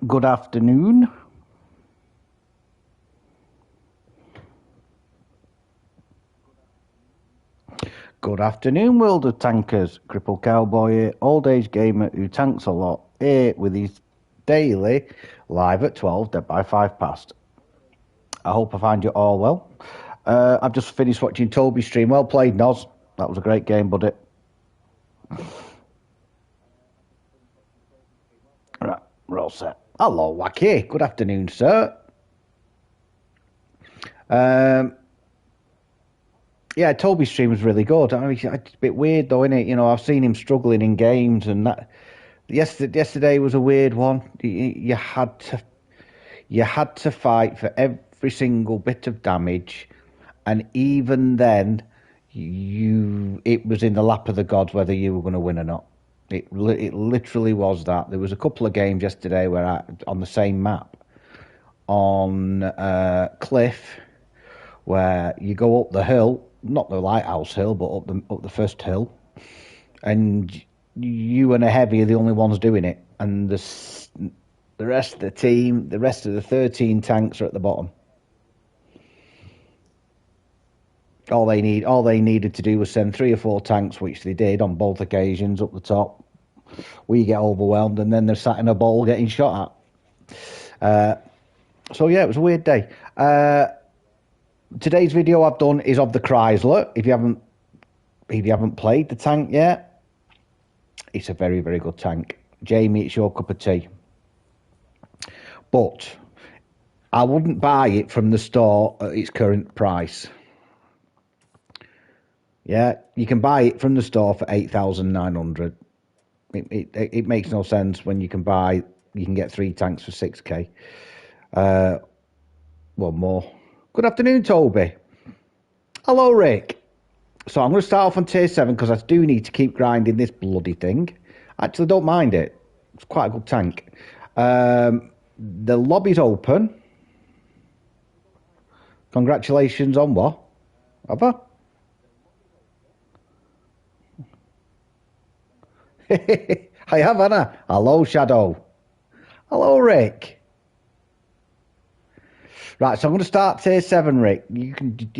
Good afternoon. Good afternoon, world of tankers. CrippledCowboy here, old-age gamer who tanks a lot, here with his daily live at 12, dead by 5 past. I hope I find you all well. I've just finished watching Toby's stream. Well played, Noz. That was a great game, buddy. Right, we're all set. Hello, Wacky. Good afternoon, sir. Yeah, Toby's stream was really good. I mean, it's a bit weird though, isn't it? You know, I've seen him struggling in games, and that yesterday was a weird one. You had to fight for every single bit of damage, and even then, it was in the lap of the gods whether you were going to win or not. It literally was that. There was a couple of games yesterday where on the same map on Cliff, where you go up the hill, not the lighthouse hill, but up the first hill, and you and a heavy are the only ones doing it, and the rest of the team, the rest of the 13 tanks are at the bottom. All they needed to do was send 3 or 4 tanks, which they did on both occasions, up the top. We get overwhelmed, and then they're sat in a bowl getting shot at. So yeah, it was a weird day. Today's video I've done is of the Chrysler. If you haven't played the tank yet, it's a very, very good tank. Jamie, it's your cup of tea. But I wouldn't buy it from the store at its current price. Yeah, you can buy it from the store for 8,900. It makes no sense when you can get 3 tanks for 6k. Well, more. Good afternoon, Toby. Hello, Rick. So I'm going to start off on tier 7 because I do need to keep grinding this bloody thing. Actually, don't mind it. It's quite a good tank. The lobby's open. Congratulations on what? Have I? I have, haven't I? Hello, Shadow. Hello, Rick. Right, so I'm going to start tier 7, Rick.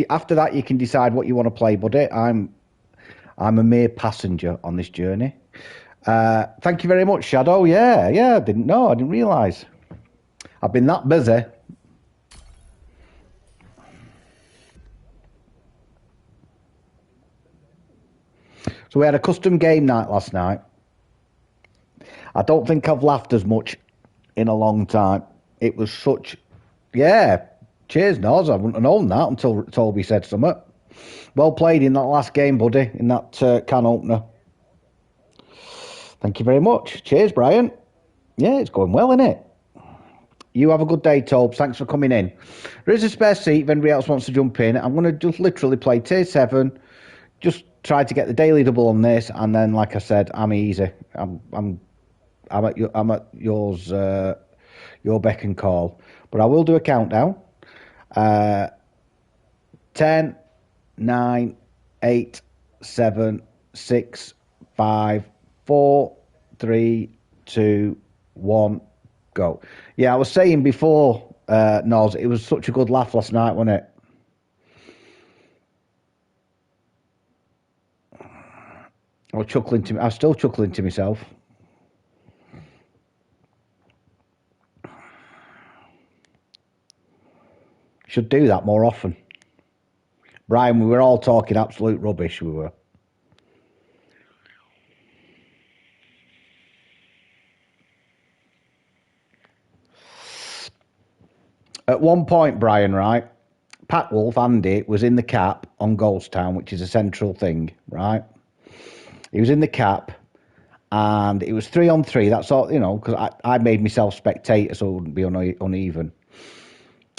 After that, you can decide what you want to play, buddy. I'm a mere passenger on this journey. Thank you very much, Shadow. Yeah, I didn't know. I didn't realise. I've been that busy. So we had a custom game night last night. I don't think I've laughed as much in a long time. It was such... Yeah, cheers, Noz. I wouldn't have known that until Toby said something. Well played in that last game, buddy, in that can opener. Thank you very much. Cheers, Brian. Yeah, it's going well, isn't it? You have a good day, Tobes. Thanks for coming in. There is a spare seat if anybody else wants to jump in. I'm going to just literally play tier 7. Just try to get the daily double on this, and then, like I said, I'm easy. I'm at yours, your beck and call. But I will do a countdown. 10, 9, 8, 7, 6, 5, 4, 3, 2, 1, go. Yeah, I was saying before, Noz, it was such a good laugh last night, wasn't it? I was still chuckling to myself. Should do that more often. Brian, we were all talking absolute rubbish, we were. At one point, Brian, right, Pat Wolf, Andy, was in the cap on Ghost Town, which is a central thing, right? He was in the cap, and it was 3-on-3. That's all, you know, because I made myself spectator so it wouldn't be uneven.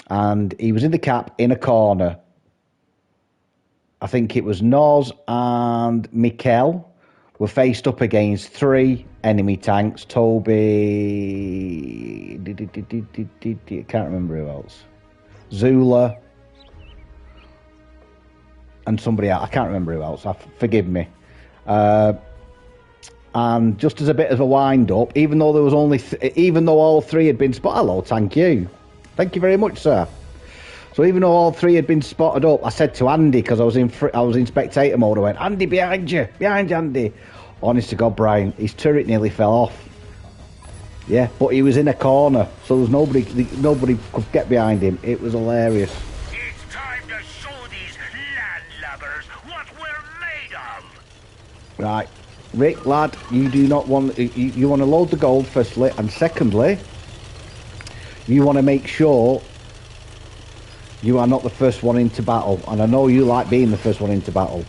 And he was in the cap in a corner. I think it was Noz and Mikel were faced up against 3 enemy tanks. Toby, I can't remember who else. Zula, and somebody else. I can't remember who else. Forgive me. And just as a bit of a wind-up, even though there was only, even though all three had been spotted, hello, thank you very much, sir. So even though all three had been spotted up, I said to Andy, because I was in spectator mode, I went, Andy, behind you, Andy. Honest to God, Brian, his turret nearly fell off. Yeah, but he was in a corner, so there was nobody could get behind him. It was hilarious. It's time to show these landlubbers what we're made of. Right, Rick, lad, you do not want, you want to load the gold, firstly, and secondly, you want to make sure you are not the first one into battle, and I know you like being the first one into battle.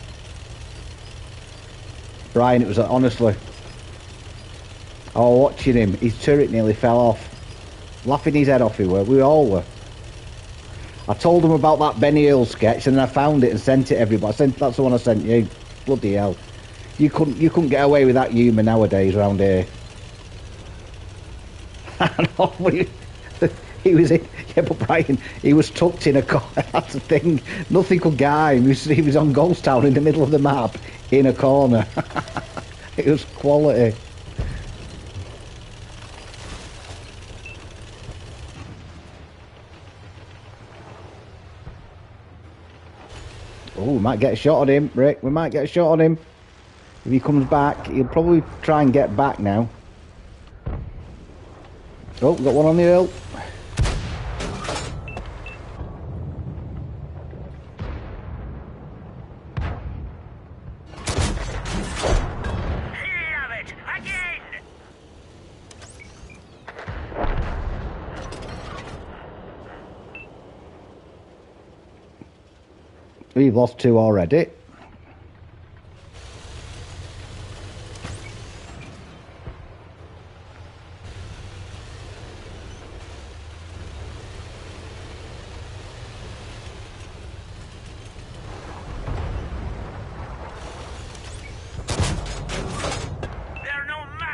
Brian, it was honestly, I was watching him, his turret nearly fell off. Laughing his head off he were, we all were. I told him about that Benny Hill sketch and then I found it and sent it to everybody. That's the one I sent you. Bloody hell. You couldn't get away with that humour nowadays around here. I know, he was in, yeah, but Brian, he was tucked in a corner. That's the thing. Nothing could get him. He was on Ghost Town in the middle of the map in a corner. It was quality. Oh, we might get a shot on him, Rick. We might get a shot on him. If he comes back, he'll probably try and get back now. Oh, got one on the hill. Love it again. We've lost two already.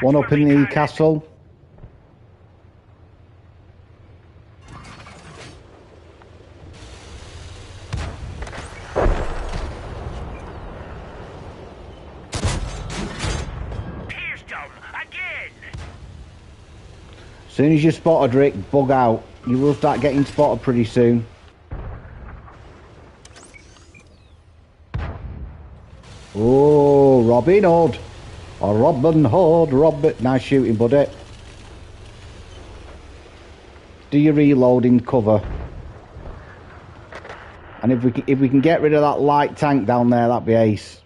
One up in the castle. As soon as you're spotted, Rick, bug out. You will start getting spotted pretty soon. Oh, Robin Hood. Or Robin Hood, nice shooting, buddy. Do your reloading cover. And if we can get rid of that light tank down there, that'd be ace.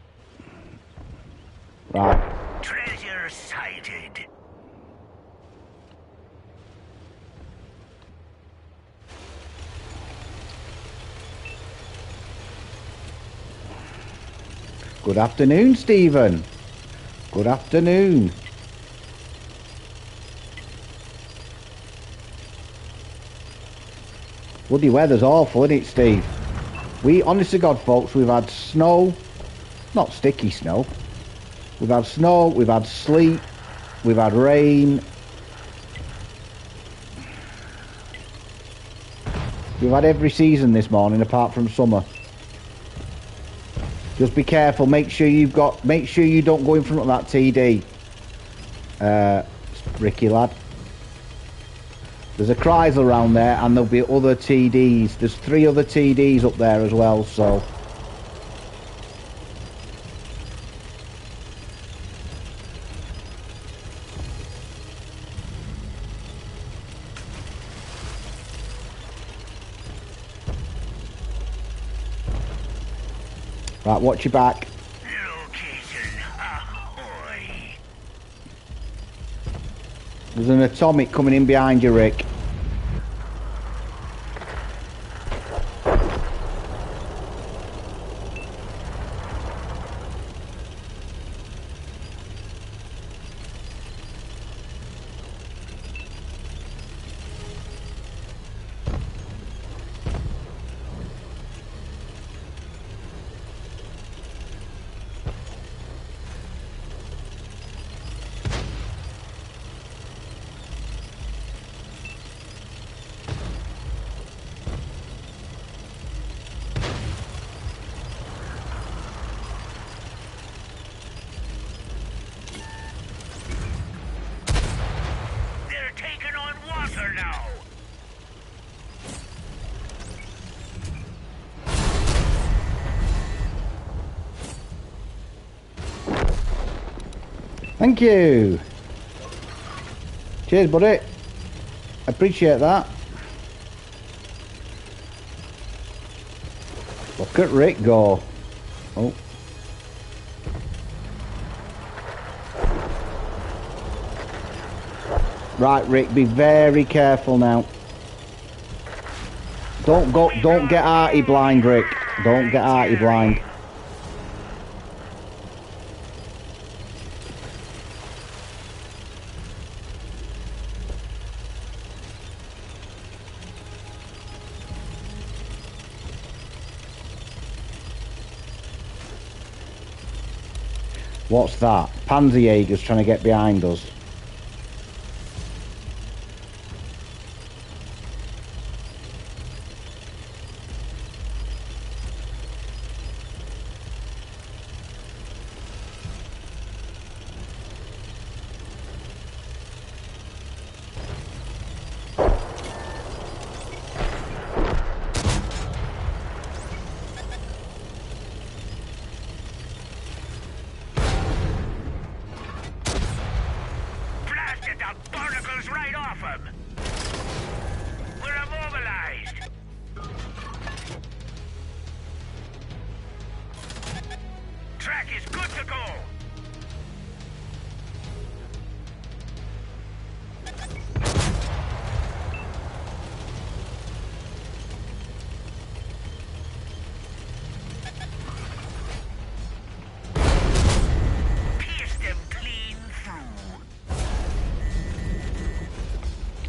Right. Treasure sighted. Good afternoon, Stephen. Good afternoon. Bloody weather's awful, isn't it, Steve? Honest to God, folks, we've had snow, not sticky snow. We've had snow, we've had sleet, we've had rain. We've had every season this morning apart from summer. Just be careful, make sure you don't go in front of that TD. Ricky lad. There's a Chrysler around there and there'll be other TDs. There's 3 other TDs up there as well, so. Right, watch your back. Location ahoy. There's an atomic coming in behind you, Rick. Thank you. Cheers, buddy. Appreciate that. Look at Rick go. Oh. Right, Rick, be very careful now. Don't get arty blind, Rick. Don't get arty blind. What's that? Panzerjäger's trying to get behind us.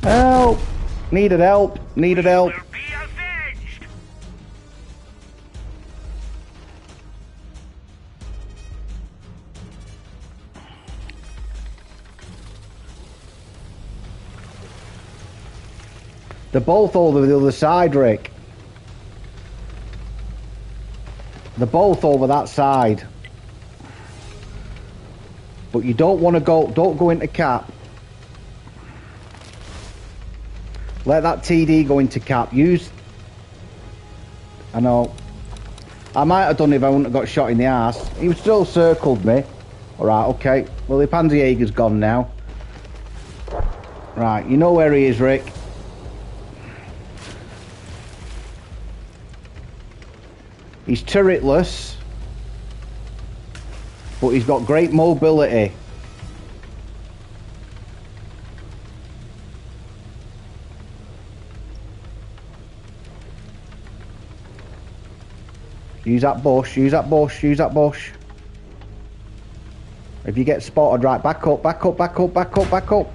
Help! Needed help! Needed help! They're both over the other side, Rick. They're both over that side. But you don't want to go, don't go into cap. Let that TD go into cap. Use... I know. I might have done it if I wouldn't have got shot in the arse. He still circled me. Alright, okay. Well, the Panzerjäger's gone now. Right, you know where he is, Rick. He's turretless. But he's got great mobility. Use that bush, use that bush, use that bush. If you get spotted, right, back up, back up, back up, back up, back up.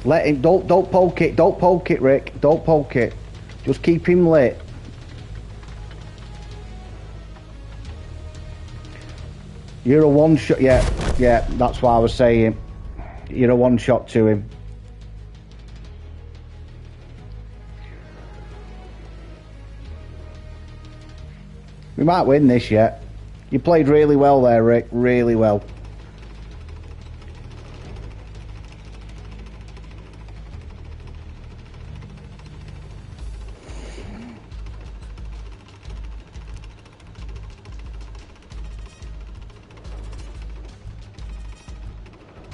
Let him, don't poke it, Rick, don't poke it. Just keep him lit. You're a one shot, yeah, that's what I was saying. You're a one shot to him. We might win this yet. You played really well there, Rick, really well.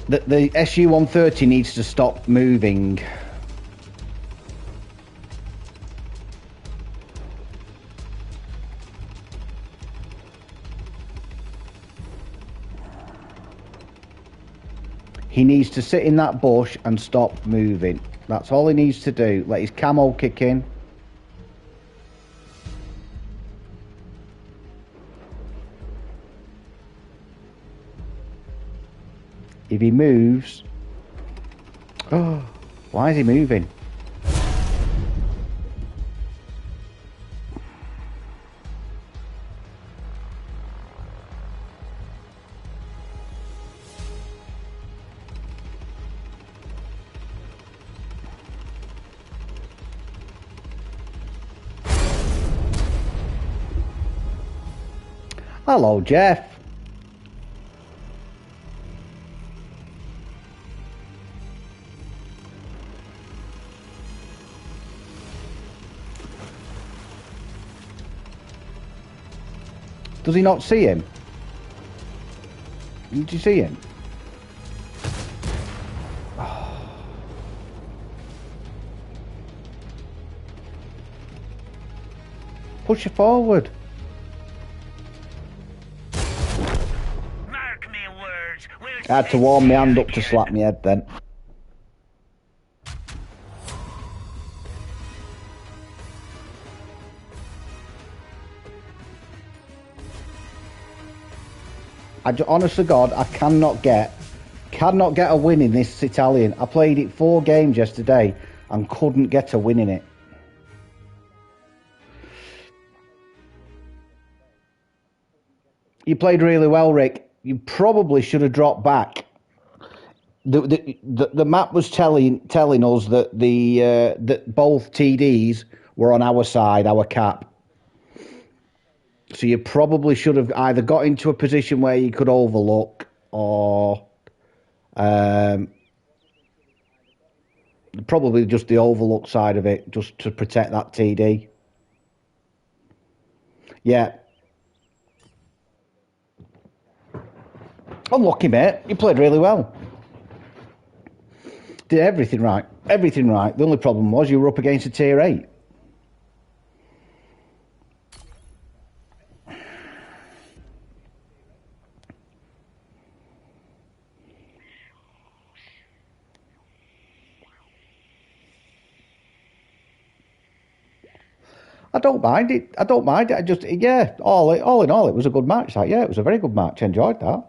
The SU-130 needs to stop moving. He needs to sit in that bush and stop moving. That's all he needs to do. Let his camo kick in. If he moves... Oh, why is he moving? Hello, Jeff. Does he not see him? Did you see him? Push it forward. Mark me words. I had to warm my hand up to slap my head then. Honest to God, I cannot get a win in this Italian. I played it 4 games yesterday and couldn't get a win in it. You played really well, Rick. You probably should have dropped back. The map was telling us that that both TDs were on our side, our cap. So you probably should have either got into a position where you could overlook, or probably just the overlook side of it, just to protect that TD. Yeah. Unlucky, mate. You played really well. Did everything right. Everything right. The only problem was you were up against a tier 8. I don't mind it. I don't mind it. I just, yeah, all in all, it was a good match. Like, yeah, it was a very good match. I enjoyed that.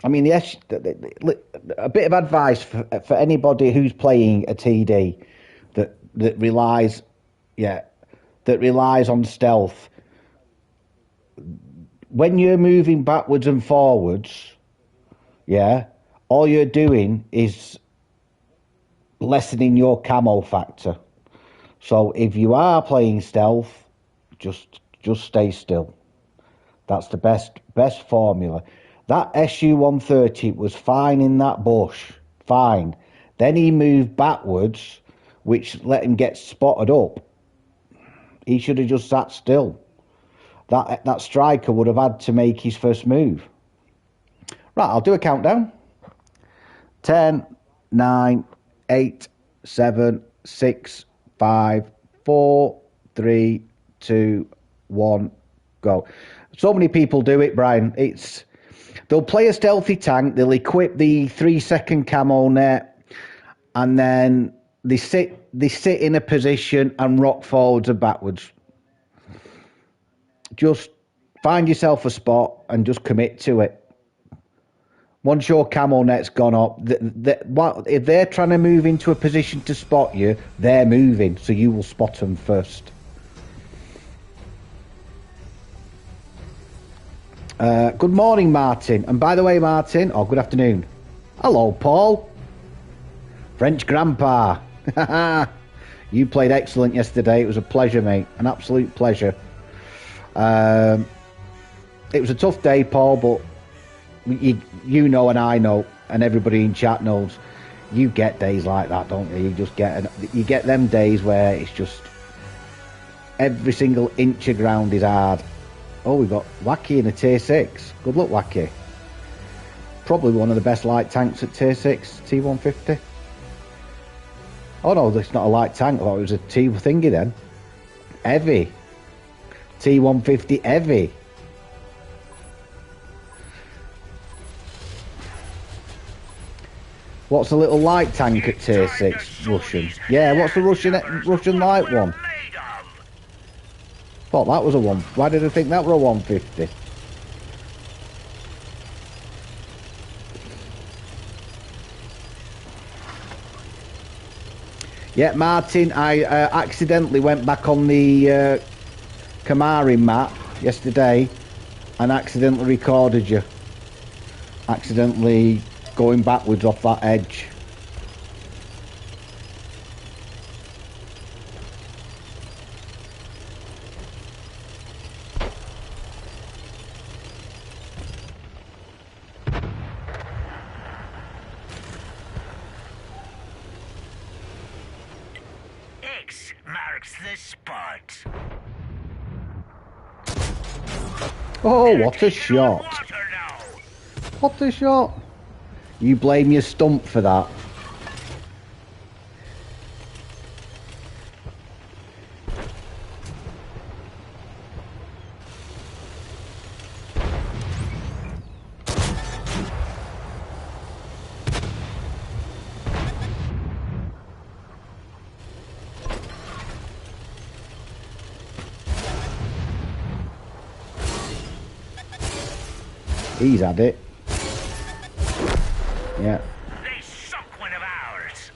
I mean, yes, a bit of advice for anybody who's playing a TD that relies, that relies on stealth. When you're moving backwards and forwards, yeah, all you're doing is lessening your camo factor. So if you are playing stealth, just stay still. That's the best formula. That SU-130 was fine in that bush, fine. Then he moved backwards, which let him get spotted up. He should have just sat still. That striker would have had to make his first move. Right, I'll do a countdown. 10, 9, 8, 7, 6, 5, 4, 3, 2, 1, go. So many people do it, Brian. They'll play a stealthy tank, they'll equip the 3-second camo net, and then they sit in a position and rock forwards and backwards. Just find yourself a spot and just commit to it. Once your camo net's gone up, if they're trying to move into a position to spot you, they're moving, so you will spot them first. Good morning, Martin. And by the way, Martin, good afternoon. Hello, Paul. French Grandpa. You played excellent yesterday. It was a pleasure, mate. An absolute pleasure. It was a tough day, Paul, but you know, and I know, and everybody in chat knows, you get days like that, don't you? You get them days where it's just every single inch of ground is hard. Oh, we've got Wacky in a tier 6. Good luck, Wacky. Probably one of the best light tanks at tier 6, T150. Oh no, that's not a light tank. I thought it was a T thingy then. Heavy. T150 heavy. What's a little light tank at tier 6? Russian. Yeah, what's the Russian light one? Thought that was a one. Why did I think that were a 150? Yeah, Martin, I accidentally went back on the Kamari map yesterday and accidentally recorded you. Accidentally going backwards off that edge. marks the spot. Oh, what a shot. Water now. What a shot. You blame your stump for that. He's had it. Yeah. They sunk one of ours.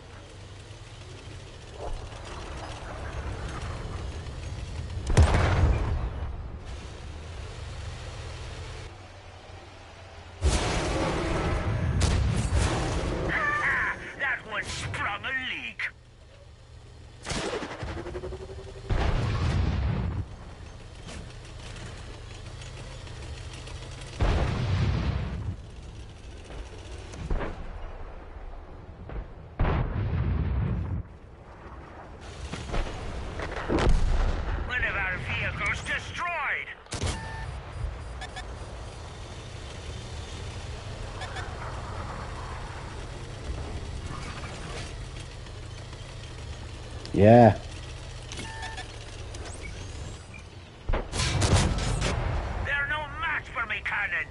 That one sprung a leak. One of our vehicles destroyed. Yeah. They're no match for me, cannon.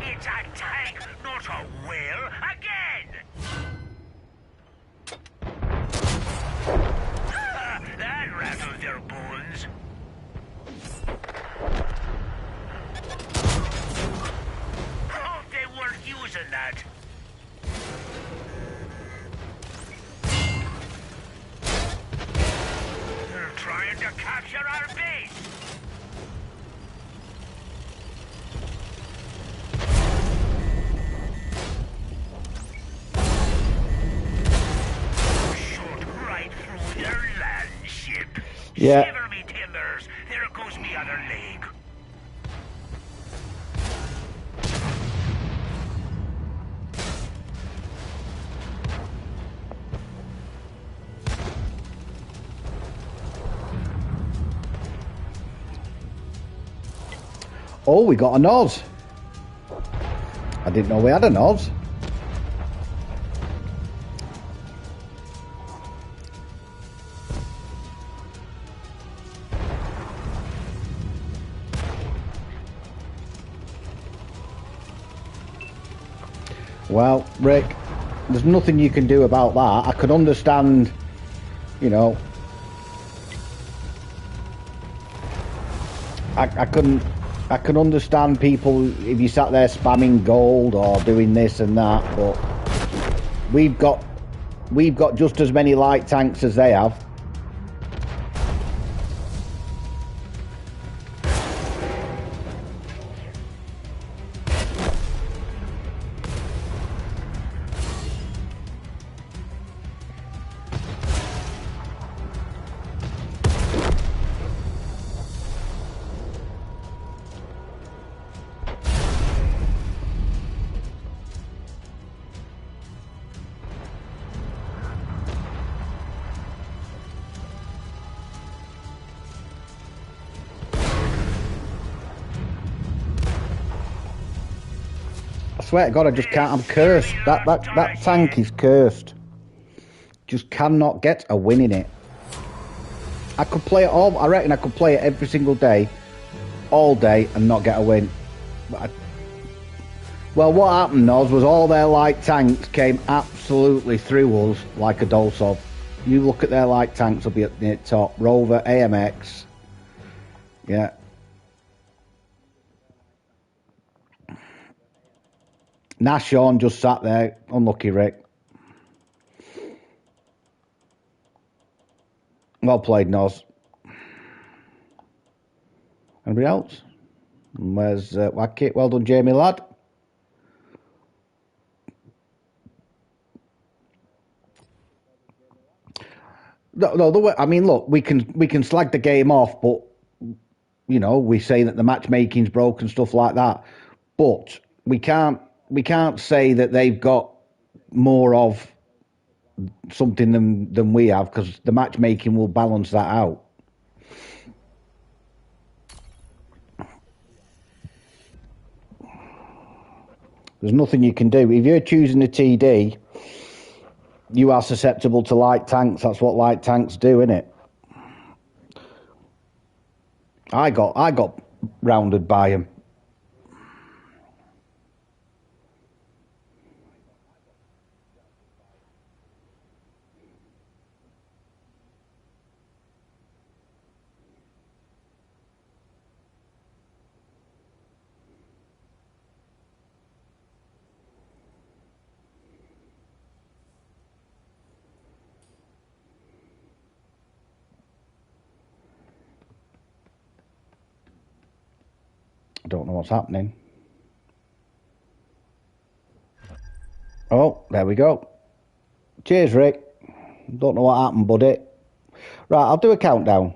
It's a tank, not a whale. Again! That rattled their bones. Hope they weren't using that. They're trying to capture our base. Shot right through their land ship. Yeah. Shiver me timbers. There goes me other leg. Oh, we got a Noz. I didn't know we had a Noz. Well, Rick, there's nothing you can do about that. I could understand, you know, I can understand people if you sat there spamming gold or doing this and that, but we've got just as many light tanks as they have. I swear to God, I just can't. I'm cursed. That tank is cursed. Just cannot get a win in it. I could play it all. I reckon I could play it every single day, all day, and not get a win. But well, what happened was all their light tanks came absolutely through us like a dose of. You look at their light tanks, will be at the top. Rover, AMX. Yeah. Nashon just sat there. Unlucky, Rick. Well played, Noz. Anybody else? Where's Wacky? Well done, Jamie, lad. No, the way, I mean, look, we can slag the game off, but you know, we say that the matchmaking's broken, stuff like that. But we can't say that they've got more of something than we have, because the matchmaking will balance that out. There's nothing you can do. If you're choosing a TD, you are susceptible to light tanks. That's what light tanks do, innit? I got rounded by him. I don't know what's happening. Oh, there we go. Cheers, Rick. Don't know what happened, buddy. Right, I'll do a countdown.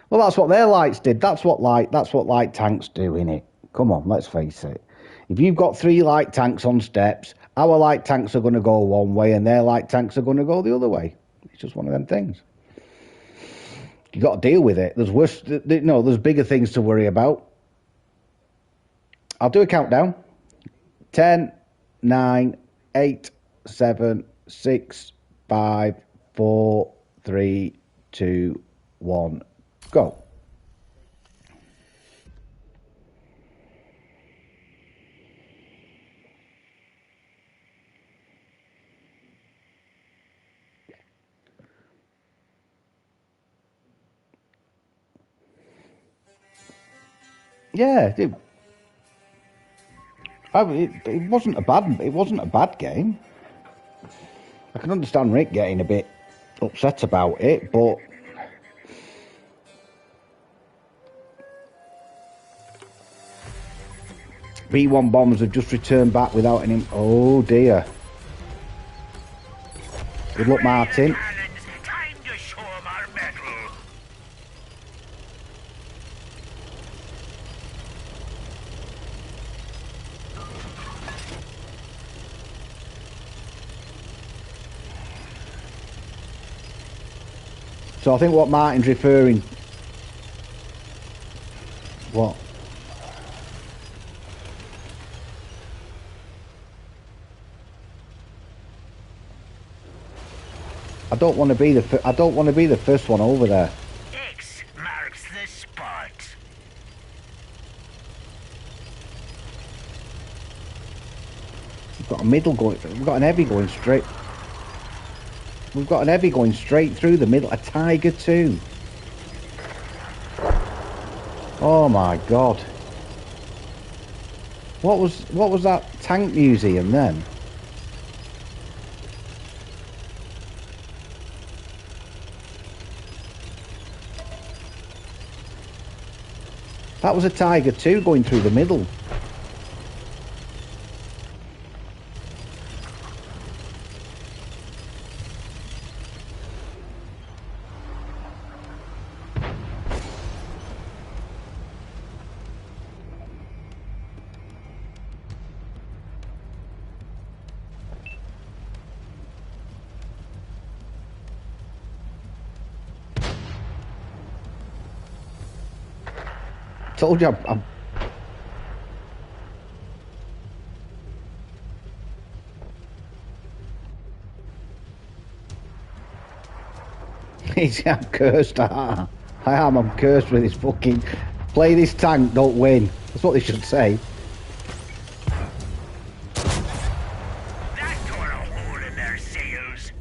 Well, that's what their lights did. That's what light tanks do, innit? Come on, let's face it. If you've got 3 light tanks on steps, our light tanks are going to go one way and their light tanks are going to go the other way. It's just one of them things. You got to deal with it. There's worse. No, there's bigger things to worry about. I'll do a countdown. 10, 9, 8, 7, 6, 5, 4, 3, 2, 1, go. Yeah, it wasn't a bad game. I can understand Rick getting a bit upset about it, but B1 bombs have just returned back without any. Oh dear. Good luck, Martin. Time to show 'em our mettle. So I think what Martin's referring. What? I don't want to be the first one over there. X marks the spot. We've got a middle going. We've got an heavy going straight. We've got an heavy going straight through the middle. A Tiger 2. Oh my God. What was that tank museum then? That was a Tiger 2 going through the middle. Told you I'm I'm cursed. I am. I'm cursed with this fucking. Play this tank, don't win. That's what they should say. That tore a hole in their sails.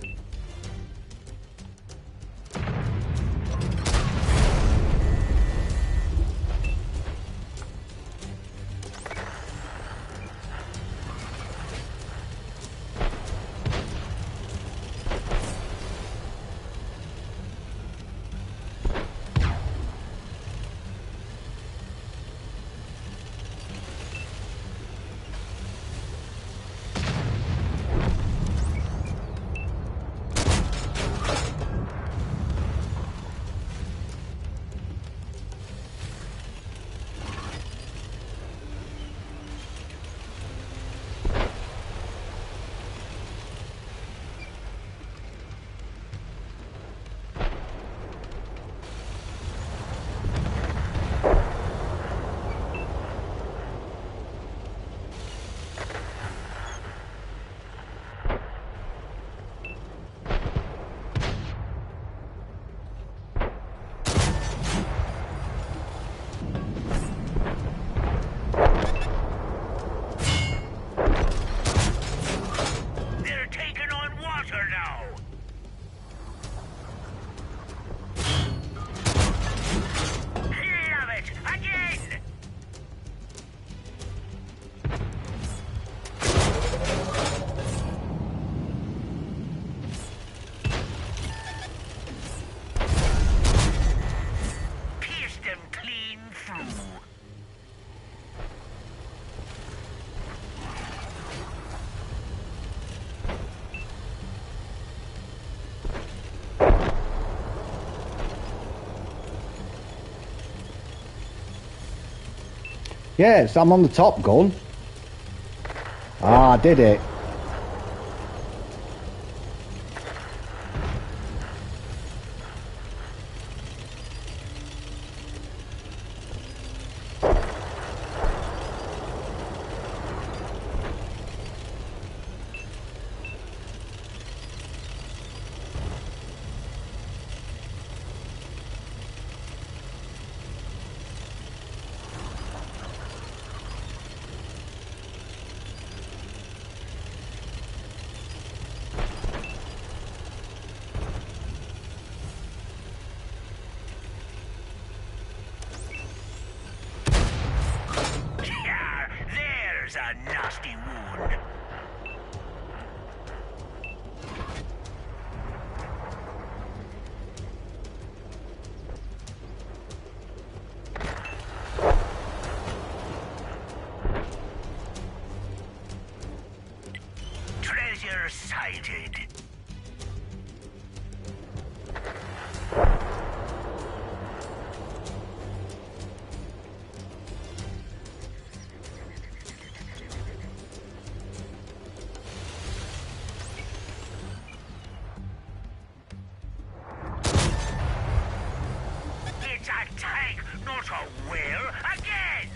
Yes, I'm on the top gun. Ah, I did it. Yeah, there's a nasty wound. Treasure sighted. It's a tank, not a whale. Again!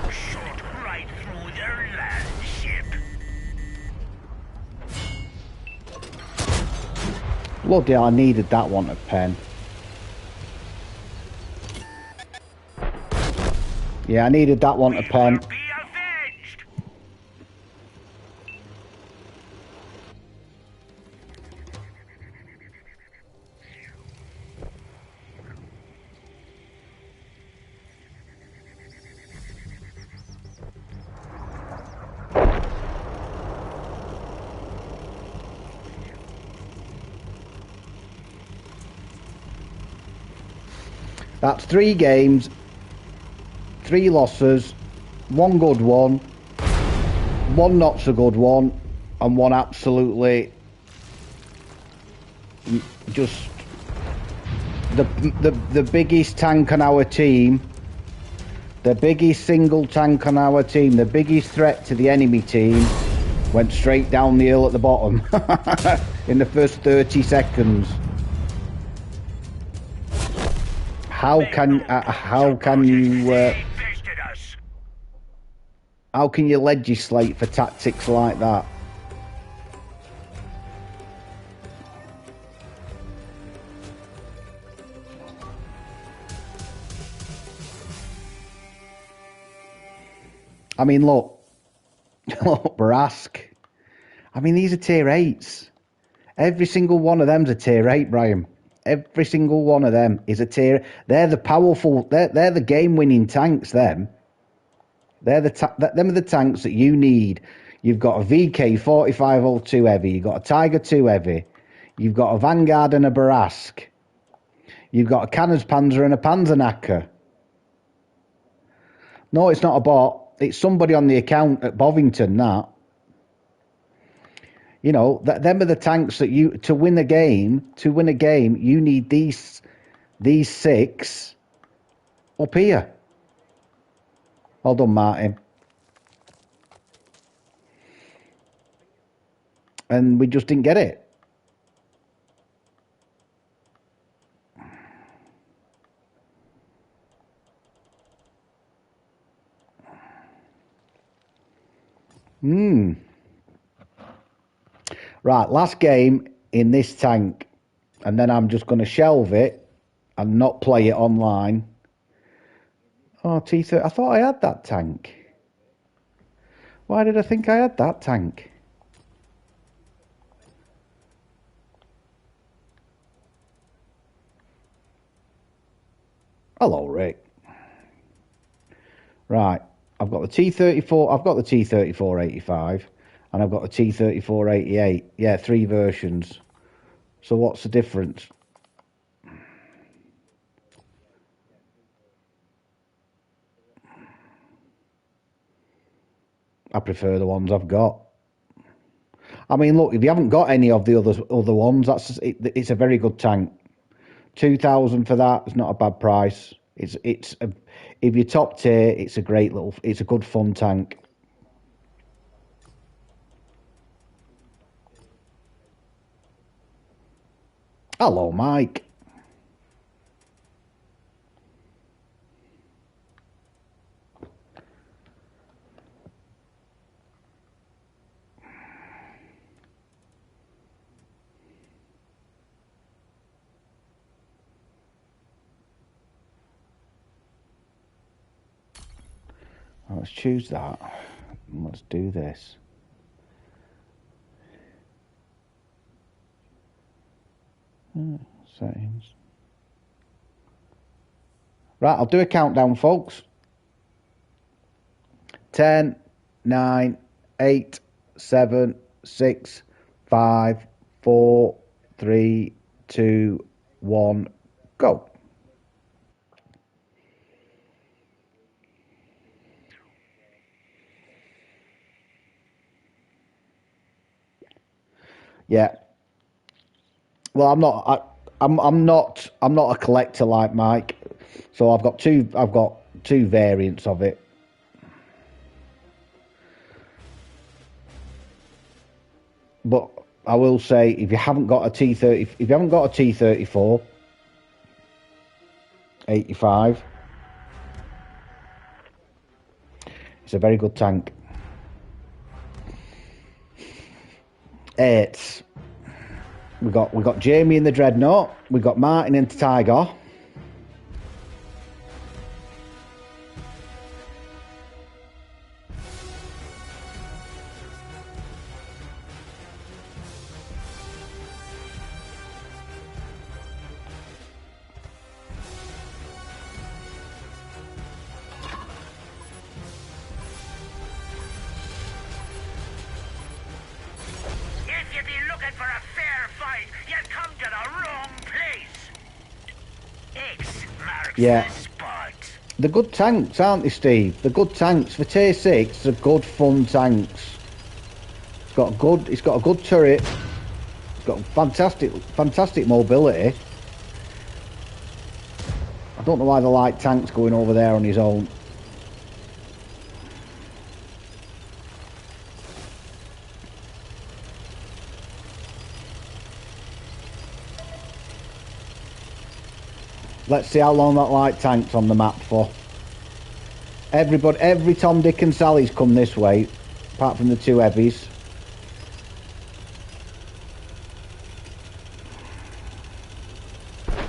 Shot right through their land ship. Bloody hell, I needed that one at pen. Yeah, I needed that one to pen. Be avenged! That's 3 games, 3 losses, 1 good one, 1 not so good one, and 1 absolutely just the biggest tank on our team, the biggest single tank on our team, the biggest threat to the enemy team went straight down the hill at the bottom in the first 30 seconds. How can you how can you legislate for tactics like that? I mean, look, Brask. I mean, these are tier 8s. Every single one of them's a tier 8, Brian. Every single one of them is a tier. They're the powerful. They're the game-winning tanks. Them. Them are the tanks that you need. You've got a VK 4502 heavy. You've got a Tiger 2 heavy. You've got a Vanguard and a Barask. You've got a Canners Panzer and a Panzernacker. No, it's not a bot. It's somebody on the account at Bovington. That. You know, them are the tanks that you to win a game. To win a game, you need these 6 up here. Well done, Martin. And we just didn't get it. Right, last game in this tank, and then I'm just going to shelve it and not play it online. Oh, T30, I thought I had that tank. Why did I think I had that tank? Hello, Rick. Right, I've got the T34, I've got the T3485, and I've got the T3488. Yeah, 3 versions. So what's the difference? I prefer the ones I've got. I mean, look, if you haven't got any of the other ones, it's a very good tank. 2,000 for that is not a bad price. If you're top tier, it's a good fun tank. Hello, Mike. Let's choose that. Let's do this. Settings. Right, I'll do a countdown, folks. 10, 9, 8, 7, 6, 5, 4, 3, 2, 1, go. Yeah. Well, I'm not a collector like Mike, so I've got two variants of it. But I will say, if you haven't got a T34 85, it's a very good tank. 8. We got Jamie in the Dreadnought. We got Martin in the Tiger. Yeah. They're good tanks, aren't they, Steve? They're good tanks. For tier 6, they're good fun tanks. It's got a good turret. It's got fantastic mobility. I don't know why the light tank's going over there on his own. Let's see how long that light tank's on the map for. Every Tom, Dick and Sally's come this way, apart from the 2 heavies.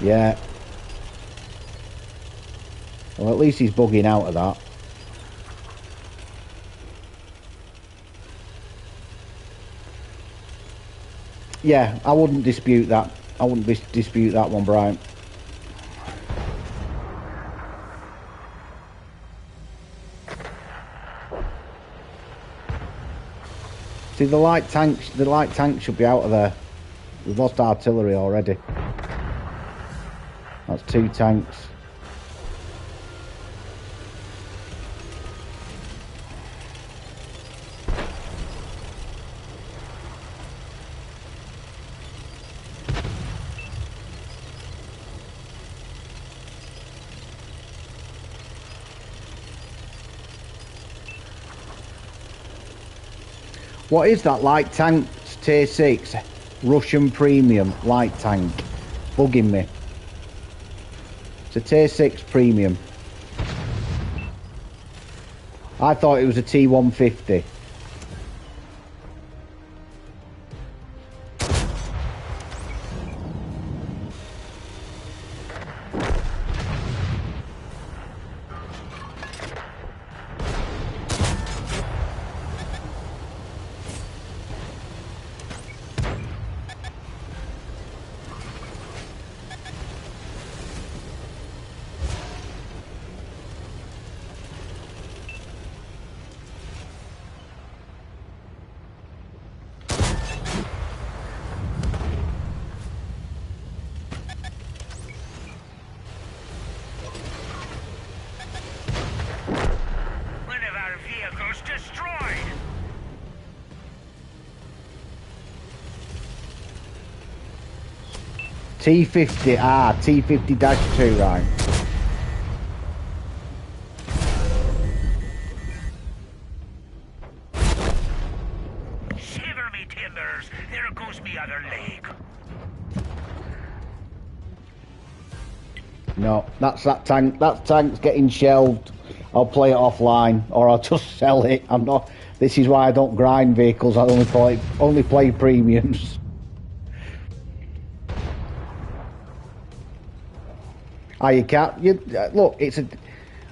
Yeah. Well, at least he's bugging out of that. Yeah, I wouldn't dispute that. I wouldn't dispute that one, Brian. See, the light tank should be out of there. We've lost artillery already. That's 2 tanks. What is that light tank? It's tier 6 Russian premium light tank. Bugging me. It's a tier 6 premium. I thought it was a T150. T50, T50-2, right. Shiver me timbers, there goes me other leg. No, that's that tank. That tank's getting shelved. I'll play it offline, or I'll just sell it. I'm not. This is why I don't grind vehicles. I only play premiums. You can't. Look.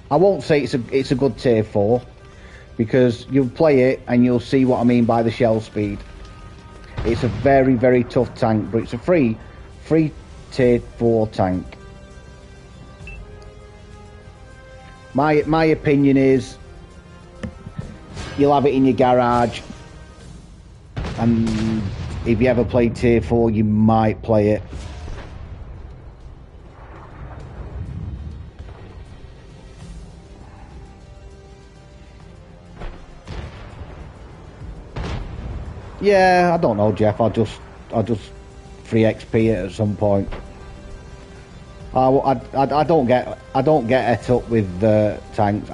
I won't say it's a good tier 4, because you'll play it and you'll see what I mean by the shell speed. It's a very, very tough tank, but it's a free tier 4 tank. My opinion is you'll have it in your garage, and if you ever play tier 4, you might play it. Yeah, I don't know, Jeff. I'll just free XP it at some point. I don't get it up with tanks.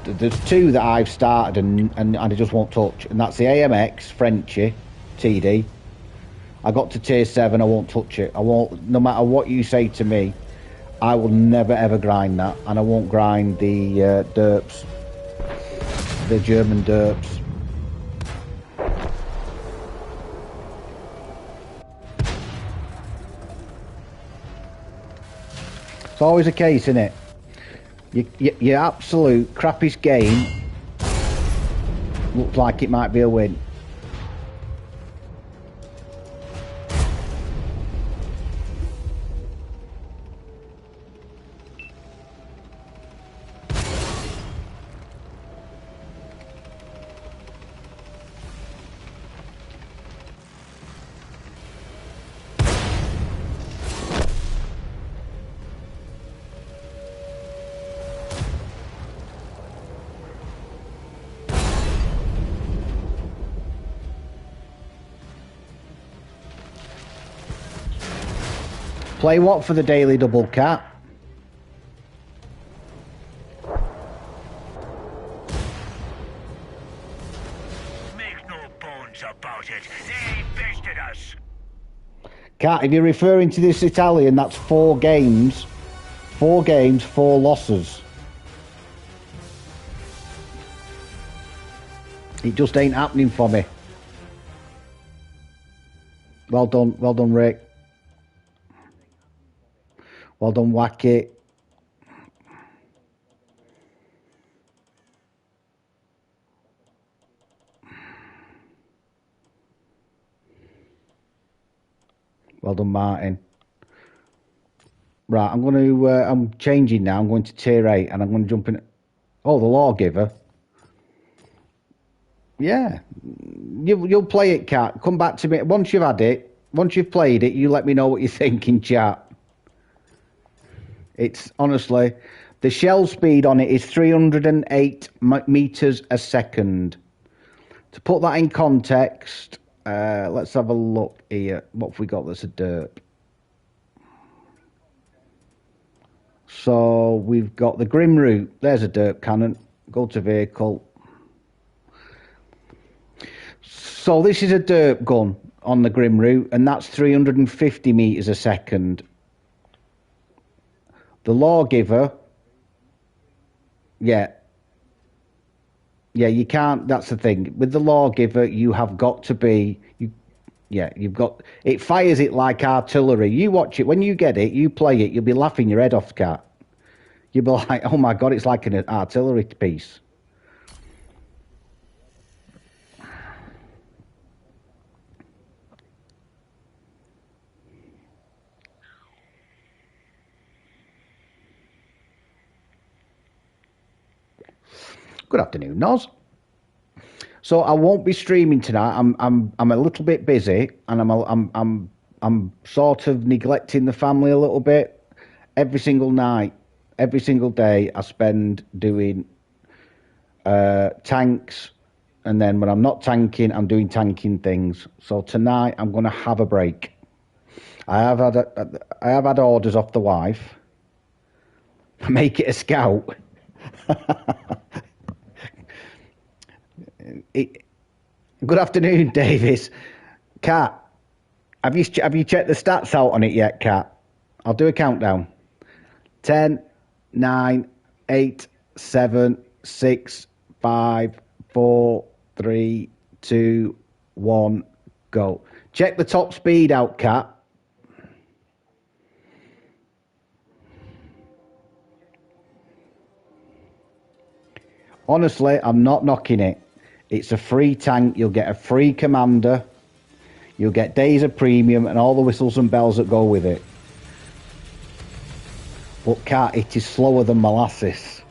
There's 2 that I've started and I just won't touch, and that's the AMX Frenchie TD. I got to tier 7. I won't touch it. I won't. No matter what you say to me, I will never ever grind that, and I won't grind the derps, the German derps. It's always a case, isn't it? Your absolute crappiest game looks like it might be a win. Play what for the daily double, Cat? Make no bones about it, they bested us. Cat, if you're referring to this Italian, that's 4 games. 4 games, 4 losses. It just ain't happening for me. Well done, Rick. Well done, Wacky. Well done, Martin. Right, I'm going to. I'm changing now. I'm going to tier 8, and I'm going to jump in. Oh, the Lawgiver. Yeah, you'll play it, Cat. Come back to me once you've had it. Once you've played it, you let me know what you think in chat. It's honestly, the shell speed on it is 308 meters a second. To put that in context, let's have a look here. What have we got that's a derp? So we've got the Grim Root. There's a derp cannon. Go to vehicle. So this is a derp gun on the Grim Root, and that's 350 meters a second. The Lawgiver, yeah, you can't. That's the thing with the Lawgiver. You have got to be, you've got. It fires it like artillery. You watch it when you get it. You play it. You'll be laughing your head off, Cat. You'll be like, "Oh my God, it's like an artillery piece." Good afternoon, Noz. So I won't be streaming tonight. I'm a little bit busy, and I'm sort of neglecting the family a little bit. Every single night, every single day, I spend doing tanks, and then when I'm not tanking, I'm doing tanking things. So tonight I'm going to have a break. I have had orders off the wife. Make it a scout. Good afternoon, Davis. Kat, have you checked the stats out on it yet, Kat? I'll do a countdown. 10, 9, 8, 7, 6, 5, 4, 3, 2, 1, go. Check the top speed out, Kat. Honestly, I'm not knocking it. It's a free tank. You'll get a free commander. You'll get days of premium and all the whistles and bells that go with it. But Kat, it is slower than molasses.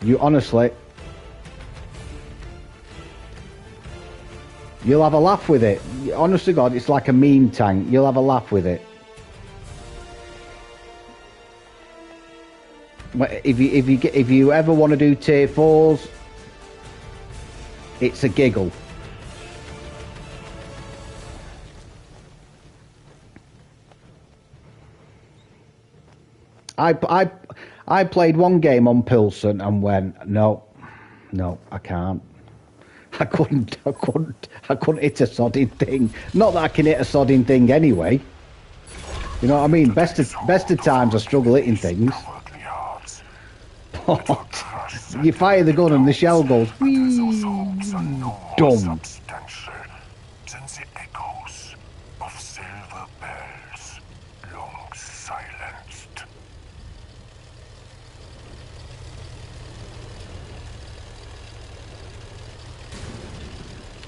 You honestly, you'll have a laugh with it. Honest to God, it's like a meme tank. You'll have a laugh with it. If you ever want to do tier 4s, it's a giggle. I played one game on Pilsen and went, no, I can't. I couldn't hit a sodding thing. Not that I can hit a sodding thing anyway. You know what I mean? Best of times I struggle hitting things. You fire the gun and the shell goes, whee, dumb.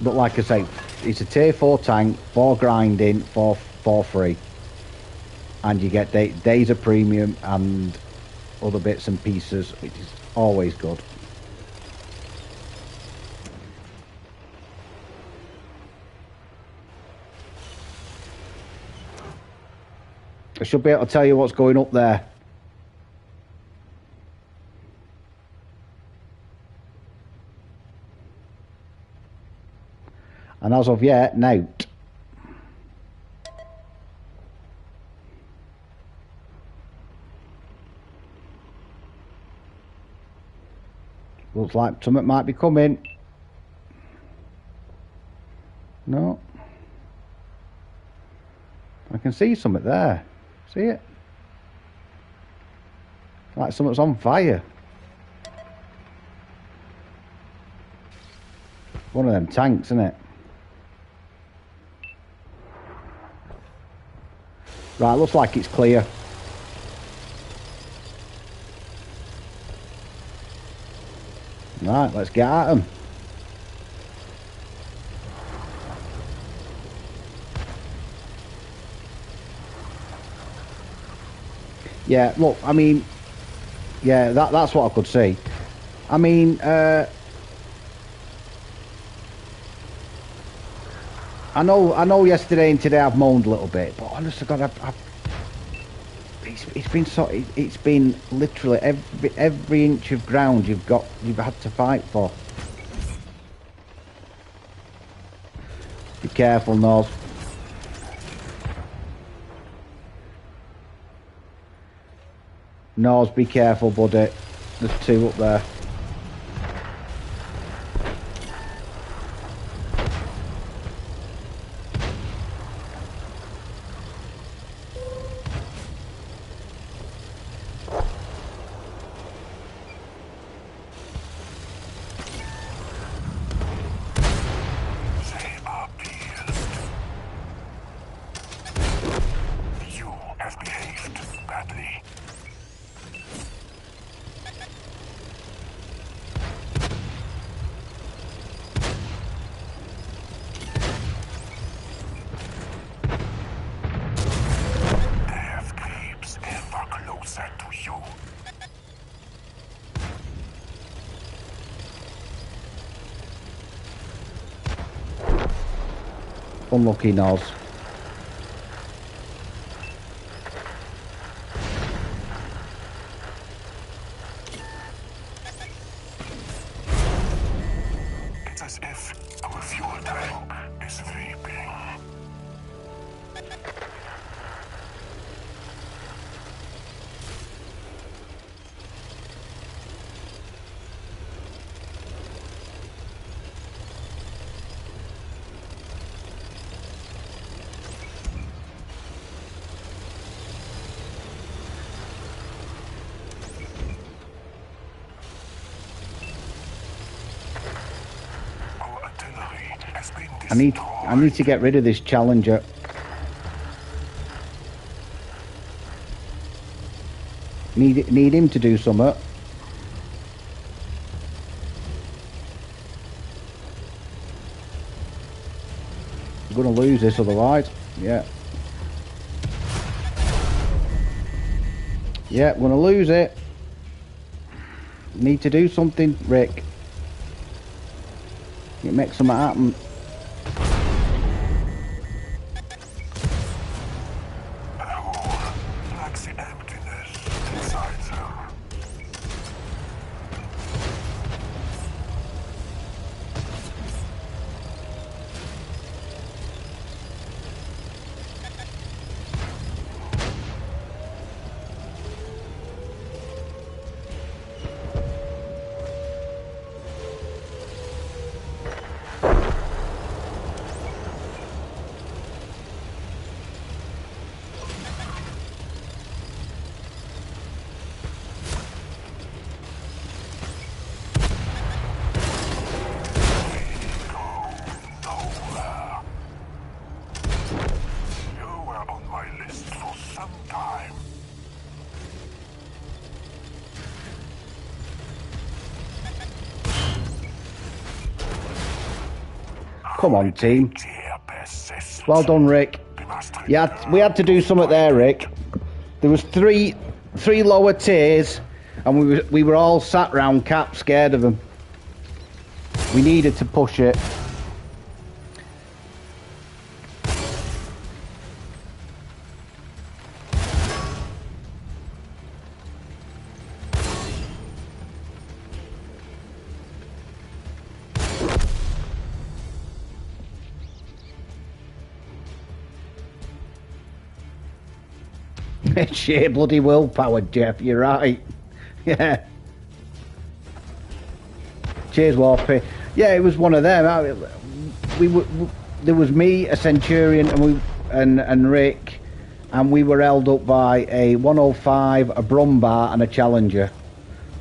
But like I say, it's a tier 4 tank, 4 grinding, 4 free. And you get days of premium and other bits and pieces, which is always good. I should be able to tell you what's going up there. And as of yet, note. Looks like something might be coming. No. I can see something there. See it? Like something's on fire. One of them tanks, isn't it? Right, looks like it's clear. Right, let's get at them. Yeah, look, I mean, yeah, that's what I could see. I mean, I know yesterday and today I've moaned a little bit, but honestly, God, it's been literally every inch of ground you've had to fight for. Be careful, Nos. Nos, be careful, buddy. There's 2 up there. Unlucky Nos. It's as if our fuel tank is vaping. I need to get rid of this Challenger. Need him to do something. I'm gonna lose this otherwise. Yeah. Yeah, I'm gonna lose it. Need to do something, Rick. You make something happen. Come on, team. Well done, Rick. Yeah, we had to do something there, Rick. There was three lower tiers, and we were all sat round Cap, scared of them. We needed to push it. It's sheer bloody willpower, Jeff. You're right. Yeah. Cheers, Warpy. Yeah, it was one of them. There was me, a Centurion, and Rick, and we were held up by a 105, a Brumbar, and a Challenger.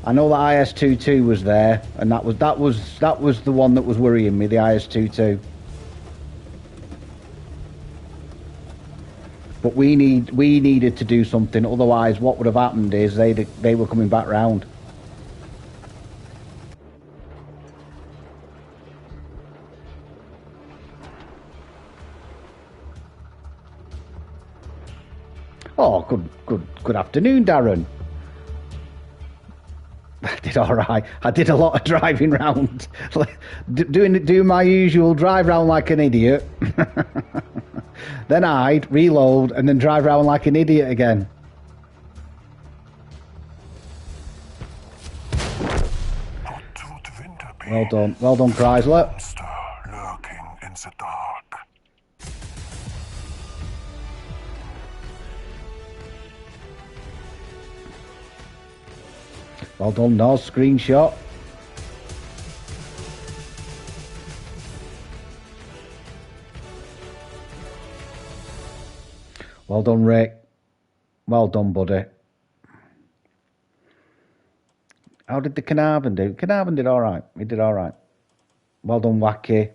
I know the IS-22 was there, and that was the one that was worrying me, the IS-22. But we needed to do something, otherwise what would have happened is they were coming back round. Oh, good afternoon, Darren. I did all right. I did a lot of driving round, doing my usual drive round like an idiot. Then I'd reload and then drive around like an idiot again. Well done, Chrysler. Lurking in the dark. Well done, Nos. Screenshot. Well done, Rick. Well done, buddy. How did the Carnarvon do? Carnarvon did all right. He did all right. Well done, Wacky.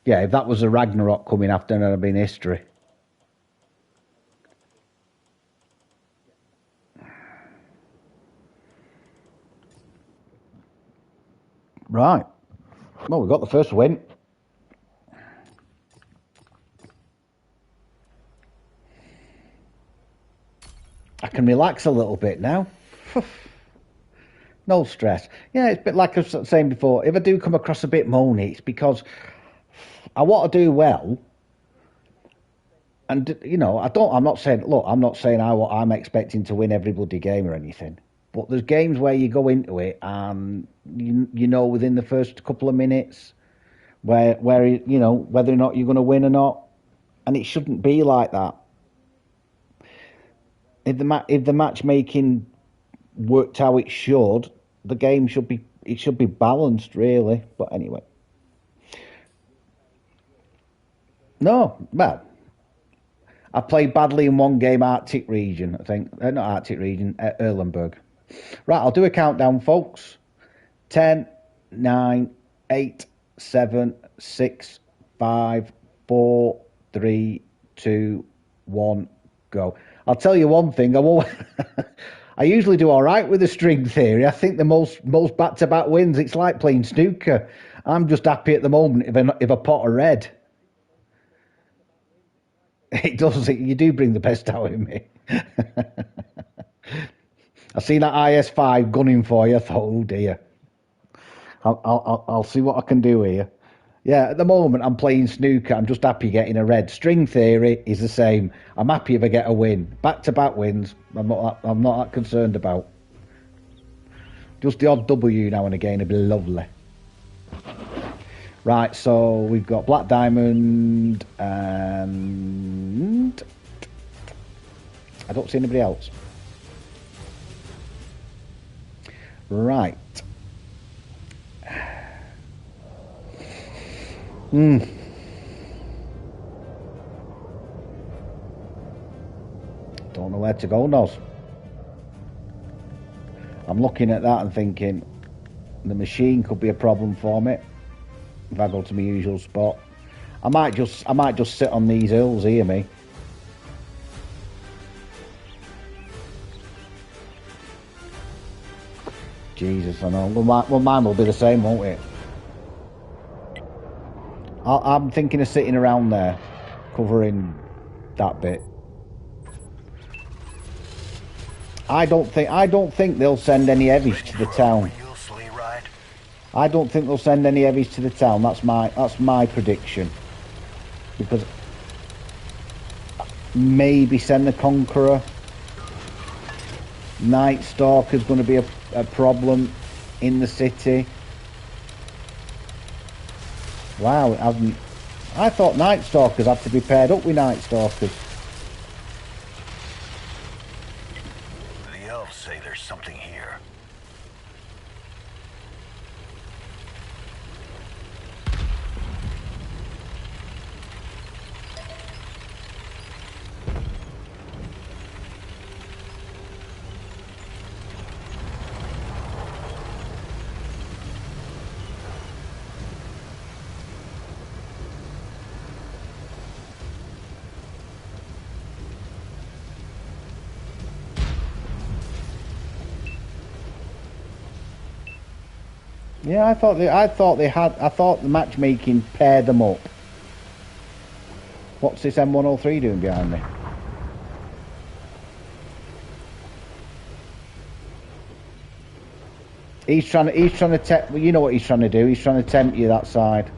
Yeah, if that was a Ragnarok coming after, then it'd have been history. Right. Well, we got the first win. I can relax a little bit now. No stress. Yeah, it's a bit like I was saying before. If I do come across a bit moany, it's because I want to do well. And, you know, I'm not saying I'm expecting to win every bloody game or anything. But there's games where you go into it and you know within the first couple of minutes where you know whether or not you're going to win or not, and it shouldn't be like that. If the matchmaking worked how it should, the game should be balanced really. But anyway, no, well, I played badly in one game, Arctic region, I think. Not Arctic region, Erlenberg. Right, I'll do a countdown, folks. 10, 9, 8, 7, 6, 5, 4, 3, 2, 1, go. I'll tell you one thing, I usually do all right with the string theory. I think the most back-to-back wins, it's like playing snooker. I'm just happy at the moment if a pot are red. It does. You do bring the best out of me. I seen that IS5 gunning for you. I thought, oh dear. I'll see what I can do here. Yeah, at the moment I'm playing snooker. I'm just happy getting a red. String theory is the same. I'm happy if I get a win. Back-to-back wins. I'm not that concerned about. Just the odd W now and again would be lovely. Right, so we've got Black Diamond and I don't see anybody else. Right. Don't know where to go, Noz. I'm looking at that and thinking the machine could be a problem for me if I go to my usual spot. I might just sit on these hills here, me. Jesus, I know. Well, mine will be the same, won't it? I'm thinking of sitting around there, covering that bit. I don't think they'll send any heavies to the town. I don't think they'll send any heavies to the town. That's my prediction. Because maybe send the Conqueror. Night Stalker's going to be a problem in the city. Wow, it hasn't. I thought Night Stalkers had to be paired up with Night Stalkers. The elves say there's something here. Yeah, I thought the matchmaking paired them up. What's this M103 doing behind me? He's trying to well, you know what he's trying to do. He's trying to tempt you that side.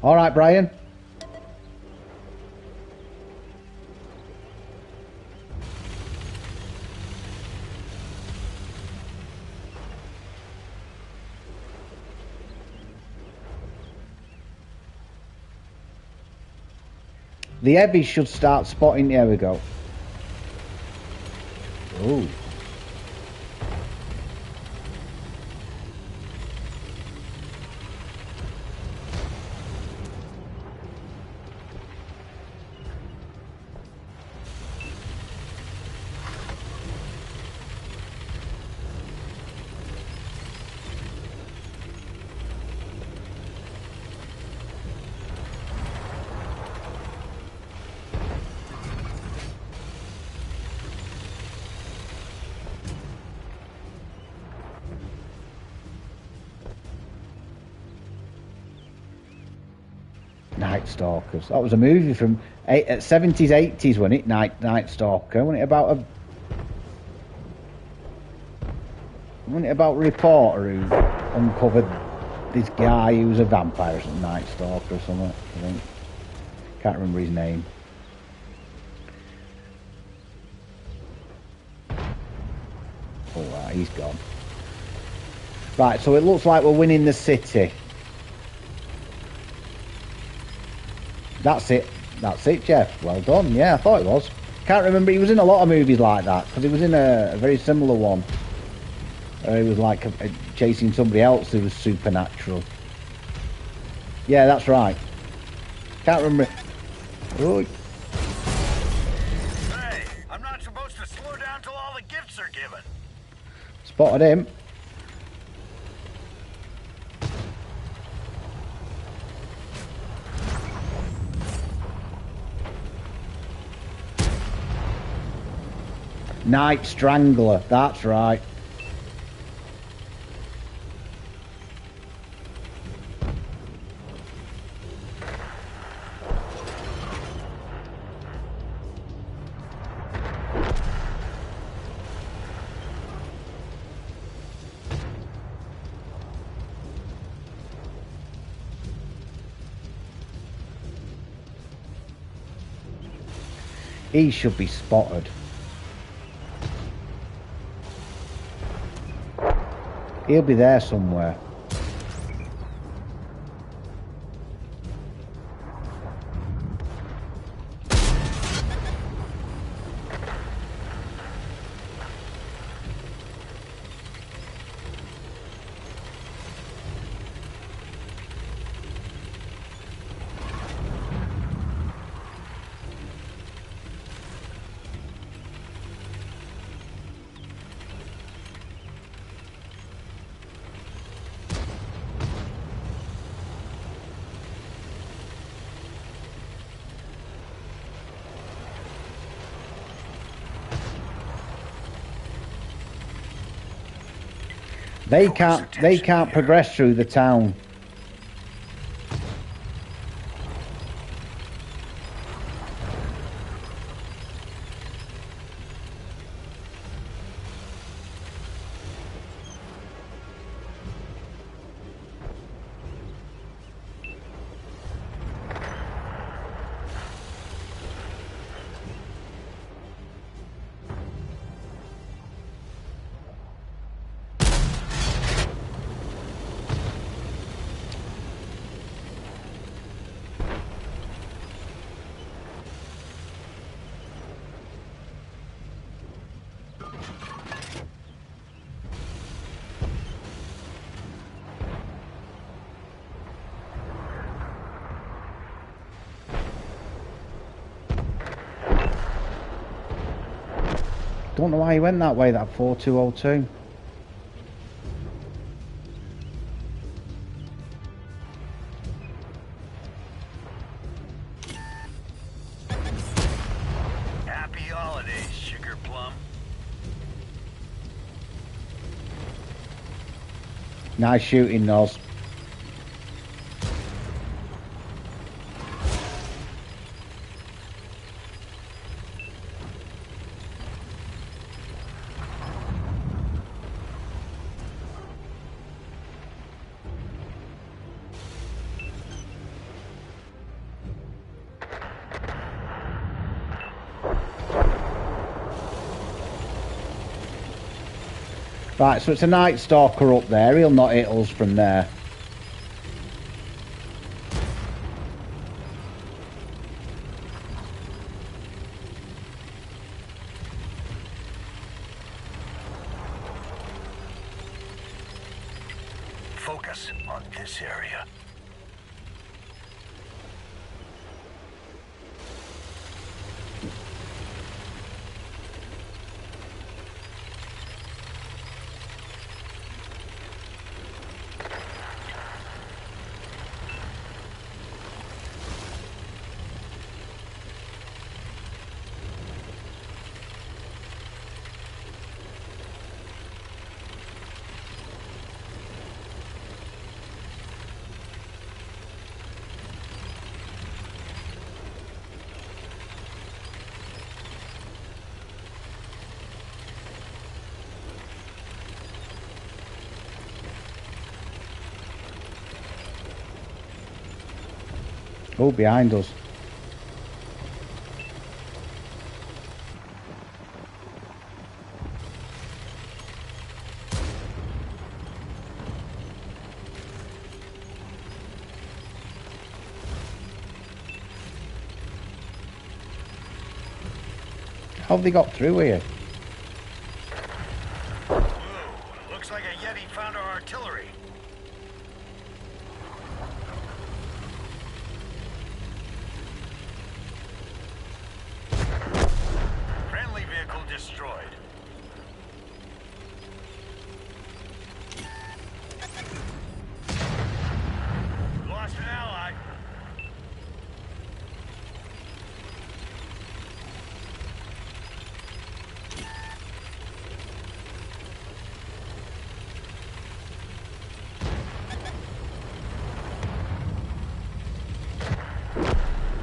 All right, Brian. The heavies should start spotting. There we go. Ooh. Night Stalkers. That was a movie from 70s, 80s, wasn't it? Night Stalker. Wasn't it about a reporter who uncovered this guy who was a vampire or something, Night Stalker or something, I think. Can't remember his name. Oh, right, he's gone. Right, so it looks like we're winning the city. That's it, Jeff. Well done. Yeah, I thought it was. Can't remember. He was in a lot of movies like that, because he was in a very similar one. He was like chasing somebody else who was supernatural. Yeah, that's right. Can't remember. Oh. Hey, I'm not supposed to slow down till all the gifts are given. Spotted him. Night Strangler, that's right. He should be spotted. He'll be there somewhere. They can't progress through the town. Don't know why he went that way, that 4202. Happy holidays, Sugar Plum. Nice shooting, Nos. Right, so it's a Night Stalker up there. He'll not hit us from there. Focus on this area. Oh, behind us. How have they got through here? Ooh, looks like a Yeti found our artillery. Friendly vehicle destroyed. Lost an ally.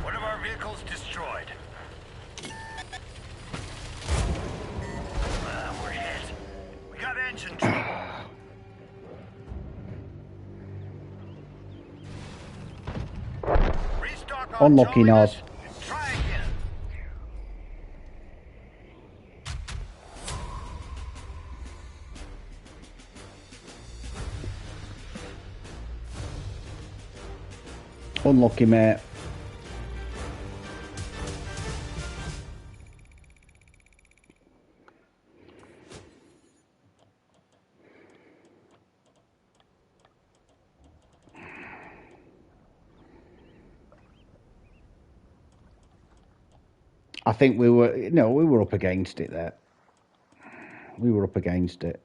One of our vehicles destroyed. We're hit. We got engine trouble. Restock on Unlucky nod. Try again. Unlucky, mate. I think we were up against it there. We were up against it.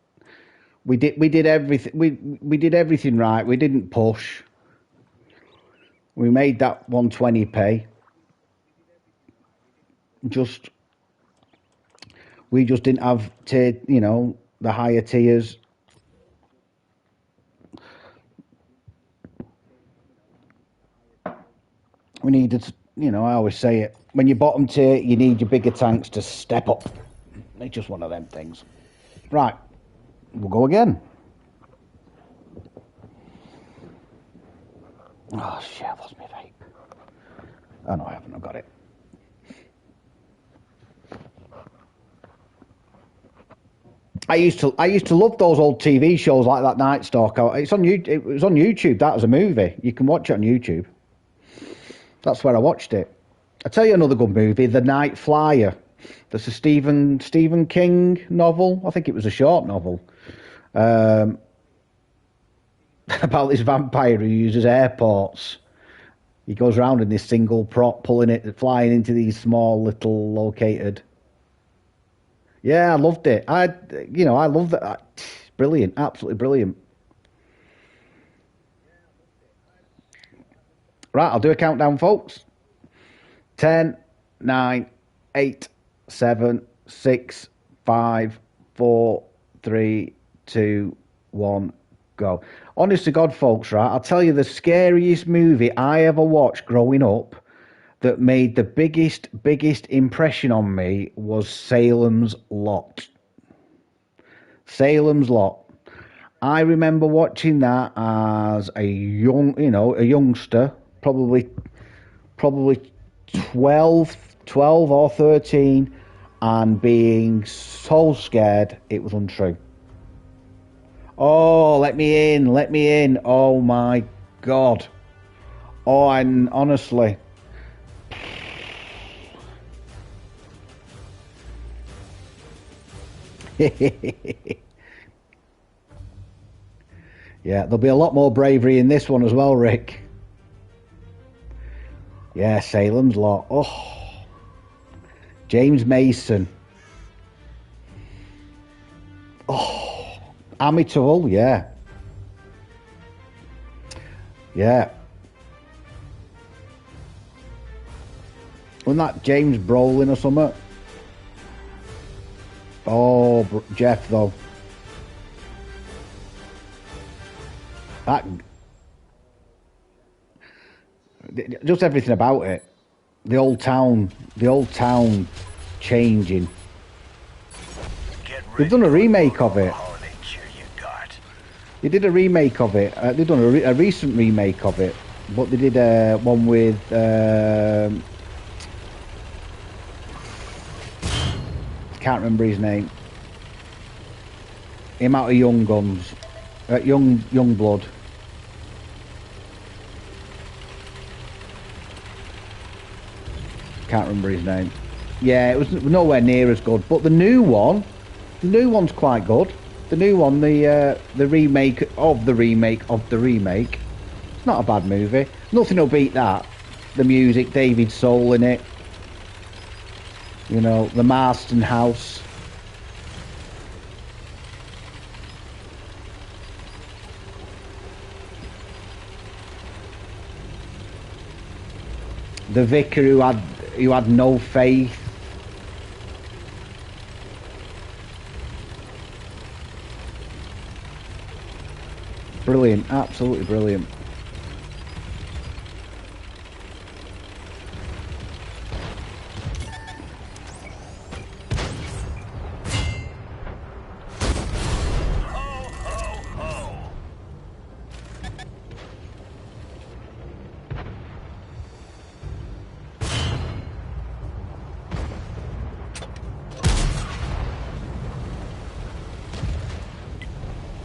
We did everything. We did everything right. We didn't push. We made that 120 pay. We just didn't have the higher tiers. We needed, I always say it. When you're bottom tier, you need your bigger tanks to step up. It's just one of them things. Right, we'll go again. Oh shit, I lost my vape. Oh no, I haven't. I've got it. I used to love those old TV shows like that Night Stalker. It was on YouTube. That was a movie. You can watch it on YouTube. That's where I watched it. I'll tell you another good movie, The Night Flyer. That's a Stephen King novel. I think it was a short novel. About this vampire who uses airports. He goes around in this single prop, flying into these small little located. Yeah, I loved it. I love that. Brilliant, absolutely brilliant. Right, I'll do a countdown, folks. 10, 9, 8, 7, 6, 5, 4, 3, 2, 1, go. Honest to God, folks, right, I'll tell you the scariest movie I ever watched growing up that made the biggest impression on me was Salem's Lot. Salem's Lot. I remember watching that as a youngster, probably 12 or 13, and being so scared it was untrue. Oh, let me in. Oh my God. Oh, and honestly. Yeah, there'll be a lot more bravery in this one as well, Rick. Yeah, Salem's Lot. Oh, James Mason. Oh, Amityville, yeah. Yeah. Wasn't that James Brolin or something? Oh, Jeff, though. That, just everything about it. The old town changing. They've done a remake of it. They did a remake of it. They've done a recent remake of it. But they did one with can't remember his name. Him out of Young Guns, Young Blood. Can't remember his name. Yeah, it was nowhere near as good. But the new one's quite good. The new one, the remake of the remake of the remake. It's not a bad movie. Nothing will beat that. The music, David Soul in it. You know, the Marston House. The vicar who had no faith. Brilliant, absolutely brilliant.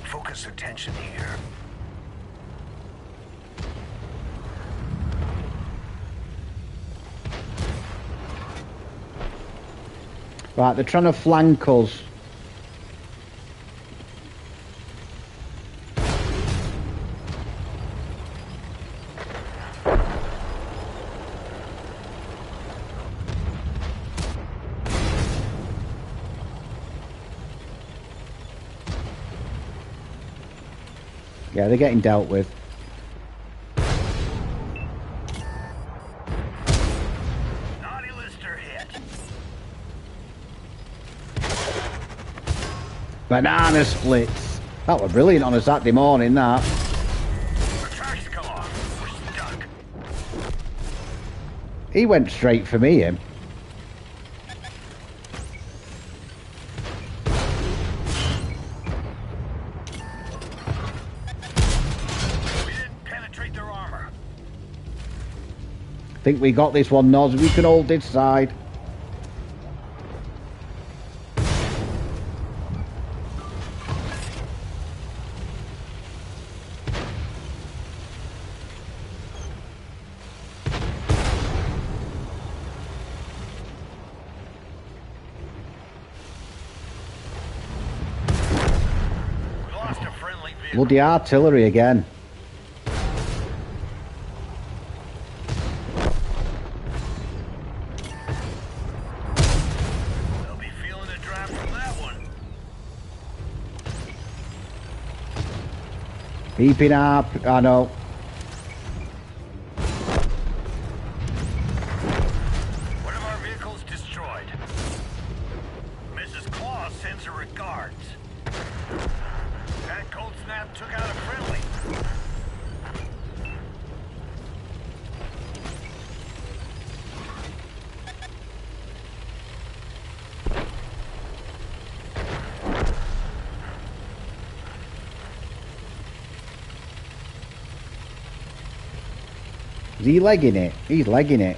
Focus attention here. Right, they're trying to flank us. Yeah, they're getting dealt with. Naughty Lister hit. Banana splits. That was brilliant on a Saturday morning, that. Our tracks come off. We're stuck. He went straight for me, him. We didn't penetrate their armor. I think we got this one, Noz. We can hold this side. We lost a friendly vehicle. Bloody artillery again. They'll be feeling the draft from that one. Keeping up, I know. One of our vehicles destroyed. Mrs. Claus sends her regards. That cold snap took out a friendly. Is he legging it? He's legging it.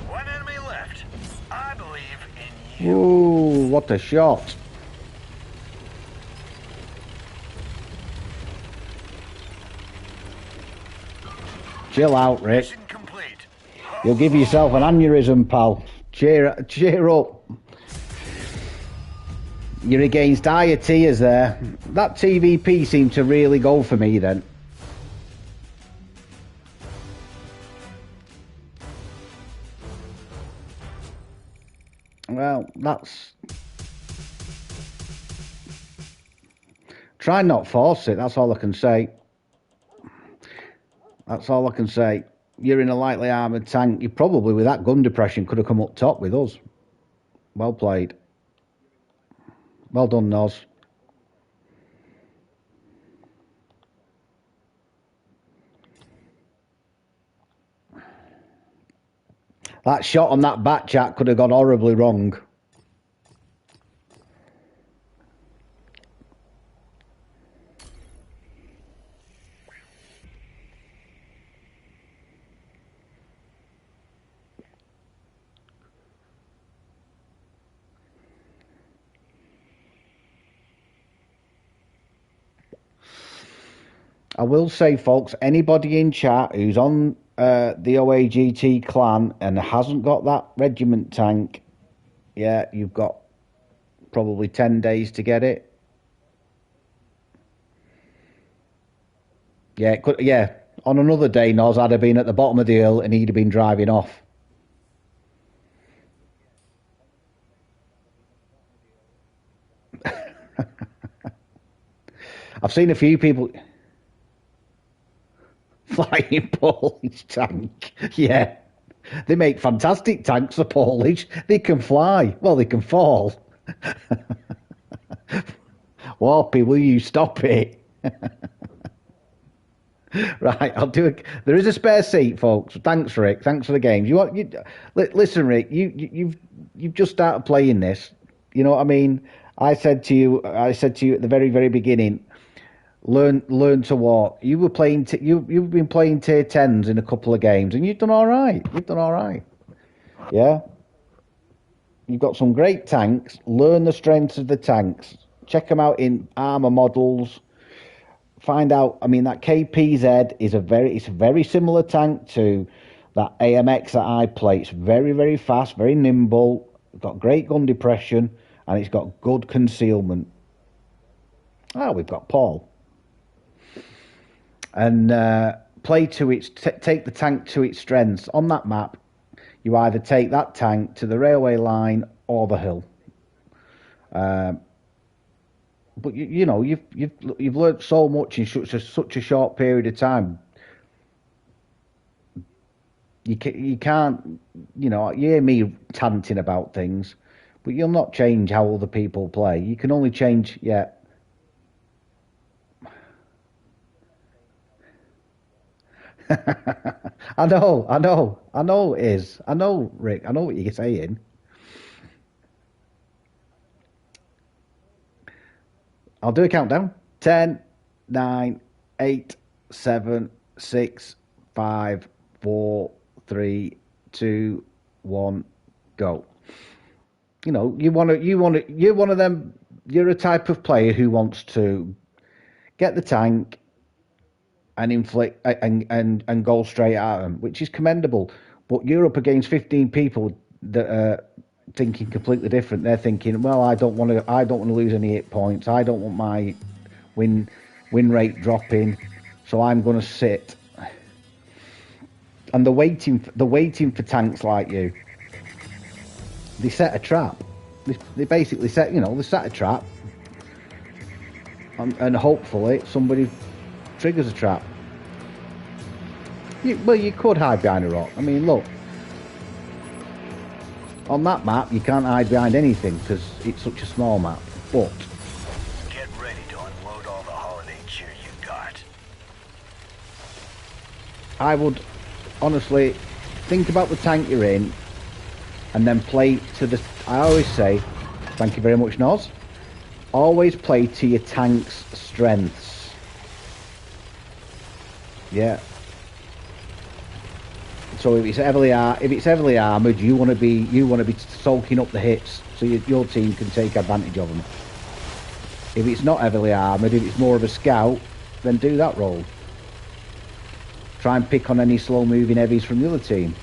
One enemy left. I believe in you. Ooh, what a shot. Chill out, Rick. Mission complete. You'll give yourself an aneurysm, pal. Cheer up. You're against higher tiers there. That TVP seemed to really go for me then. Well, that's... Try not force it, that's all I can say. That's all I can say. you're in a lightly armoured tank. You probably, with that gun depression, could have come up top with us. Well played. Well done, Noz. That shot on that back chat could have gone horribly wrong. I will say, folks, anybody in chat who's on the OAGT clan and hasn't got that regiment tank, yeah, you've got probably 10 days to get it. Yeah, it could, yeah. On another day, Noz, I'd have been at the bottom of the hill and he'd have been driving off. I've seen a few people... Flying Polish tank. Yeah. They make fantastic tanks, the Polish. They can fly. Well, they can fall. Warpy, will you stop it? Right, I'll do it. There is a spare seat, folks. Thanks, Rick. Thanks for the games. Listen, Rick. You've just started playing this. You know what I mean? I said to you at the very, very beginning. Learn to walk. You were playing. You've been playing tier 10s in a couple of games, and you've done all right. Yeah. You've got some great tanks. Learn the strengths of the tanks. Check them out in armor models. Find out. I mean, that KPZ is a very similar tank to that AMX that I play. It's very, very fast, very nimble. It's got great gun depression, and it's got good concealment. We've got Paul. And take the tank to its strengths. On that map, you either take that tank to the railway line or the hill. But you've learnt so much in such a short period of time. You can't, you hear me tanting about things, but you'll not change how other people play. You can only change, yeah. I know it is. I know, Rick. I know what you're saying. I'll do a countdown. 10, 9, 8, 7, 6, 5, 4, 3, 2, 1, go. You're one of them. You're a type of player who wants to get the tank and inflict and go straight at them, which is commendable. But you're up against 15 people that are thinking completely different. They're thinking, well, I don't want to lose any hit points. I don't want my win rate dropping, so I'm going to sit. And they're waiting for tanks like you. They set a trap. They basically set a trap, and hopefully somebody triggers a trap. You could hide behind a rock. I mean, look. On that map, you can't hide behind anything because it's such a small map. But get ready to unload all the holiday cheer you got. I would honestly think about the tank you're in, and then play to the. I always say, thank you very much, Noz. Always play to your tank's strengths. Yeah. So if it's heavily armoured, you want to be soaking up the hits so your team can take advantage of them. If it's not heavily armoured, if it's more of a scout, then do that role. Try and pick on any slow moving heavies from the other team.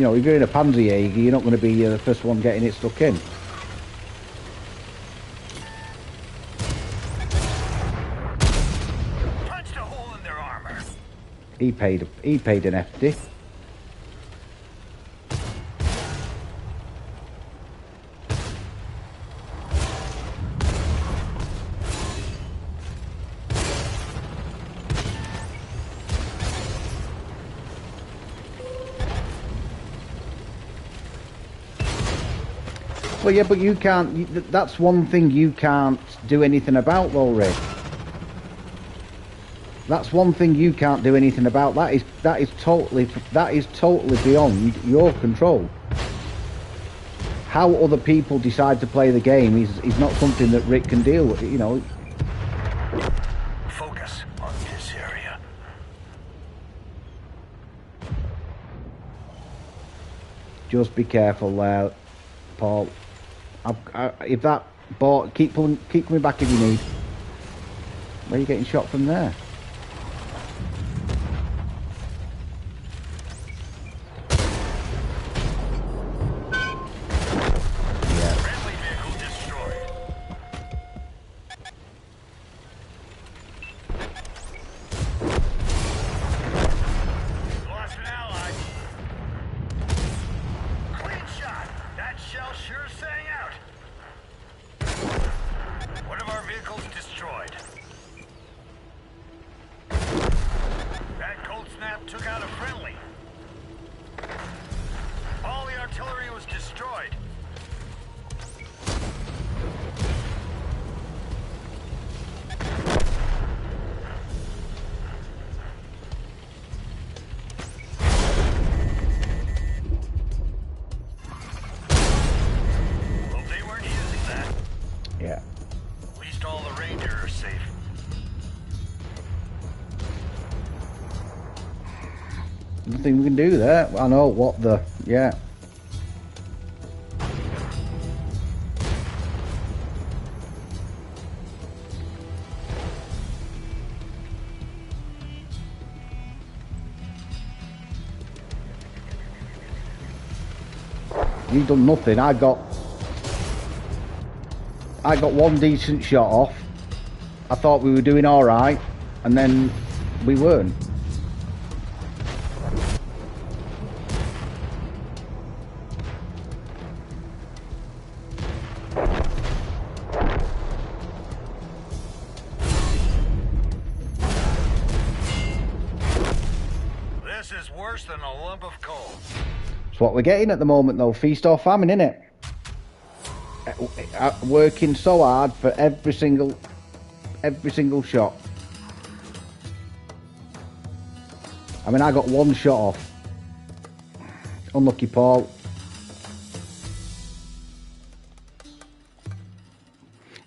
If you're in a Panzerjäger, you're not going to be the first one getting it stuck in. Punched a hole in their armor. He paid an hefty. Well, yeah, but you can't. That's one thing you can't do anything about, though, Rick. That's one thing you can't do anything about. That is totally beyond your control. How other people decide to play the game is not something that Rick can deal with. You know. Focus on this area. Just be careful there, Paul. If that ball, keep coming back if you need. Where are you getting shot from there? Yeah. Friendly vehicle destroyed. Lost an ally. Clean shot. That shell sure sang out. One of our vehicles destroyed. That cold snap took out a friendly. All the artillery was destroyed. Well, they weren't using that. Yeah. At least all the Rangers are safe. Nothing we can do there. I know what the. Yeah. You've done nothing. I got one decent shot off. I thought we were doing all right, and then we weren't. This is worse than a lump of coal. It's what we're getting at the moment, though. Feast or famine, innit? Working so hard for every single shot. I mean, I got one shot off. Unlucky, Paul.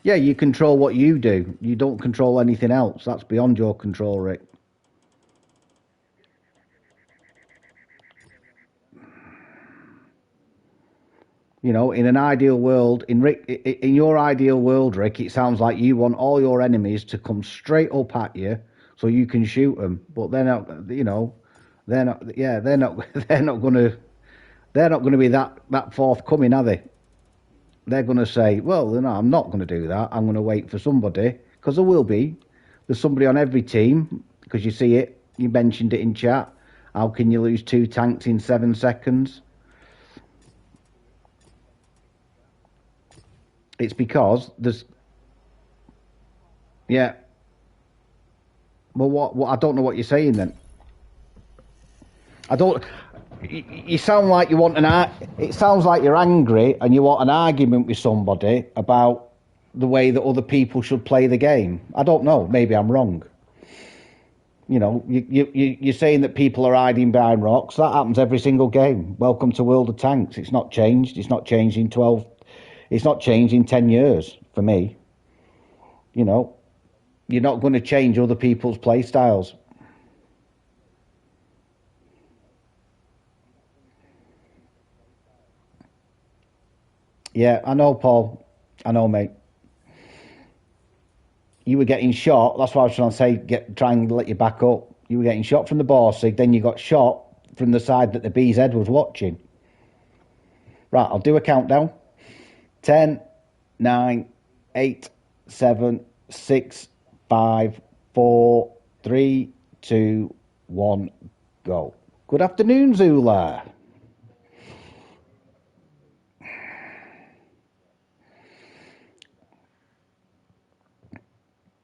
Yeah, you control what you do. You don't control anything else. That's beyond your control, Rick. You know, in an ideal world, in your ideal world, Rick, it sounds like you want all your enemies to come straight up at you so you can shoot them. But they're not, you know, they're not. Yeah, they're not. They're not gonna be that forthcoming, are they? They're gonna say, well, no, I'm not gonna do that. I'm gonna wait for somebody, because there will be. There's somebody on every team, because you see it. You mentioned it in chat. How can you lose 2 tanks in 7 seconds? It's because there's, yeah. Well, what? I don't know what you're saying then. I don't. You sound like you want it sounds like you're angry and you want an argument with somebody about the way that other people should play the game. I don't know. Maybe I'm wrong. You know, you're saying that people are hiding behind rocks. That happens every single game. Welcome to World of Tanks. It's not changed. It's not changed in 12. It's not changed in 10 years for me. You know, you're not going to change other people's play styles. Yeah, I know, Paul. I know, mate. You were getting shot. That's what I was trying to say. Try and let you back up. You were getting shot from the Borsig, then you got shot from the side that the BZ was watching. Right, I'll do a countdown. 10, 9, 8, 7, 6, 5, 4, 3, 2, 1, go. Good afternoon, Zula.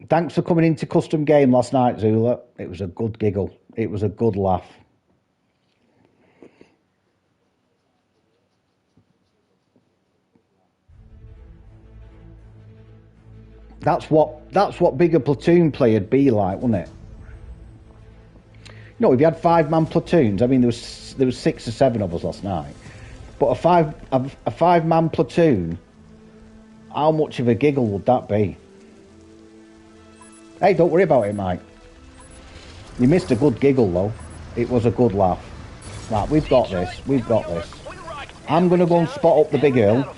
Thanks for coming into Custom Game last night, Zula. It was a good giggle. It was a good laugh. That's what bigger platoon play would be like, wouldn't it? You know, if you had 5-man platoons, I mean, there was 6 or 7 of us last night, but a 5-man platoon, how much of a giggle would that be? Hey, don't worry about it, Mike. You missed a good giggle, though. It was a good laugh. Right, we've got this. We've got this. I'm going to go and spot up the big Earl.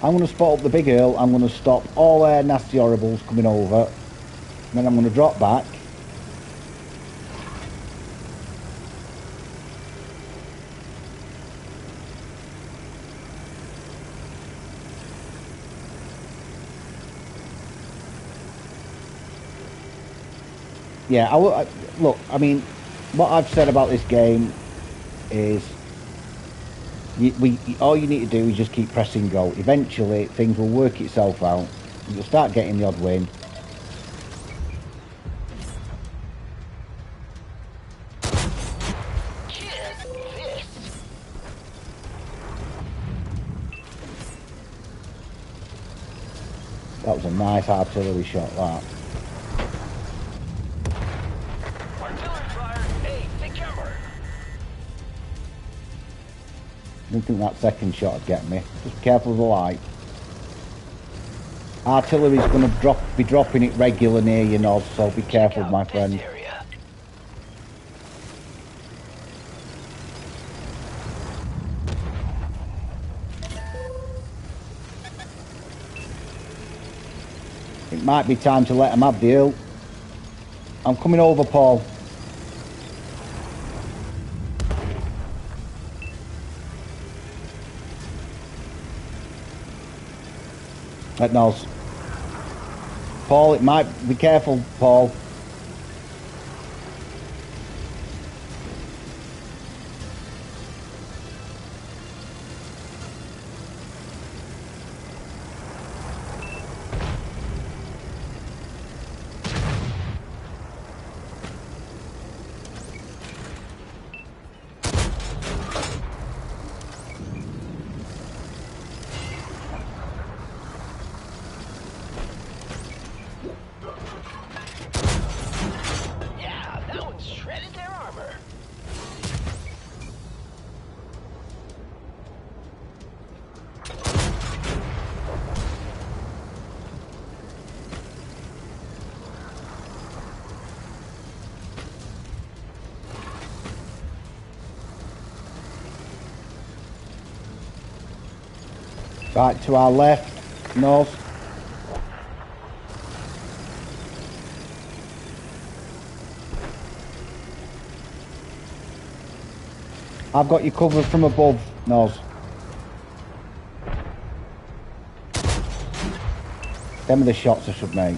I'm going to spot up the big Earl. I'm going to stop all their nasty horribles coming over. Then I'm going to drop back. Yeah, look, I mean, what I've said about this game is all you need to do is just keep pressing go. Eventually, things will work itself out. You'll start getting the odd win. That was a nice artillery shot, that. I didn't think that second shot would get me. Just be careful of the light. Artillery's going to be dropping it regular near you, Nod, so be careful, my friend. It might be time to let them have the hill. I'm coming over, Paul. That knows. Paul, it might be careful, Paul. Right to our left, north. I've got you covered from above, Nos. Them are the shots I should make.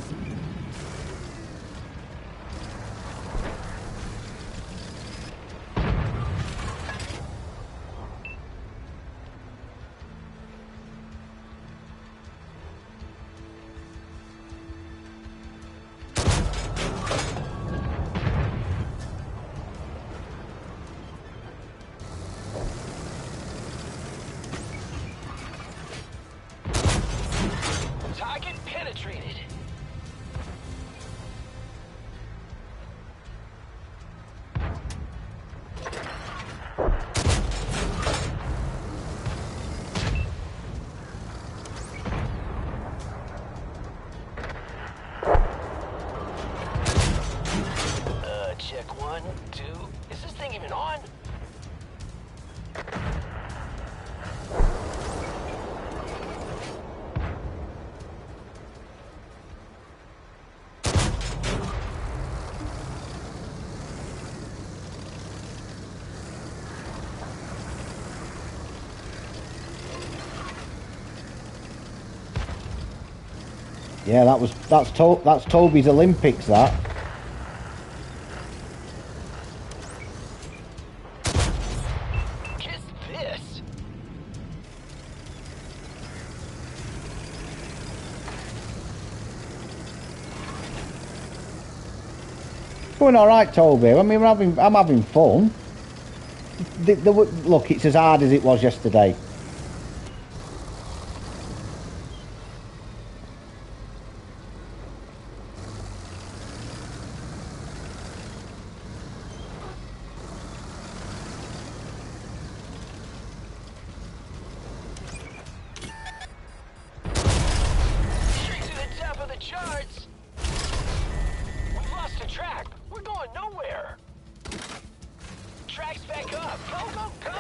Yeah, that's Toby's Olympics, that. going all right, Toby. I mean, I'm having fun. Look, it's as hard as it was yesterday. Straight to the top of the charts. We've lost the track. We're going nowhere. Track's back up. Go, go, go.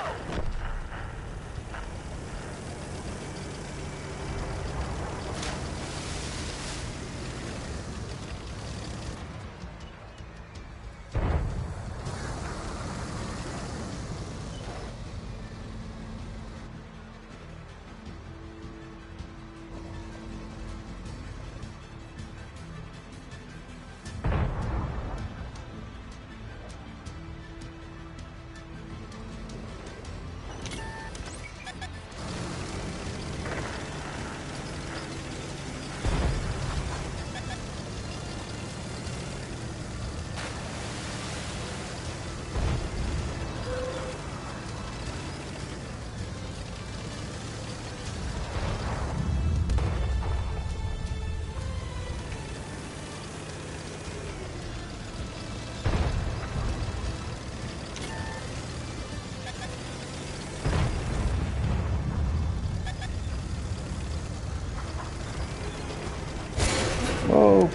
Whoa.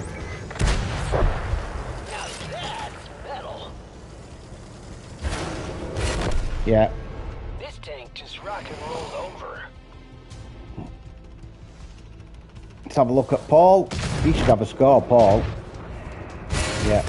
Now that's metal. Yeah. This tank just rock and rolled over. Let's have a look at Paul. He should have a score, Paul. Yeah.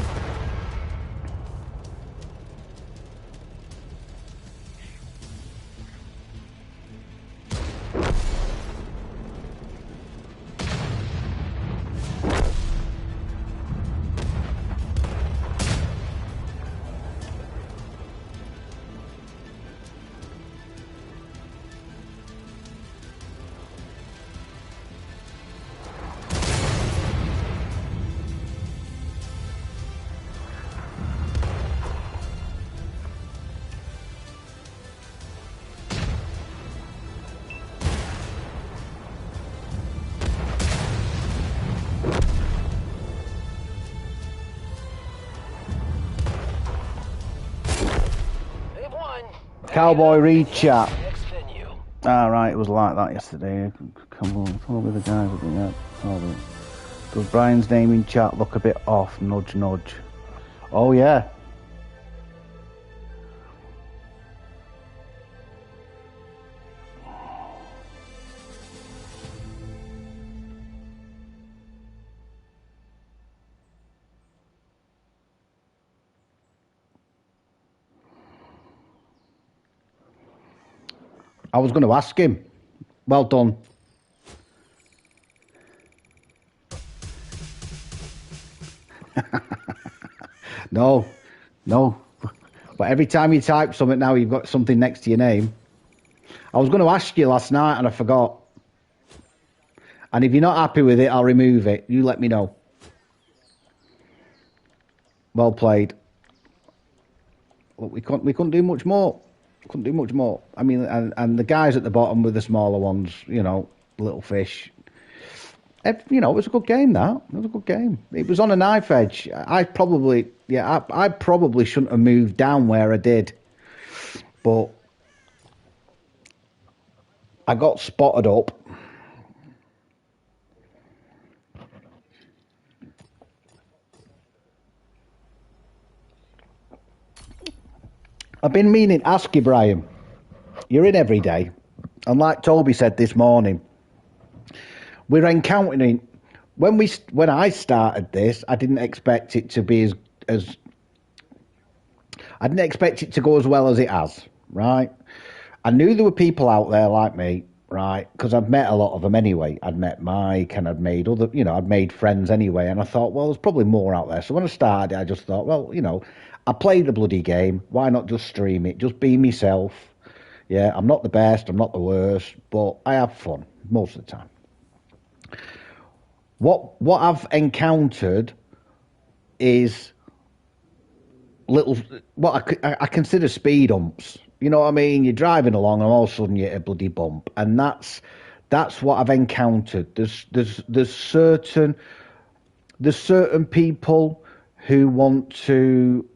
They've won. Cowboy read chat. Next venue. Right, it was like that yesterday. Come on, Toby the guy with me. Toby. Does Brian's name in chat look a bit off? Nudge, nudge. Oh, yeah. I was going to ask him. Well done. No. But every time you type something now, you've got something next to your name. I was going to ask you last night and I forgot. And if you're not happy with it, I'll remove it. You let me know. Well played. Look, we couldn't do much more. Couldn't do much more. I mean, and the guys at the bottom with the smaller ones, you know, little fish. You know, it was a good game, that. It was a good game. It was on a knife edge. I probably shouldn't have moved down where I did. But I got spotted up. I've been meaning to ask you, Brian. You're in every day. And like Toby said this morning, we're encountering... When I started this, I didn't expect it to be as I didn't expect it to go as well as it has, right? I knew there were people out there like me, right? Because I've met a lot of them anyway. I'd met Mike and I'd made I'd made friends anyway. And I thought, well, there's probably more out there. So when I started, I just thought, well, I played the bloody game. Why not just stream it? Just be myself. Yeah, I'm not the best. I'm not the worst. But I have fun most of the time. What I've encountered is little what I consider speed humps. You know what I mean? You're driving along, and all of a sudden you hit a bloody bump, and that's what I've encountered. There's certain people who want to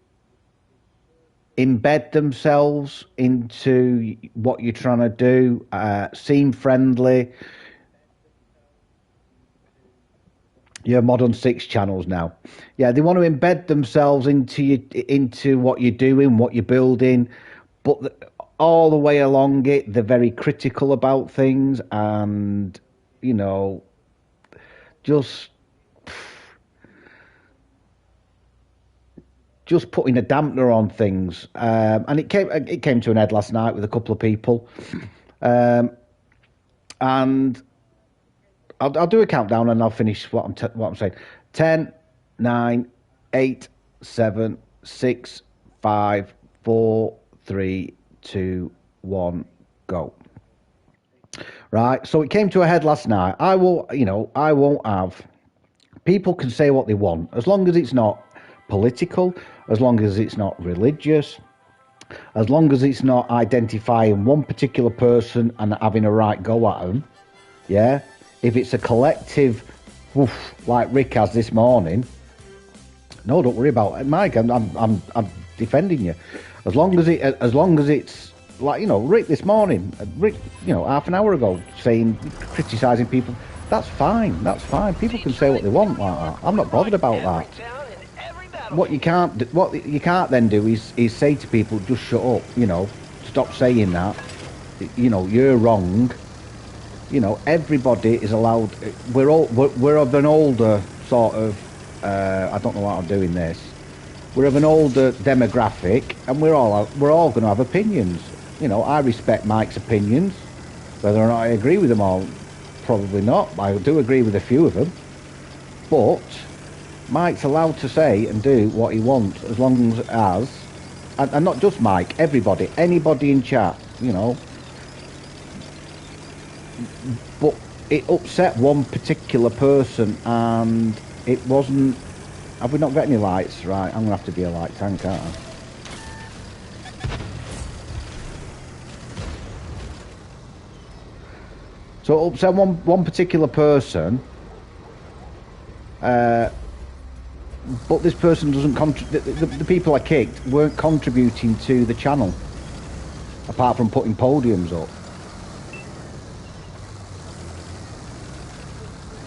embed themselves into what you're trying to do, seem friendly. Yeah, modern six channels now. Yeah, they want to embed themselves into what you're doing, what you're building, but all the way along it, they're very critical about things, and you know, just putting a dampener on things. And it came to an head last night with a couple of people, and I'll do a countdown and I'll finish what I'm saying. 10, 9, 8, 7, 6, 5, 4, 3, 2, 1, go. Right, so it came to a head last night. I won't have. People can say what they want as long as it's not political, as long as it's not religious, as long as it's not identifying one particular person and having a right go at them. Yeah, if it's a collective, like Rick has this morning, no, don't worry about it, Mike. I'm defending you. As long as it's like, Rick this morning, Rick, half an hour ago, criticising people. That's fine. That's fine. People can say what they want like that. I'm not bothered about that. What you can't then do is say to people, just shut up. Stop saying that. You're wrong. Everybody is allowed. We're of an older sort of. I don't know why I'm doing this. We're of an older demographic, and we're all going to have opinions. I respect Mike's opinions, whether or not I agree with them all. Probably not. I do agree with a few of them, but Mike's allowed to say and do what he wants as long as, and not just Mike, anybody in chat, But it upset one particular person, and it wasn't. Have we not got any lights? Right, I'm gonna have to be a light tank, aren't I? So it upset one particular person, but this person doesn't the people I kicked weren't contributing to the channel, apart from putting podiums up.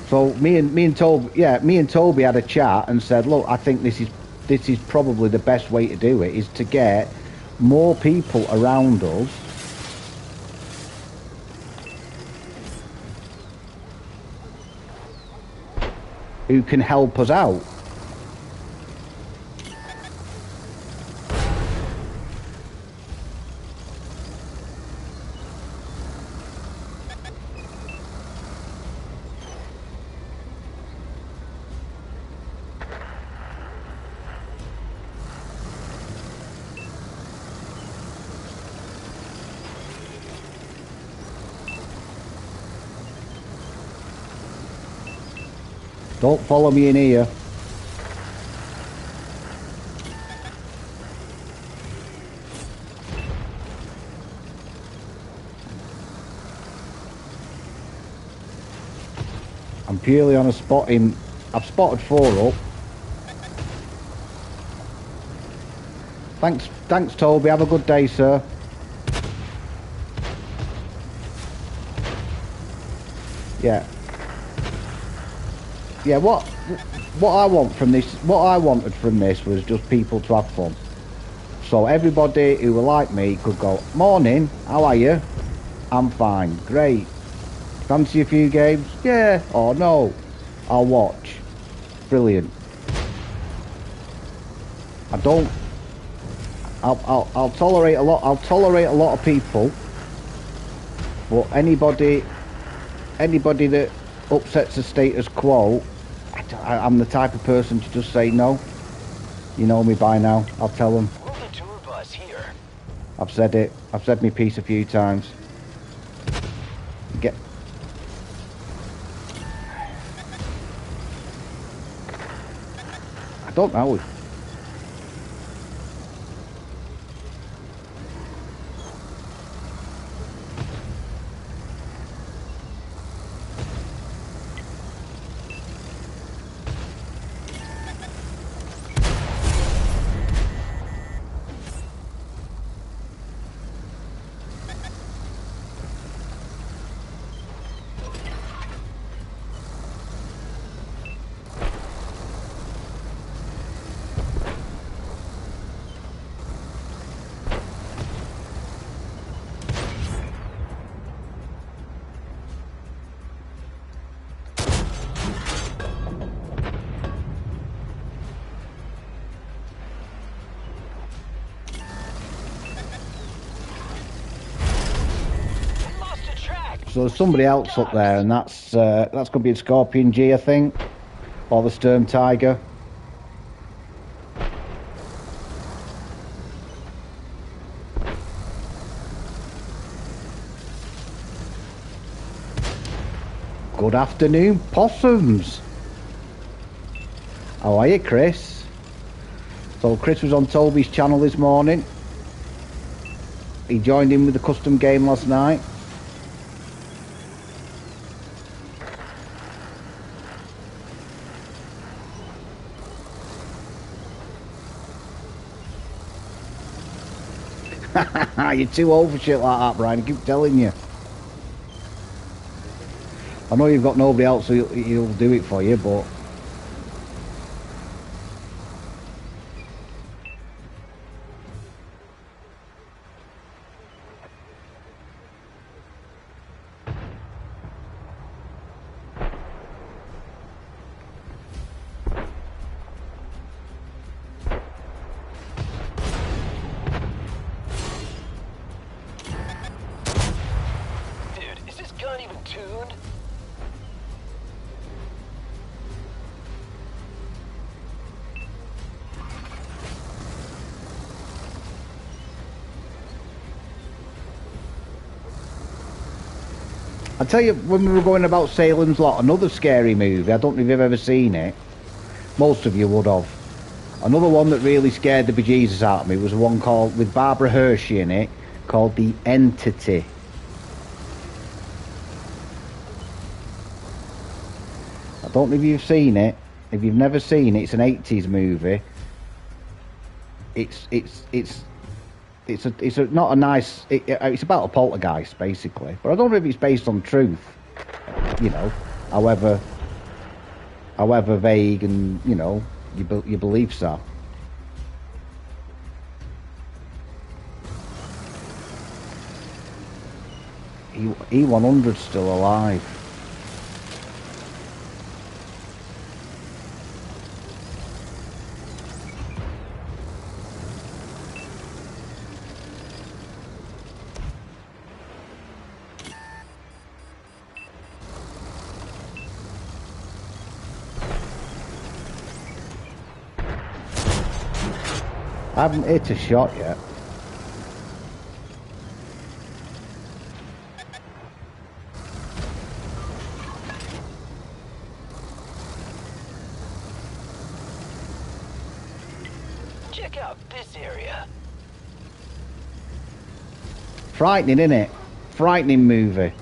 So me and Toby had a chat and said, look, I think this is probably the best way to do it, is to get more people around us who can help us out. Don't follow me in here. I'm purely on a spotting. I've spotted 4 up. Thanks, Toby. Have a good day, sir. Yeah. Yeah, what I wanted from this was just people to have fun. So everybody who were like me could go, morning, how are you? I'm fine, great. Fancy a few games? Yeah, or no, I'll watch. Brilliant. I'll tolerate a lot of people, but anybody that upsets the status quo, I'm the type of person to just say no. You know me by now. I'll tell them. Move the tour bus here. I've said it. I've said my piece a few times. I don't know. So there's somebody else up there, and that's going to be a Scorpion G, I think, or the Sturm Tiger. Good afternoon, possums. How are you, Chris? So Chris was on Toby's channel this morning. He joined in with the custom game last night. You're too old for shit like that, Brian. I keep telling you. I know you've got nobody else who'll do it for you, but... Dude, is this gun even tuned? I tell you, when we were going about Salem's Lot, another scary movie, I don't know if you've ever seen it. Most of you would have. Another one that really scared the bejesus out of me was one called, with Barbara Hershey in it, called The Entity. I don't know if you've seen it. If you've never seen it, it's an 80s movie. It's not a nice... It's about a poltergeist, basically. But I don't know if it's based on truth. You know, however vague and, you know, your beliefs are. E100's still alive. I haven't hit a shot yet. Check out this area. Frightening, isn't it? Frightening movie.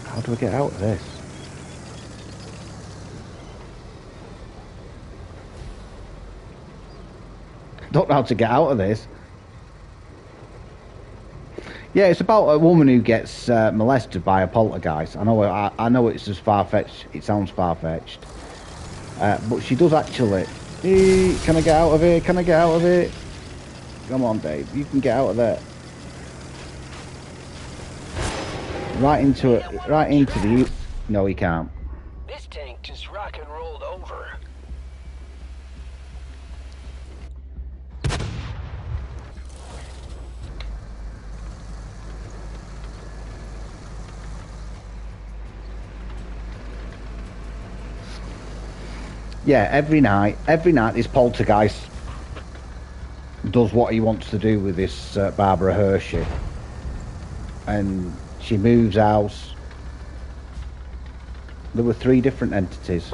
How do I get out of this? Don't know how to get out of this. Yeah, it's about a woman who gets molested by a poltergeist. I know it's just far-fetched. It sounds far-fetched. But she does actually... Can I get out of here? Can I get out of it? Come on, Dave. You can get out of there. Right into it. Right into the... No, he can't. This tank just rock and rolled over. Yeah, every night this poltergeist does what he wants to do with this Barbara Hershey. And she moves house. There were 3 different entities.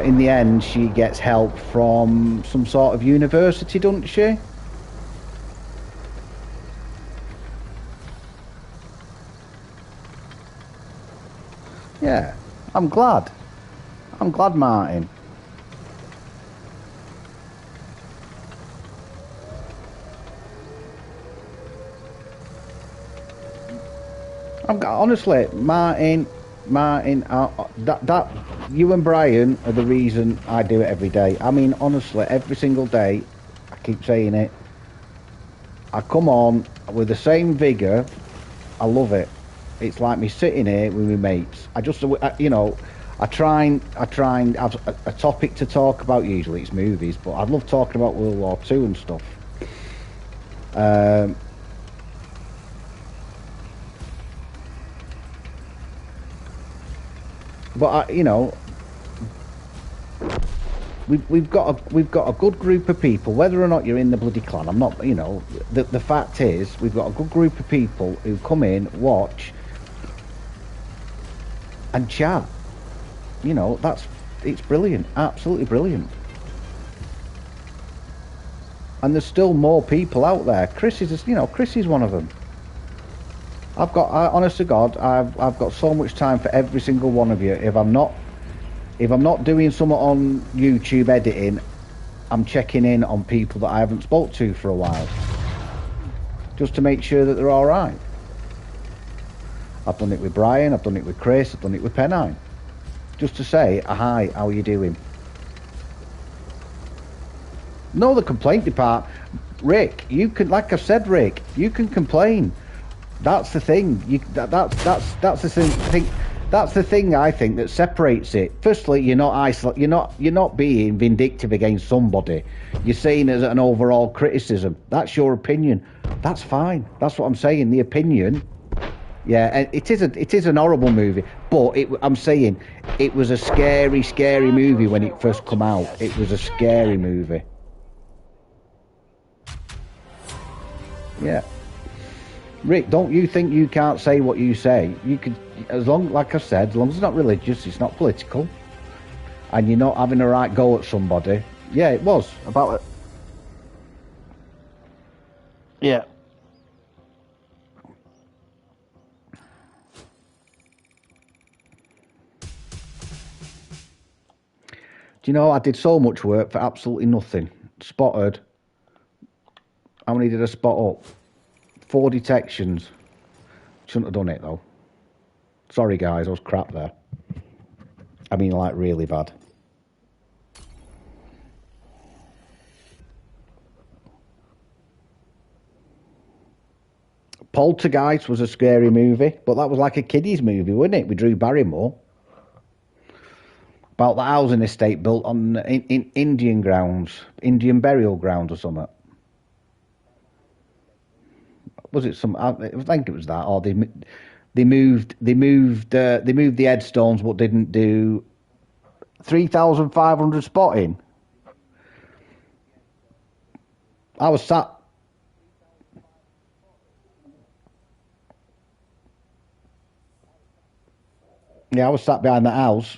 In the end, she gets help from some sort of university, doesn't she? Yeah, I'm glad. I'm glad, Martin. Honestly, Martin, that you and Brian are the reason I do it every day. I mean, honestly, every single day, I keep saying it. I come on with the same vigor. I love it. It's like me sitting here with my mates. I try and have a topic to talk about. Usually it's movies, but I love talking about World War II and stuff. But we've got a good group of people. Whether or not you're in the bloody clan, I'm not. The fact is, we've got a good group of people who come in, watch, and chat. It's brilliant, absolutely brilliant. And there's still more people out there. Chris is one of them. Honest to God, I've got so much time for every single one of you. If I'm not doing something on YouTube editing, I'm checking in on people that I haven't spoke to for a while, just to make sure that they're all right. I've done it with Brian, I've done it with Chris, I've done it with Pennine, just to say, hi, how are you doing? No, the complaint department, Rick, you can, like I said, Rick, you can complain. That's the thing. That's the thing. That's the thing I think that separates it. Firstly, you're not being vindictive against somebody. You're saying it as an overall criticism. That's your opinion. That's fine. That's what I'm saying. The opinion. Yeah, and it is an horrible movie, but I'm saying it was a scary movie when it first come out. It was a scary movie. Yeah. Rick, don't you think you can't say what you say? You could, like I said, as long as it's not religious, it's not political, and you're not having a right go at somebody. Yeah, it was about it. Yeah. Do you know, I did so much work for absolutely nothing. Spotted. How many did I spot up? 4 detections. Shouldn't have done it though. Sorry guys, I was crap there. I mean, like, really bad. Poltergeist was a scary movie, but that was like a kiddies movie, wasn't it? With Drew Barrymore. About the housing estate built on in Indian grounds, Indian burial grounds or something. Was it some? I think it was that, or they moved the headstones, but didn't do 3,500 spotting. I was sat. Yeah, I was sat behind the house.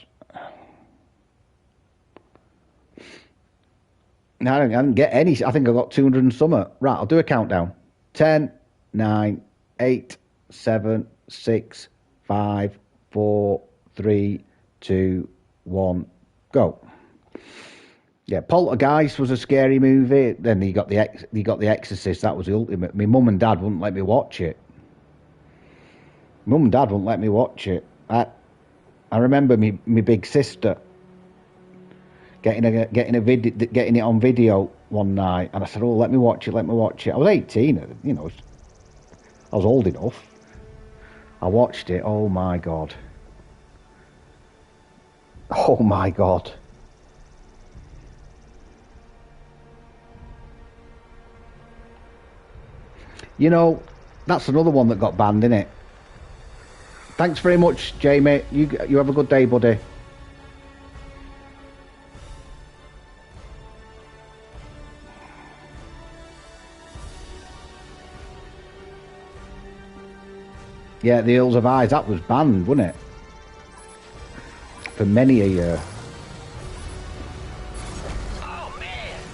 No, I didn't get any. I think I got 200 and something. Right, I'll do a countdown. 10, 9, 8, 7, 6, 5, 4, 3, 2, 1, go. Yeah, Poltergeist was a scary movie. Then you got the Exorcist. That was the ultimate. My mum and dad wouldn't let me watch it. Mum and dad wouldn't let me watch it. I remember me big sister getting it on video one night, and I said, "Oh, let me watch it. I was 18, I was old enough. I watched it. Oh my god. Oh my god. That's another one that got banned, innit? Thanks very much, Jamie. You have a good day, buddy. Yeah, the Hills of Eyes, that was banned, wasn't it? For many a year.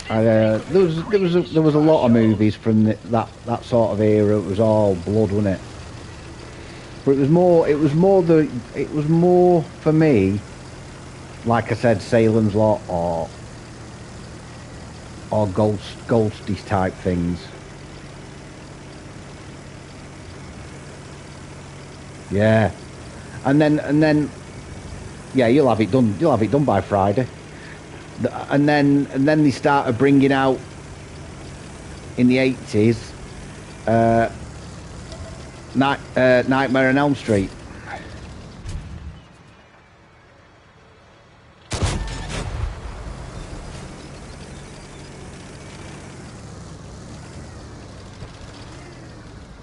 There was a lot of movies from that sort of era. It was all blood, wasn't it? But it was more for me, like I said, Salem's Lot or ghosty type things. Yeah. And then, yeah, you'll have it done. You'll have it done by Friday. And then they started bringing out in the 80s, Nightmare on Elm Street.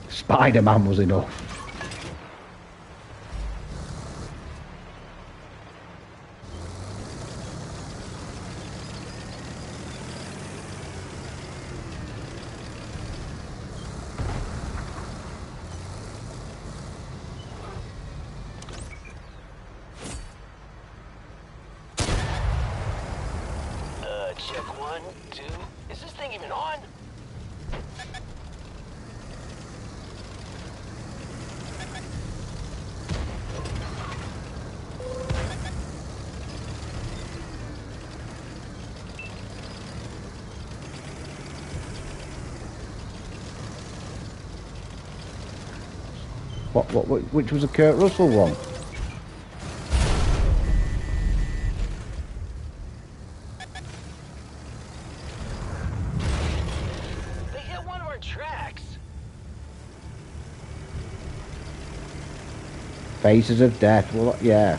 Spider-Man was enough. Check 1, 2. Is this thing even on? Which was a Kurt Russell one? They hit one of our tracks. Faces of Death. Well, yeah.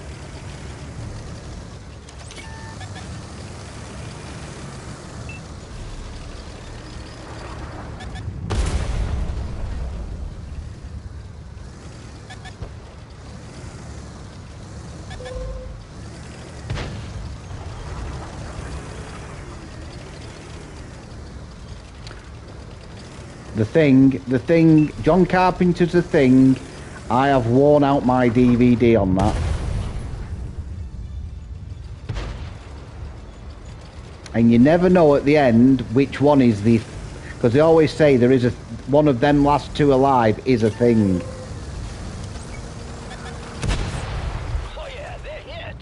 The Thing, John Carpenter's The Thing. I have worn out my DVD on that. And you never know at the end which one is the... Because they always say there is a... One of them last two alive is a thing. Oh yeah, they're hit.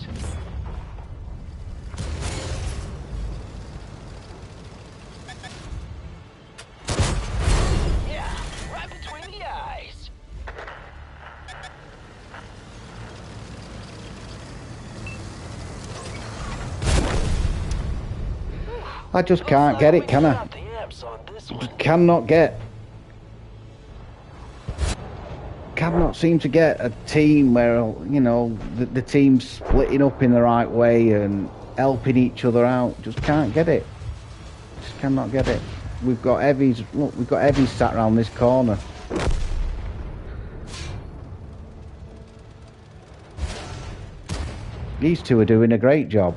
Yeah, right between the eyes. I just can't get it, can I? Just cannot get... Cannot seem to get a team where, you know, the team's splitting up in the right way and helping each other out. Just can't get it. Just cannot get it. We've got heavies. Look, we've got heavies sat around this corner. These two are doing a great job.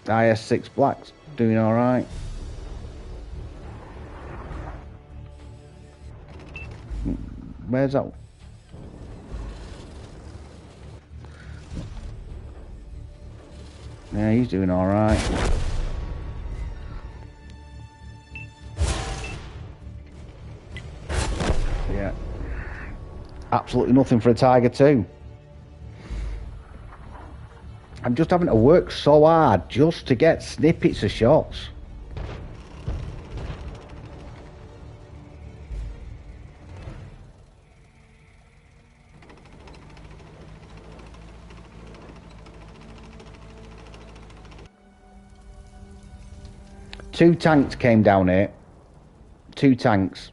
IS6 Black's doing all right. Where's that? Yeah, he's doing all right. Yeah. Absolutely nothing for a Tiger 2. I'm just having to work so hard just to get snippets of shots. Two tanks came down here. Two tanks.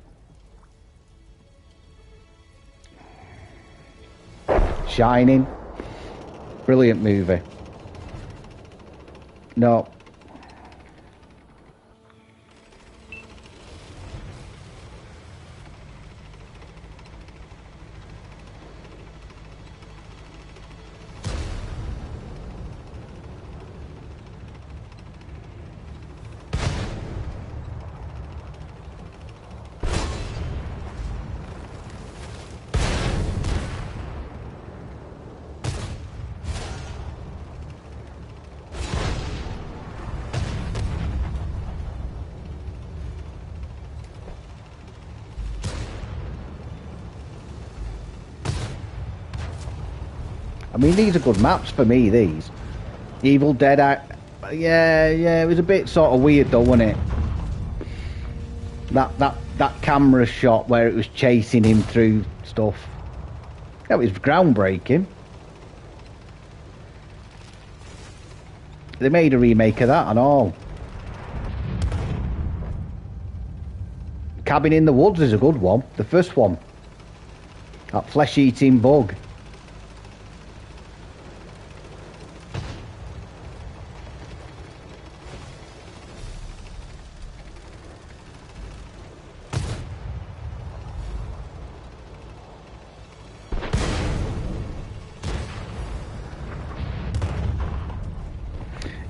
Shining. Brilliant movie. No. I mean, these are good maps for me, these. Evil Dead, yeah, it was a bit sort of weird though, wasn't it? That camera shot where it was chasing him through stuff. That was groundbreaking. They made a remake of that and all. Cabin in the Woods is a good one. The first one. That flesh-eating bug.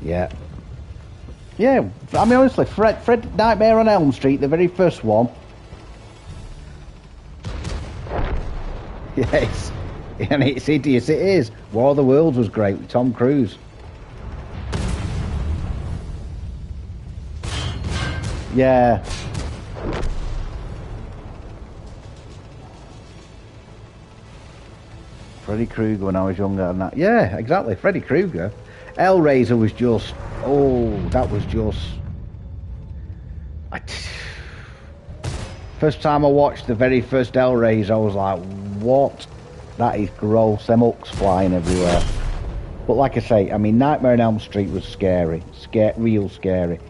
Yeah. Yeah, I mean, honestly, Fred Nightmare on Elm Street, the very first one. Yes. And it's hideous, it is. War of the Worlds was great with Tom Cruise. Yeah. Freddy Krueger when I was younger and that. Yeah, exactly, Freddy Krueger. Hellraiser was just, that was just... First time I watched the very first Hellraiser, I was like, what? That is gross, them hooks flying everywhere. But like I say, I mean, Nightmare on Elm Street was scary. Real scary.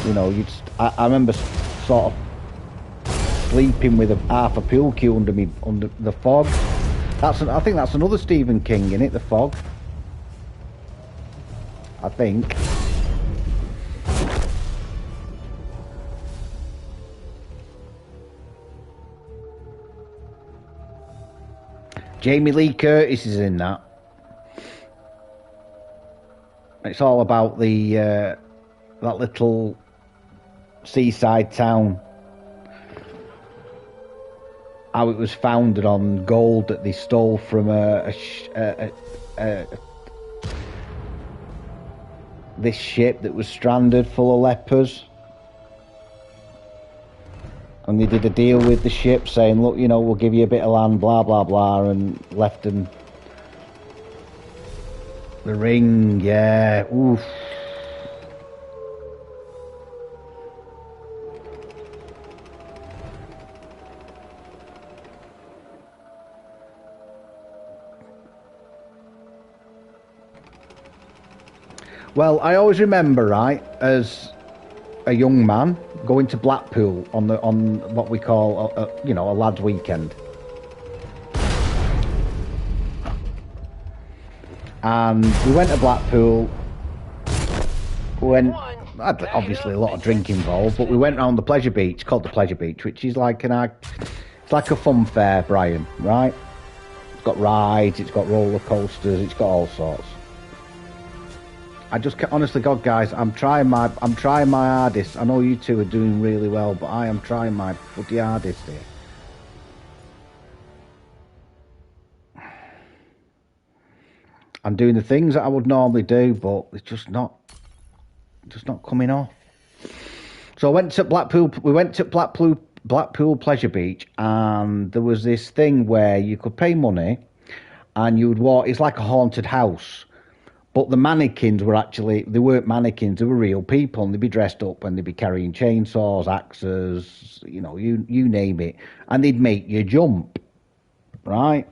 You know, I remember sort of sleeping with half a pool cue under the fog. I think that's another Stephen King, innit, The Fog? I think. Jamie Lee Curtis is in that. It's all about the that little seaside town. How it was founded on gold that they stole from this ship that was stranded full of lepers. And they did a deal with the ship saying, look, you know, we'll give you a bit of land, blah, blah, blah, and left them. The Ring, yeah, oof. Well, I always remember, right, as a young man going to Blackpool on what we call a lads' weekend, and we went to Blackpool. Had obviously a lot of drink involved, but we went around the pleasure beach, called the Pleasure Beach, which is like it's like a fun fair, Brian, right? It's got rides, it's got roller coasters, it's got all sorts. I just honestly, God, guys, I'm trying my hardest. I know you two are doing really well, but I am trying my bloody hardest here. I'm doing the things that I would normally do, but it's just not coming off. So I went to Blackpool. We went to Blackpool Pleasure Beach, and there was this thing where you could pay money, and you would walk. It's like a haunted house. But the mannequins they weren't mannequins, they were real people, and they'd be dressed up and they'd be carrying chainsaws, axes, you know, you name it. And they'd make you jump, right?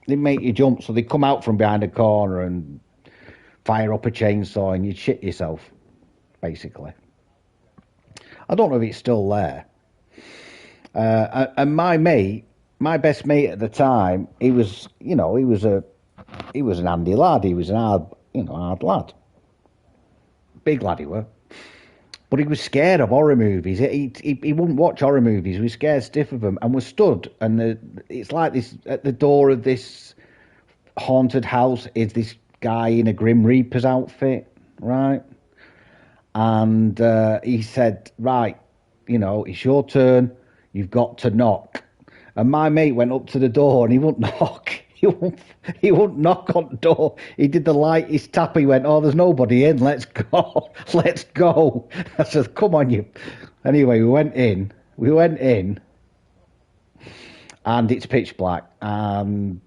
They'd make you jump, so they'd come out from behind a corner and fire up a chainsaw and you'd shit yourself, basically. I don't know if it's still there. And my best mate at the time, he was an handy lad, he was an hard lad. Big lad he were. But he was scared of horror movies. He wouldn't watch horror movies. He was scared stiff of them. And was stood. And it's like this, at the door of this haunted house is this guy in a Grim Reaper's outfit, right? And he said, right, you know, it's your turn. You've got to knock. And my mate went up to the door and he wouldn't knock. He wouldn't knock on the door. He did the lightest tap. He went, oh, there's nobody in. Let's go. Let's go. I said, come on, you. Anyway, we went in. And it's pitch black. And,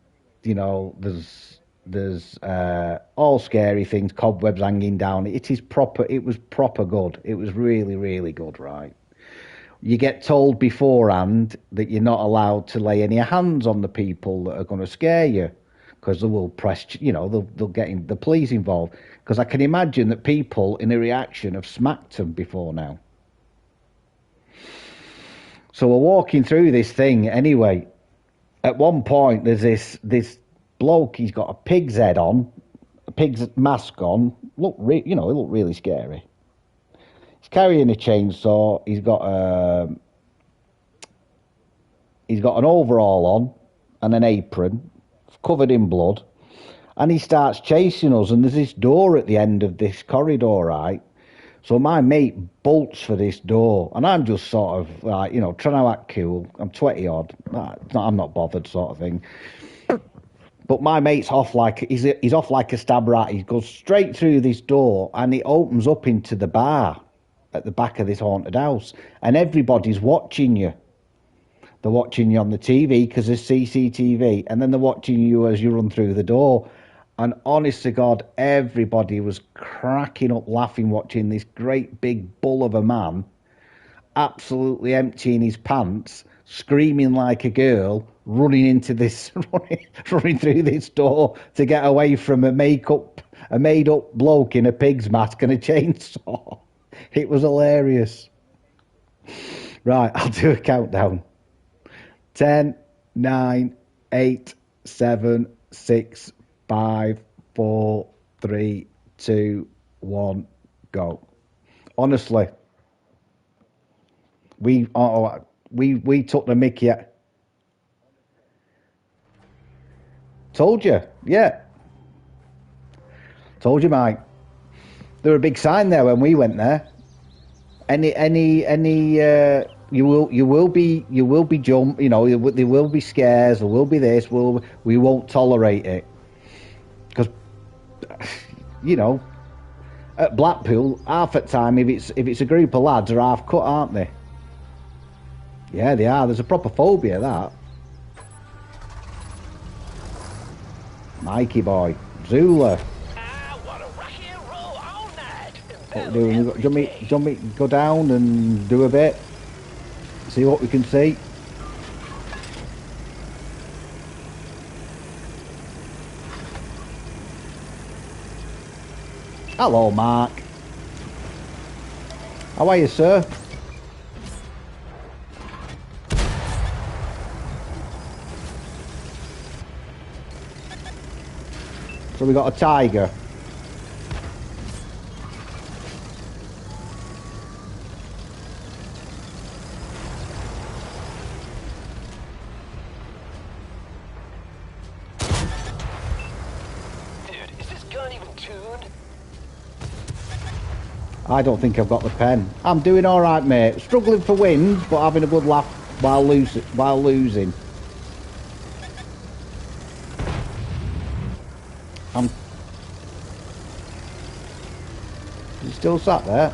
you know, there's all scary things, cobwebs hanging down. It was proper good. It was really, really good, right? You get told beforehand that you're not allowed to lay any hands on the people that are going to scare you, because they will press, they'll get the police involved. Because I can imagine that people in a reaction have smacked them before now. So we're walking through this thing anyway. At one point, there's this bloke. He's got a pig's head on, a pig's mask on. He looked really scary. He's carrying a chainsaw. He's got an overall on and an apron covered in blood, and he starts chasing us. And there's this door at the end of this corridor, right? So my mate bolts for this door, and I'm just sort of like, trying to act cool. I'm 20 odd. I'm not bothered, sort of thing. But my mate's off like he's off like a stab rat. He goes straight through this door, and it opens up into the bar at the back of this haunted house, and everybody's watching you. They're watching you on the TV because there's CCTV, and then they're watching you as you run through the door. And honest to God, everybody was cracking up laughing watching this great big bull of a man absolutely emptying his pants, screaming like a girl, running through this door to get away from a made-up bloke in a pig's mask and a chainsaw. It was hilarious. Right, I'll do a countdown. 10, 9, 8, 7, 6, 5, 4, 3, 2, 1, go. Honestly, we took the mickey. Told you, yeah. Told you, Mike. There was a big sign there when we went there. You will be jumped. There will be scares. There will be this. We won't tolerate it. Because, at Blackpool, half the time, if it's a group of lads, they're half cut, aren't they? Yeah, they are. There's a proper phobia, that. Mikey boy. Zula. What we doing? Do you want me to go down and do a bit? See what we can see? Hello, Mark. How are you, sir? So we got a tiger. I don't think I've got the pen. I'm doing all right, mate. Struggling for wins, but having a good laugh while losing. You still sat there?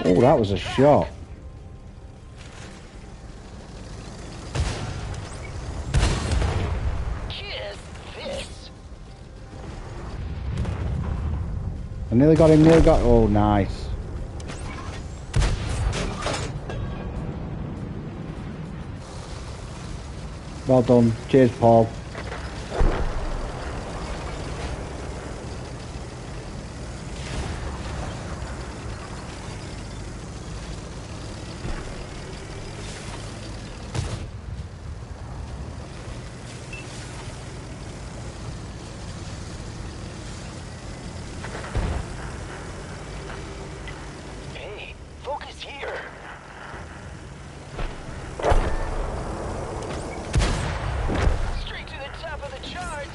Oh, that was a shot. Kiss this. I nearly got him, nearly got... Oh, nice. Well done. Cheers, Paul. Hey, focus here. Straight to the top of the charts.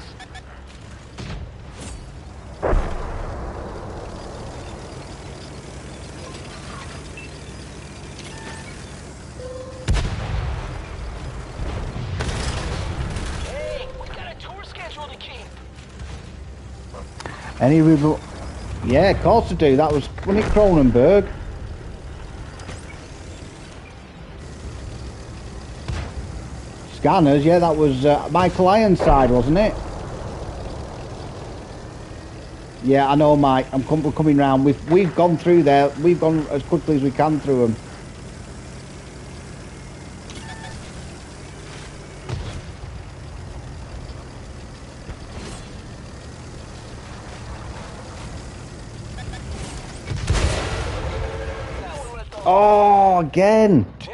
Hey, we got a tour schedule to keep. Any review? Yeah, of course I do. That was... Wasn't it Cronenberg? Scanners, yeah, that was Michael Ironside, wasn't it? Yeah, I know, Mike. We're coming round. We've gone through there. We've gone as quickly as we can through them. Now we let the... Oh, again. Dude,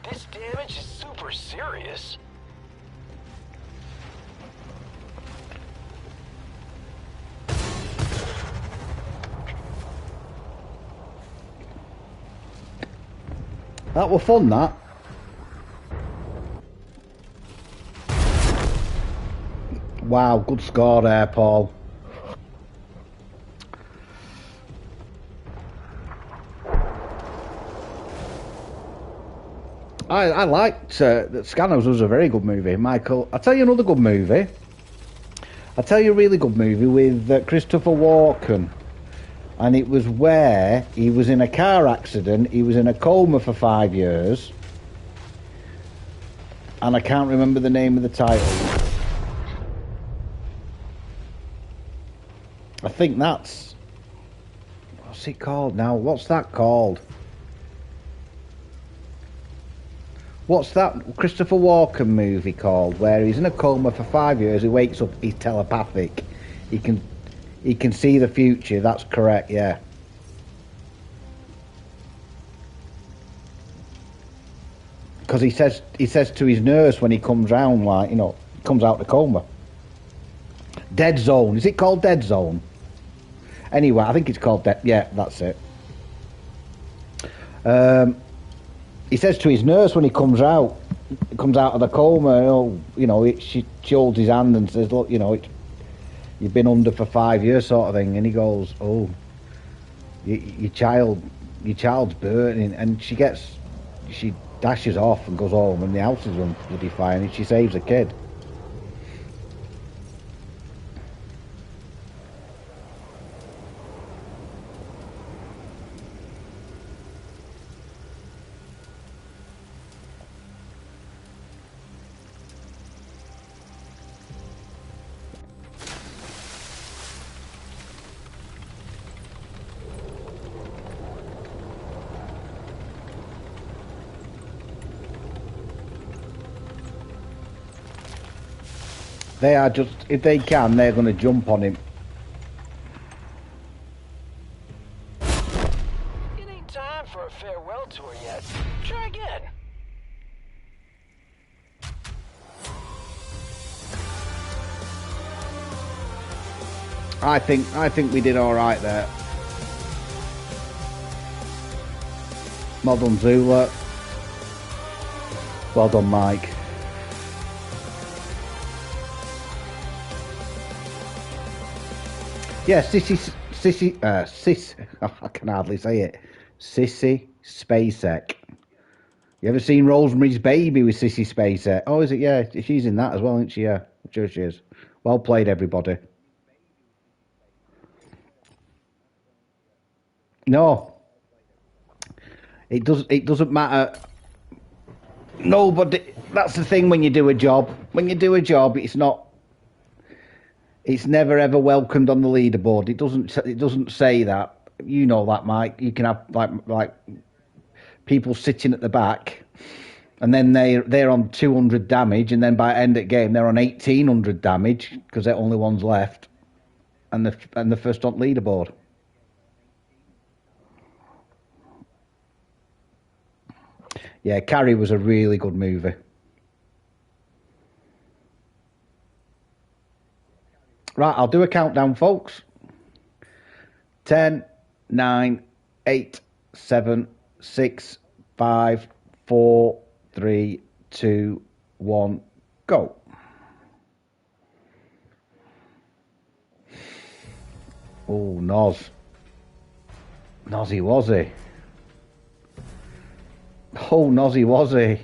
this damage is super serious. That was fun, that. Wow, good score there, Paul. I liked that Scanners was a very good movie, Michael. I'll tell you another good movie. I'll tell you a really good movie with Christopher Walken. And it was where he was in a car accident, he was in a coma for 5 years. And I can't remember the name of the title. I think that's... What's it called now? What's that called? What's that Christopher Walken movie called? Where he's in a coma for 5 years, he wakes up, he's telepathic. He can see the future, that's correct, yeah. Because he says to his nurse when he comes round, like, you know, comes out the coma. Dead Zone, is it called Dead Zone? Anyway, I think it's called Dead, yeah, that's it. He says to his nurse when he comes out of the coma, she holds his hand and says, look, you've been under for 5 years, sort of thing. And he goes, oh, your child's burning. And she dashes off and goes home, and the house is on bloody fire, and she saves a kid. They are just, if they can, they're going to jump on him. It ain't time for a farewell tour yet. Try again. I think we did all right there. Well done, Zula. Well done, Mike. Yeah, I can hardly say it. Sissy Spacek. You ever seen Rosemary's Baby with Sissy Spacek? Oh, is it? Yeah, she's in that as well, isn't she? Yeah, I'm sure she is. Well played, everybody. No. It doesn't matter. Nobody. That's the thing when you do a job. When you do a job, it's not. It's never ever welcomed on the leaderboard. It doesn't say that. You know that, Mike. You can have like people sitting at the back, and then they're on 200 damage, and then by end of game they're on 1800 damage because they're only ones left, and the first on leaderboard. Yeah, Carrie was a really good movie. Right, I'll do a countdown, folks. 10, 9, 8, 7, 6, 5, 4, 3, 2, 1, go. Oh, Noz. Nozzy was he? Oh, Nozzy was he?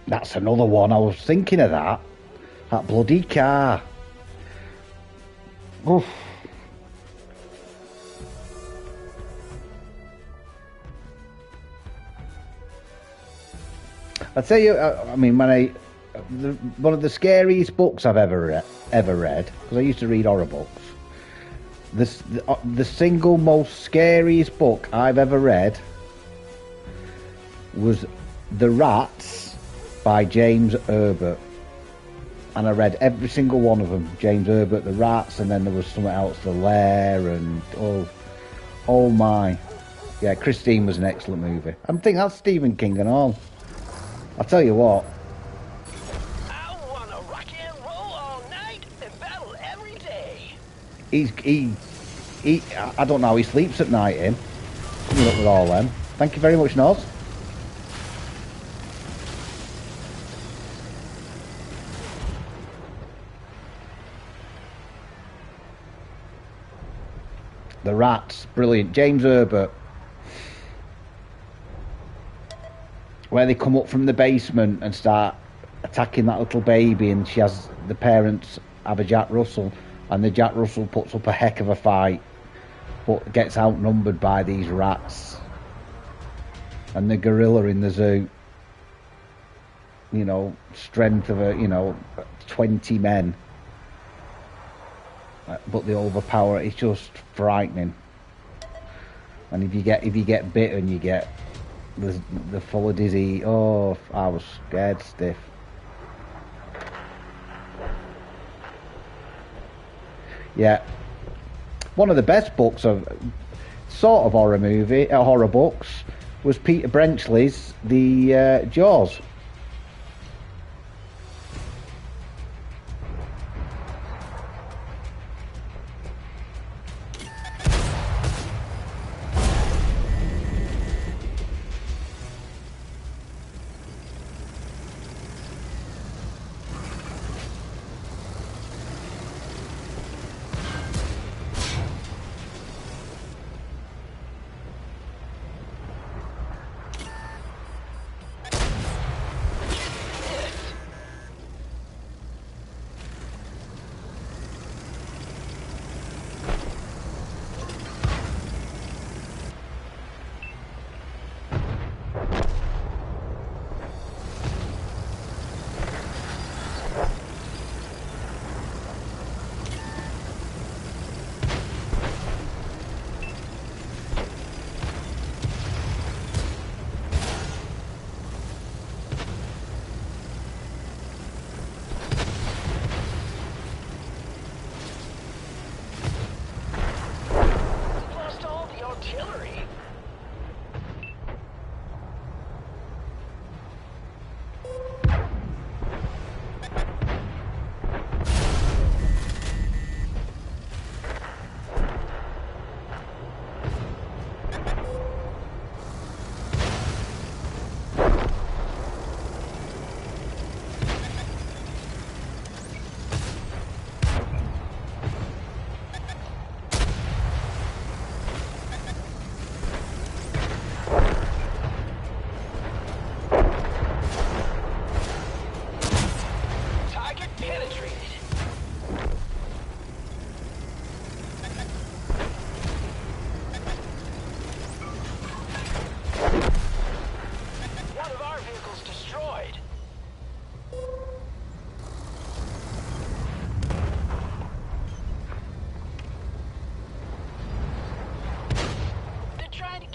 That's another one. I was thinking of that. That bloody car. Oof. I tell you, I mean, one of the scariest books I've ever read, because I used to read horror books. The single most scariest book I've ever read was The Rats by James Herbert, and I read every single one of them. James Herbert, The Rats, and then there was something else, The Lair, and oh my, yeah, Christine was an excellent movie. I think that's Stephen King and all. I'll tell you what. I wanna rock and roll all night and battle every day. I don't know how he sleeps at night, him. Coming up with all them. Thank you very much, Noz. The Rats, brilliant. James Herbert. Where they come up from the basement and start attacking that little baby, and the parents have a Jack Russell, and the Jack Russell puts up a heck of a fight, but gets outnumbered by these rats. And the gorilla in the zoo, strength of 20 men. But they overpower it. It's just frightening. And if you get bitten, you get the full of disease. Oh, I was scared stiff. Yeah, one of the best books of sort of horror books was Peter Brenchley's The Jaws.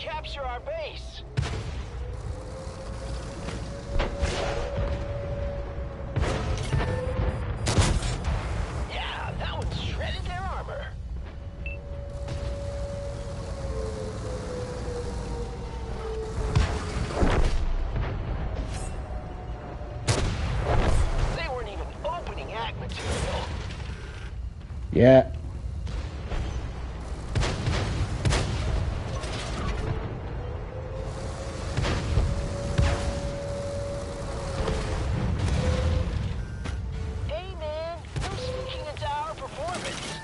capture our base. Yeah, that one shredded their armor. They weren't even opening ag material. Yeah. Hey man, no sneaking into our performance.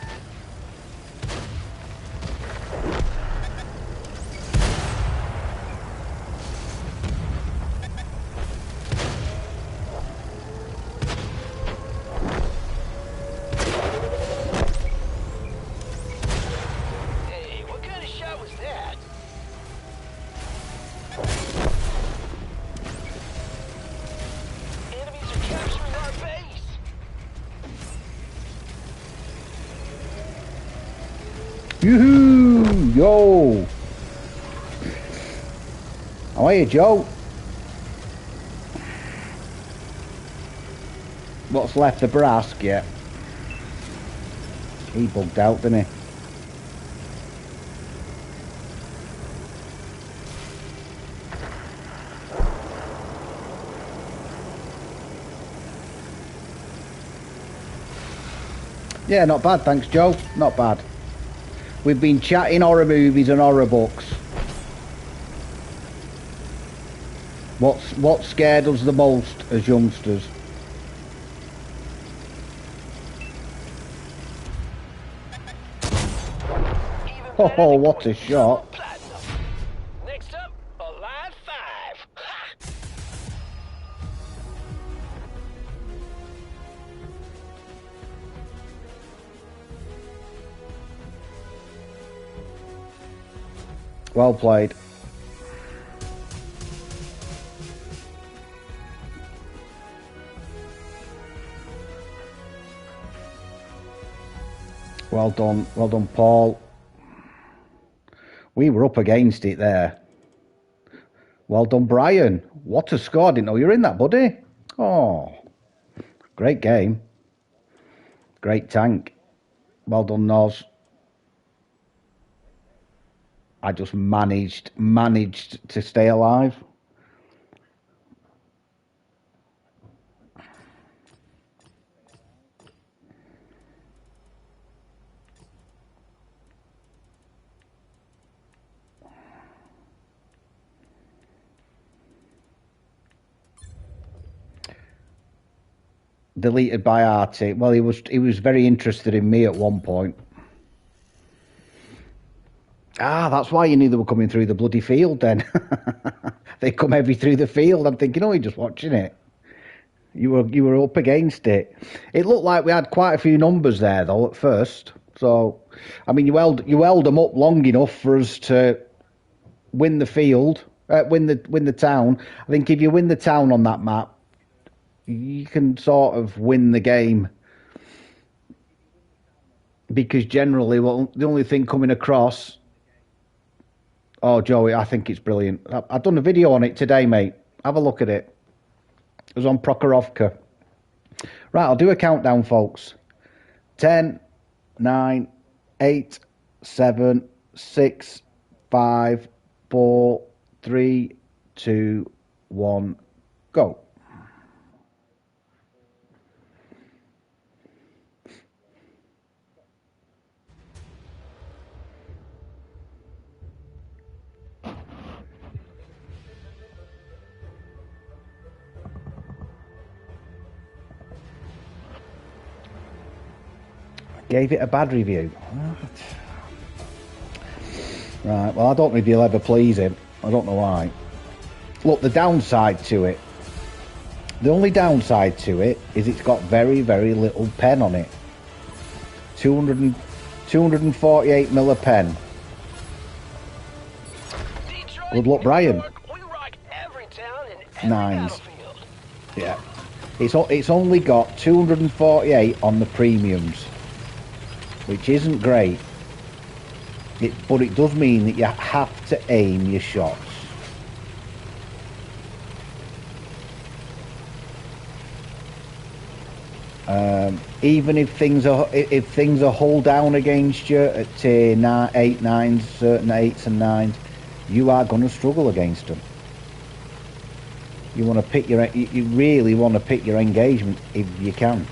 Hey, what kind of shot was that? Enemies are capturing our base. Yoo-hoo! Yo! How are you, Joe? What's left of Brask yet? He bugged out, didn't he? Yeah, not bad, thanks, Joe. Not bad. We've been chatting horror movies and horror books. What scared us the most as youngsters? Oh, what a shot. Next up, Alive 5. Ha! Well played. Well done, Paul. We were up against it there. Well done, Brian. What a score. Didn't know you were in that, buddy. Oh, great game. Great tank. Well done, Noz. I just managed to stay alive. Deleted by Artie. Well, he was very interested in me at one point. Ah, that's why you knew they were coming through the bloody field then. They come heavy through the field. I'm thinking, oh, you're just watching it. You were up against it. It looked like we had quite a few numbers there though at first. So, I mean, you held them up long enough for us to win the field, win the town. I think if you win the town on that map, you can sort of win the game, because generally, well, the only thing coming across. Oh, Joey, I think it's brilliant. I've done a video on it today, mate. Have a look at it. It was on Prokhorovka. Right, I'll do a countdown, folks. 10, 9, 8, 7, 6, 5, 4, 3, 2, 1, go. Gave it a bad review. Right, well, I don't know if you'll ever please him. I don't know why. Look, the downside to it. The only downside to it is it's got very, very little pen on it. 248 mil a pen. Detroit, Good luck, Brian. we rock every town and every Nines. battlefield. Yeah. It's only got 248 on the premiums, which isn't great. But it does mean that you have to aim your shots. Even if things are hull down against you at tier 8, 9s, certain 8s and 9s, you are going to struggle against them. You want to pick you really want to pick your engagement if you can.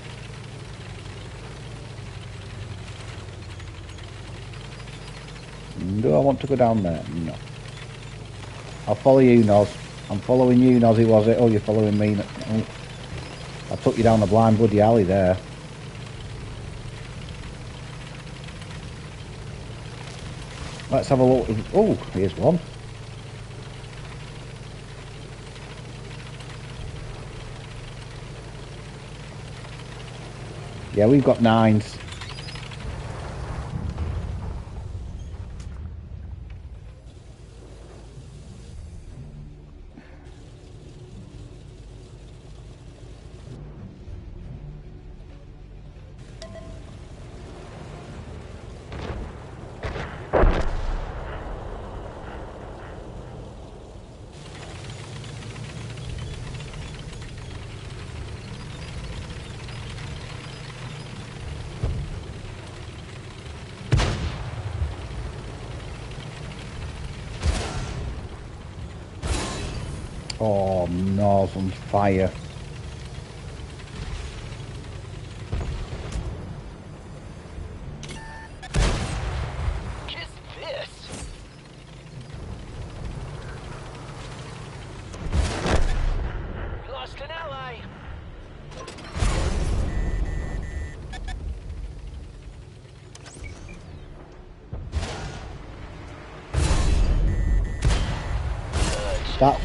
Do I want to go down there? No. I'll follow you, Noz. I'm following you, Nozzy, was it? Oh, you're following me. Oh. I took you down the blind bloody alley there. Let's have a look. Oh, here's one. Yeah, we've got 9s. Oh, Nor's on fire. Kiss this. We lost an ally.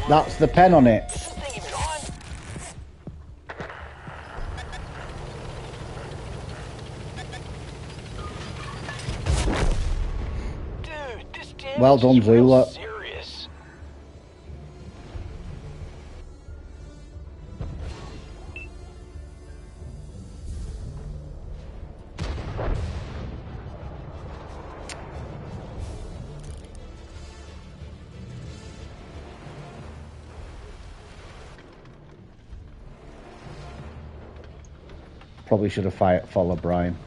That's the pen on it. Thinking gone. Dude, this damage Well done, is real Zula. serious. Probably should have followed Brian.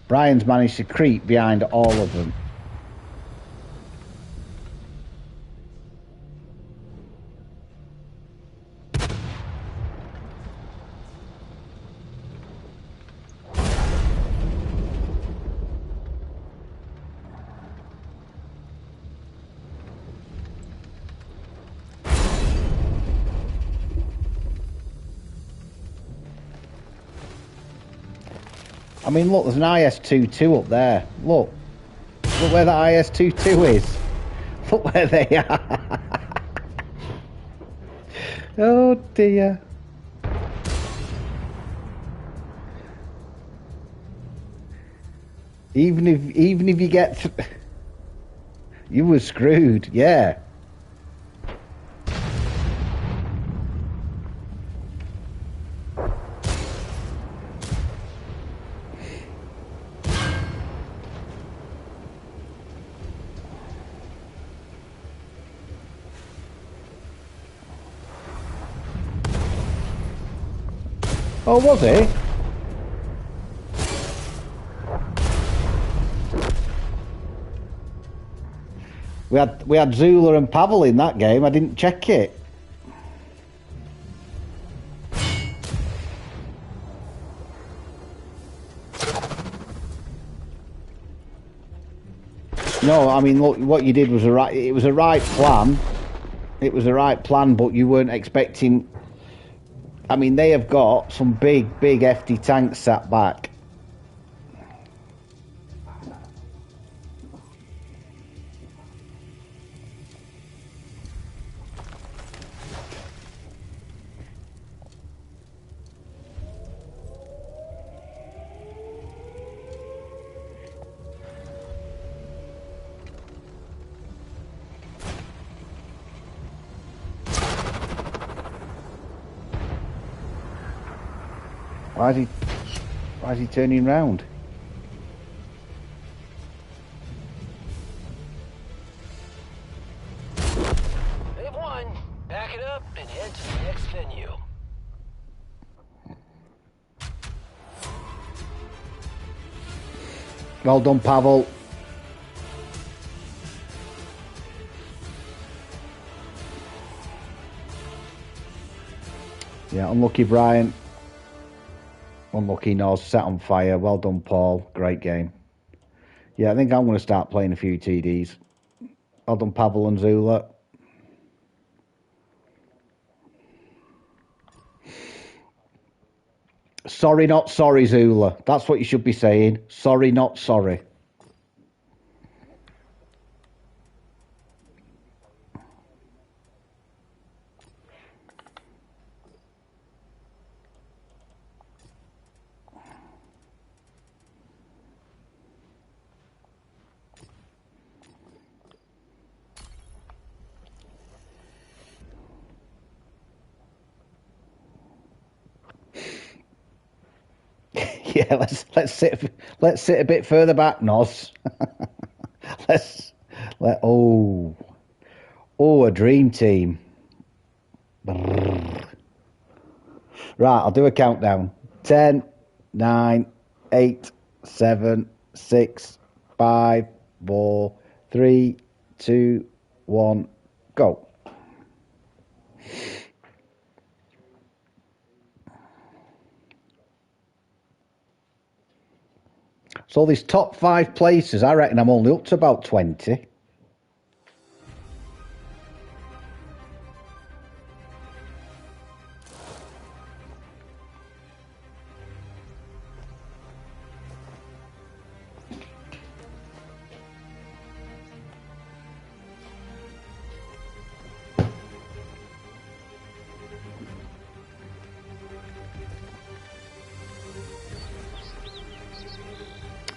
Brian's managed to creep behind all of them. I mean, look, there's an IS-22 up there. Look. Look where the IS-22 is. Look where they are. Oh, dear. Even if you get... you were screwed, yeah. Oh, was he? We had Zula and Pavel in that game. I didn't check it. No, I mean, look, what you did was it was a right plan. It was the right plan, but you weren't expecting... I mean, they have got some big hefty tanks sat back. Why is he turning round? They've won. Pack it up and head to the next venue. Well done, Pavel. Yeah, unlucky Brian. Unlucky Nos, set on fire. Well done, Paul. Great game. Yeah, I think I'm going to start playing a few TDs. Well done, Pavel and Zula. Sorry, not sorry, Zula. That's what you should be saying. Sorry, not sorry. Yeah, let's sit a bit further back, Nos. Oh, a dream team. Brrr. Right, I'll do a countdown. 10, 9, 8, 7, 6, 5, 4, 3, 2, 1, go. So these top 5 places, I reckon I'm only up to about 20.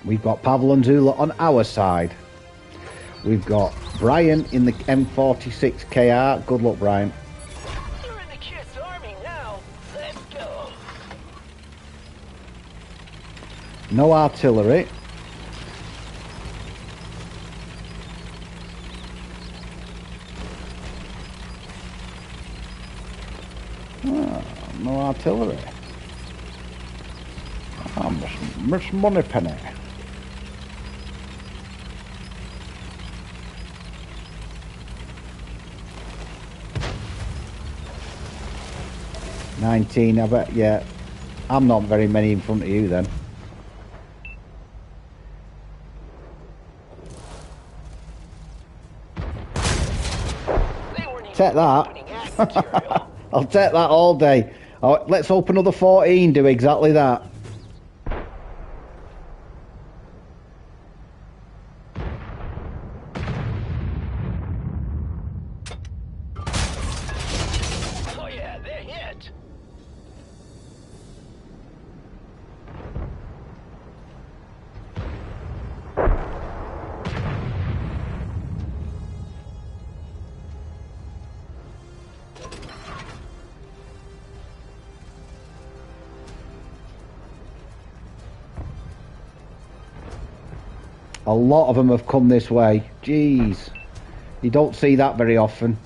We've got Pavel and Zula on our side. We've got Brian in the M46 KR. Good luck, Brian. You're in the Kiss Army now. Let's go. No artillery. No artillery. Miss Moneypenny. $19, I bet, yeah. I'm not very many in front of you then. Take that. I'll take that all day. Oh, let's hope another 14 do exactly that. Oh yeah, they're hit. A lot of them have come this way. Jeez. You don't see that very often.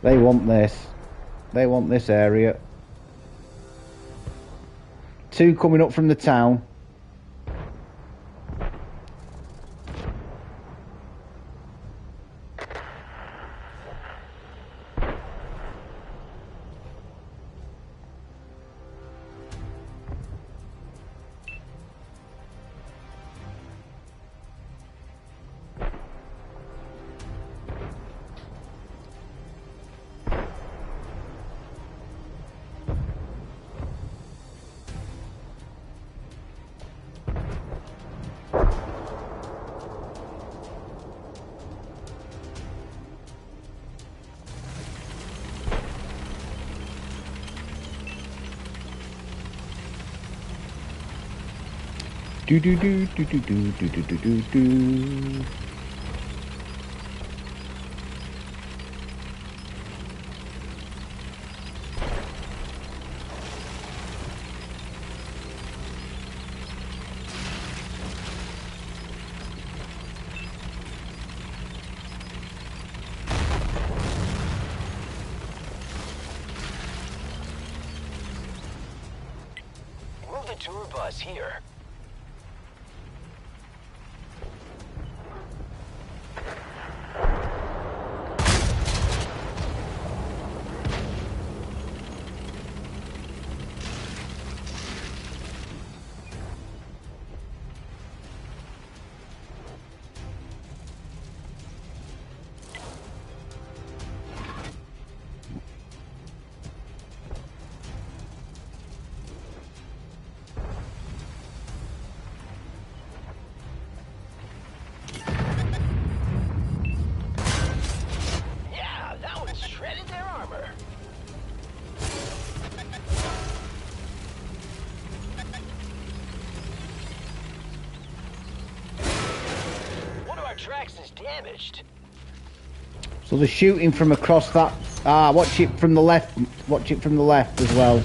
They want this. They want this area. 2 coming up from the town. Do do do do do do do do do do do. the tour bus here. Tracks is damaged. So they're shooting from across that. Ah, watch it from the left. Watch it from the left as well.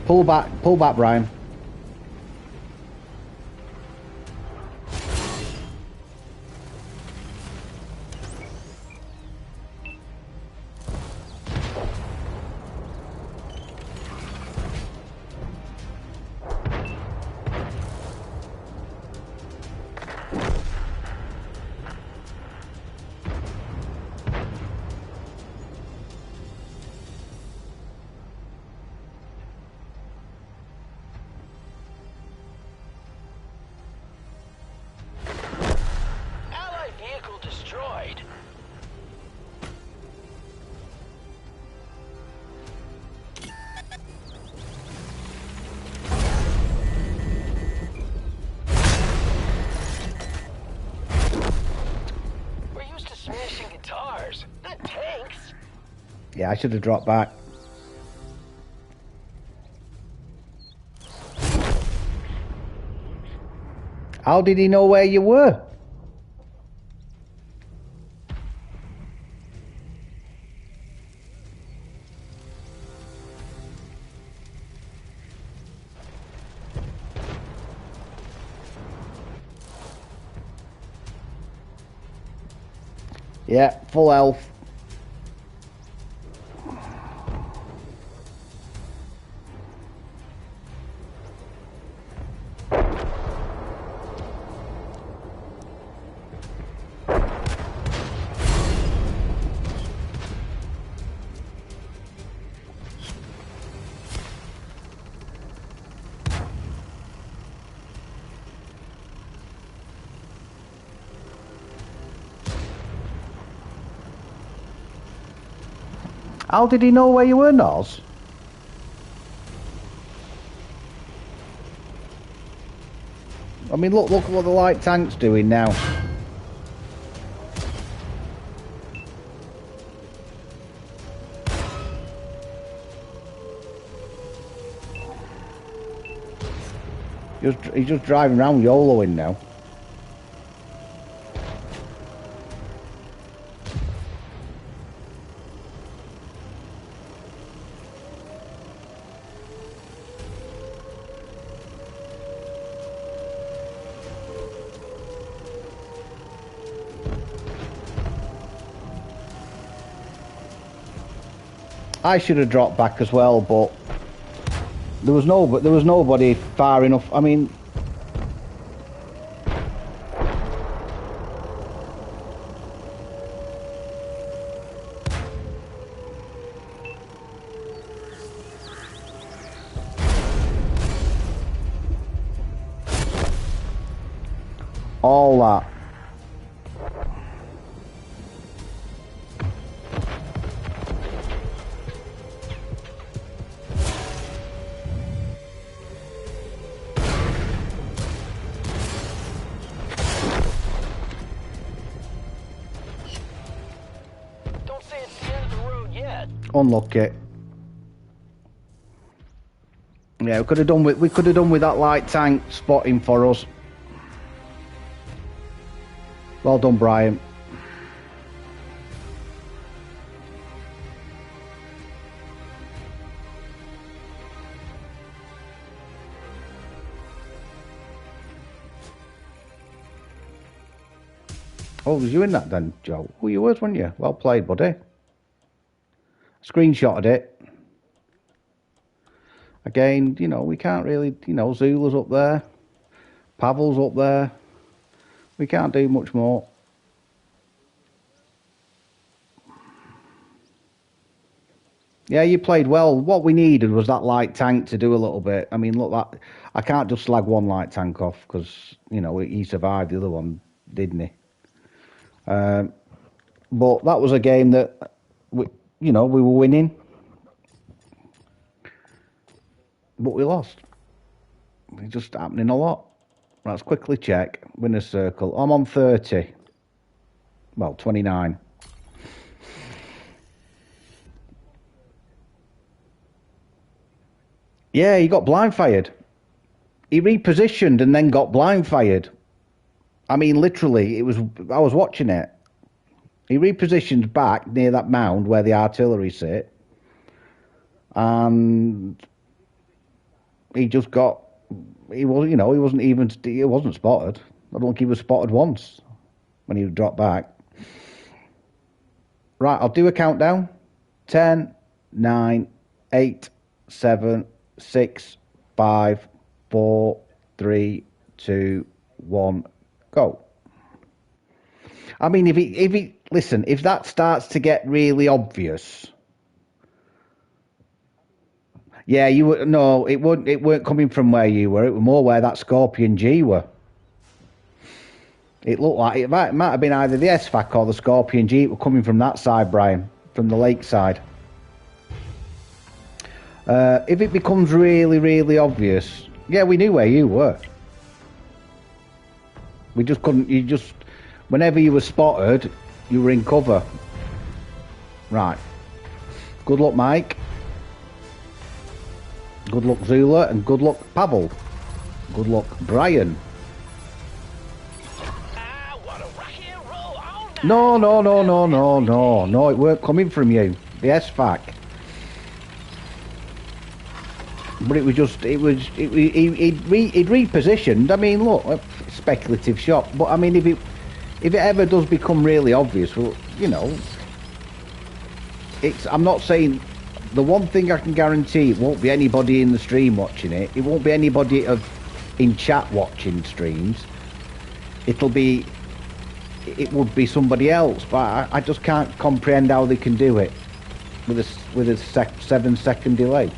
Pull back, Brian. Yeah, I should have dropped back. How did he know where you were? Yeah, full health. How did he know where you were, Noz? I mean, look what the light tank's doing now. He's just driving around YOLOing now. I should have dropped back as well, but there was nobody far enough. I mean, all that. Unlucky. Yeah, we could have done with that light tank spotting for us. Well done, Brian. Oh, was you in that then, Joe? Oh, you was, weren't you? Well played, buddy. Screenshotted it. Again, you know, we can't really, you know, Zula's up there. Pavel's up there. We can't do much more. Yeah, you played well. What we needed was that light tank to do a little bit. I mean, look, that I can't just slag one light tank off because, you know, he survived. The other one, didn't he? But that was a game that, you know, we were winning. But we lost. It's just happening a lot. Let's quickly check. Winner's circle. I'm on 30. Well, 29. Yeah, he got blind fired. He repositioned and then got blind fired. I mean, literally, I was watching it. He repositioned back near that mound where the artillery sit. And he just got, he wasn't spotted. I don't think he was spotted once when he dropped back. Right, I'll do a countdown. 10, 9, 8, 7, 6, 5, 4, 3, 2, 1, go. I mean, if that starts to get really obvious, yeah, it weren't coming from where you were. It was more where that Scorpion G were. It looked like it might have been either the SFAC or the Scorpion G. It were coming from that side, Brian, from the lake side. If it becomes really, really obvious, yeah, we knew where you were. We just couldn't. Whenever you were spotted, you were in cover. Right. Good luck, Mike. Good luck, Zula, and good luck, Pavel. Good luck, Brian. No, it weren't coming from you. The SFAC. But he'd repositioned. I mean, look, speculative shot. But I mean, if it ever does become really obvious, well, you know, I'm not saying. The one thing I can guarantee, it won't be anybody in the stream watching it. It won't be anybody in chat watching streams. It would be somebody else. But I just can't comprehend how they can do it with a 7-second delay.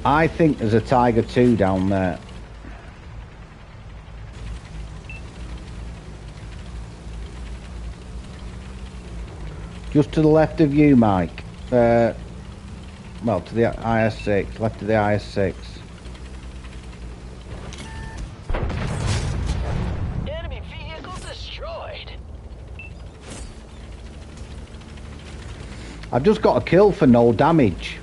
I think there's a Tiger 2 down there. Just to the left of you, Mike. Well, to the IS-6, left of the IS-6. Enemy vehicle destroyed. I've just got a kill for no damage.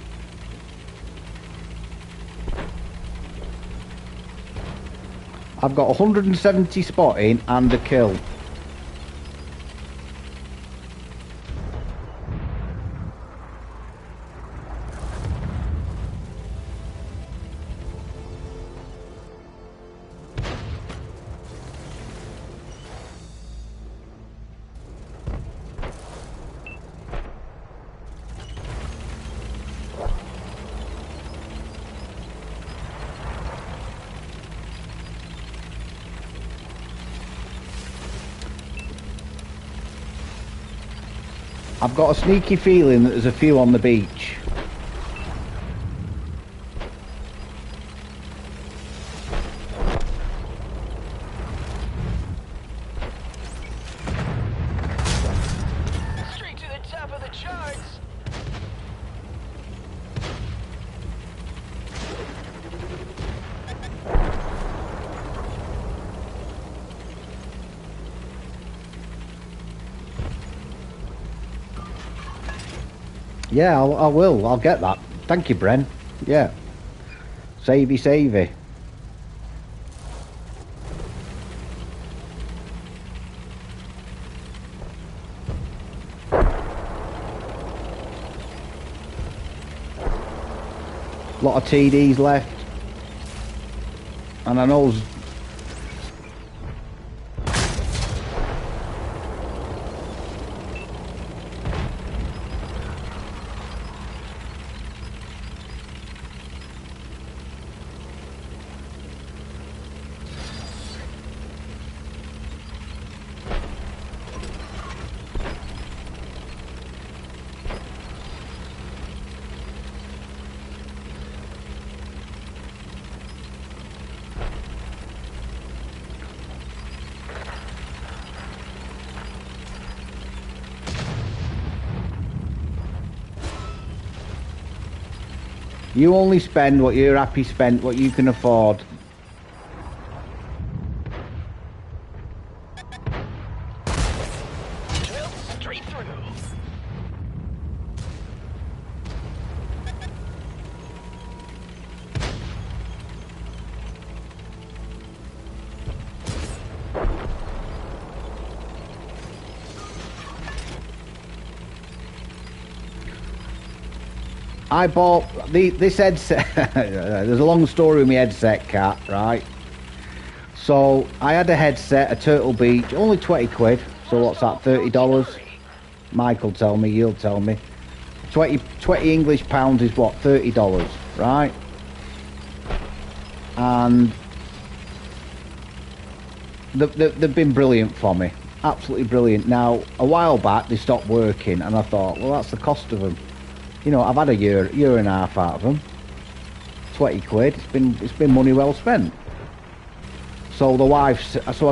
I've got 170 spotting and a kill. I've got a sneaky feeling that there's a few on the beach. Straight to the top of the charts. Yeah, I will. I'll get that. Thank you, Bren. Yeah. Savey, savey. Lot of TDs left. And I know... You only spend what you're happy spent, what you can afford. Drilled straight through. I bought this headset. There's a long story with my headset, cat, right? So I had a headset, a Turtle Beach, only 20 quid. So what's that, $30? Michael tell me, you'll tell me. 20 English pounds is what, $30, right? And they've been brilliant for me. Absolutely brilliant. Now, a while back, they stopped working, and I thought, well, that's the cost of them. You know, I've had a year and a half out of them. 20 quid. It's been money well spent. So I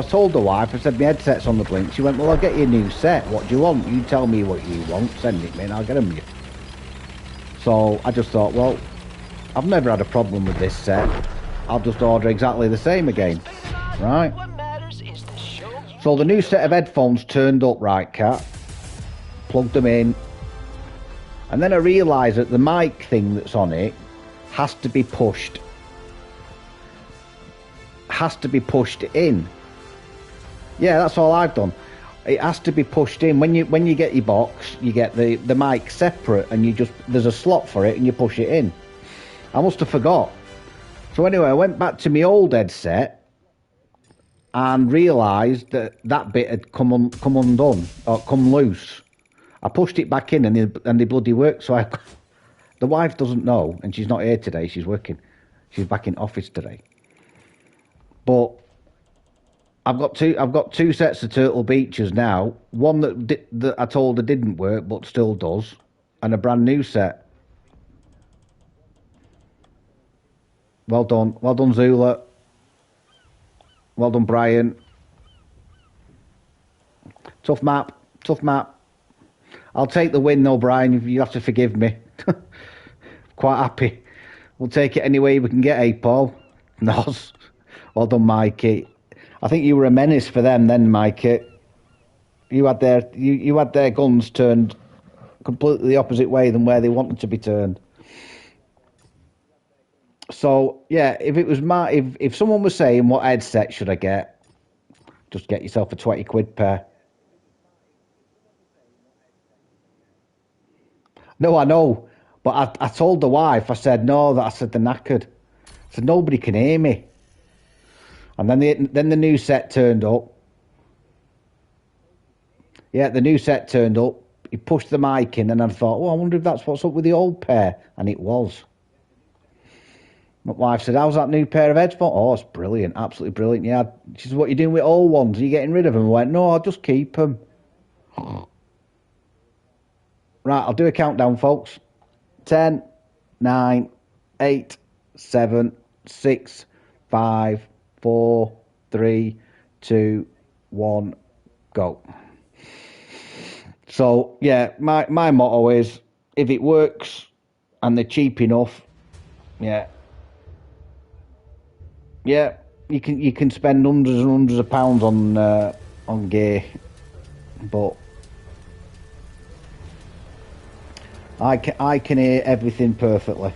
told the wife, I said, my headset's on the blink. She went, well, I'll get you a new set. What do you want? You tell me what you want. Send it me and I'll get them you. So I just thought, well, I've never had a problem with this set. I'll just order exactly the same again. Right? So the new set of headphones turned up, right, cat? Plugged them in. And then I realised that the mic thing that's on it has to be pushed. Has to be pushed in. Yeah, that's all I've done. It has to be pushed in. When you get your box, you get the mic separate, and there's a slot for it, and you push it in. I must have forgot. So anyway, I went back to my old headset and realised that bit had come undone or come loose. I pushed it back in and they bloody worked. So the wife doesn't know, and she's not here today. She's working. She's back in office today. But I've got two sets of Turtle Beaches now. One that I told her didn't work, but still does, and a brand new set. Well done, Zula. Well done, Brian. Tough map. I'll take the win though, Brian. You have to forgive me. Quite happy. We'll take it any way we can get, eh, Paul? Nos. Well done, Mikey. I think you were a menace for them then, Mikey. You had their guns turned completely the opposite way than where they wanted to be turned. So yeah, if someone was saying what headset should I get, just get yourself a 20 quid pair. No, I know, but I told the wife, I said, no, I said, they're knackered. I said, nobody can hear me. And then the new set turned up. Yeah, the new set turned up. He pushed the mic in, and I thought, oh, I wonder if that's what's up with the old pair. And it was. My wife said, how's that new pair of headphones? Oh, it's brilliant, absolutely brilliant. Yeah, she said, what are you doing with old ones? Are you getting rid of them? I went, no, I'll just keep them. Right, I'll do a countdown, folks. 10, 9, 8, 7, 6, 5, 4, 3, 2, 1, go. So, yeah, my motto is, if it works and they're cheap enough, yeah, you can spend hundreds and hundreds of pounds on gear, but I can hear everything perfectly.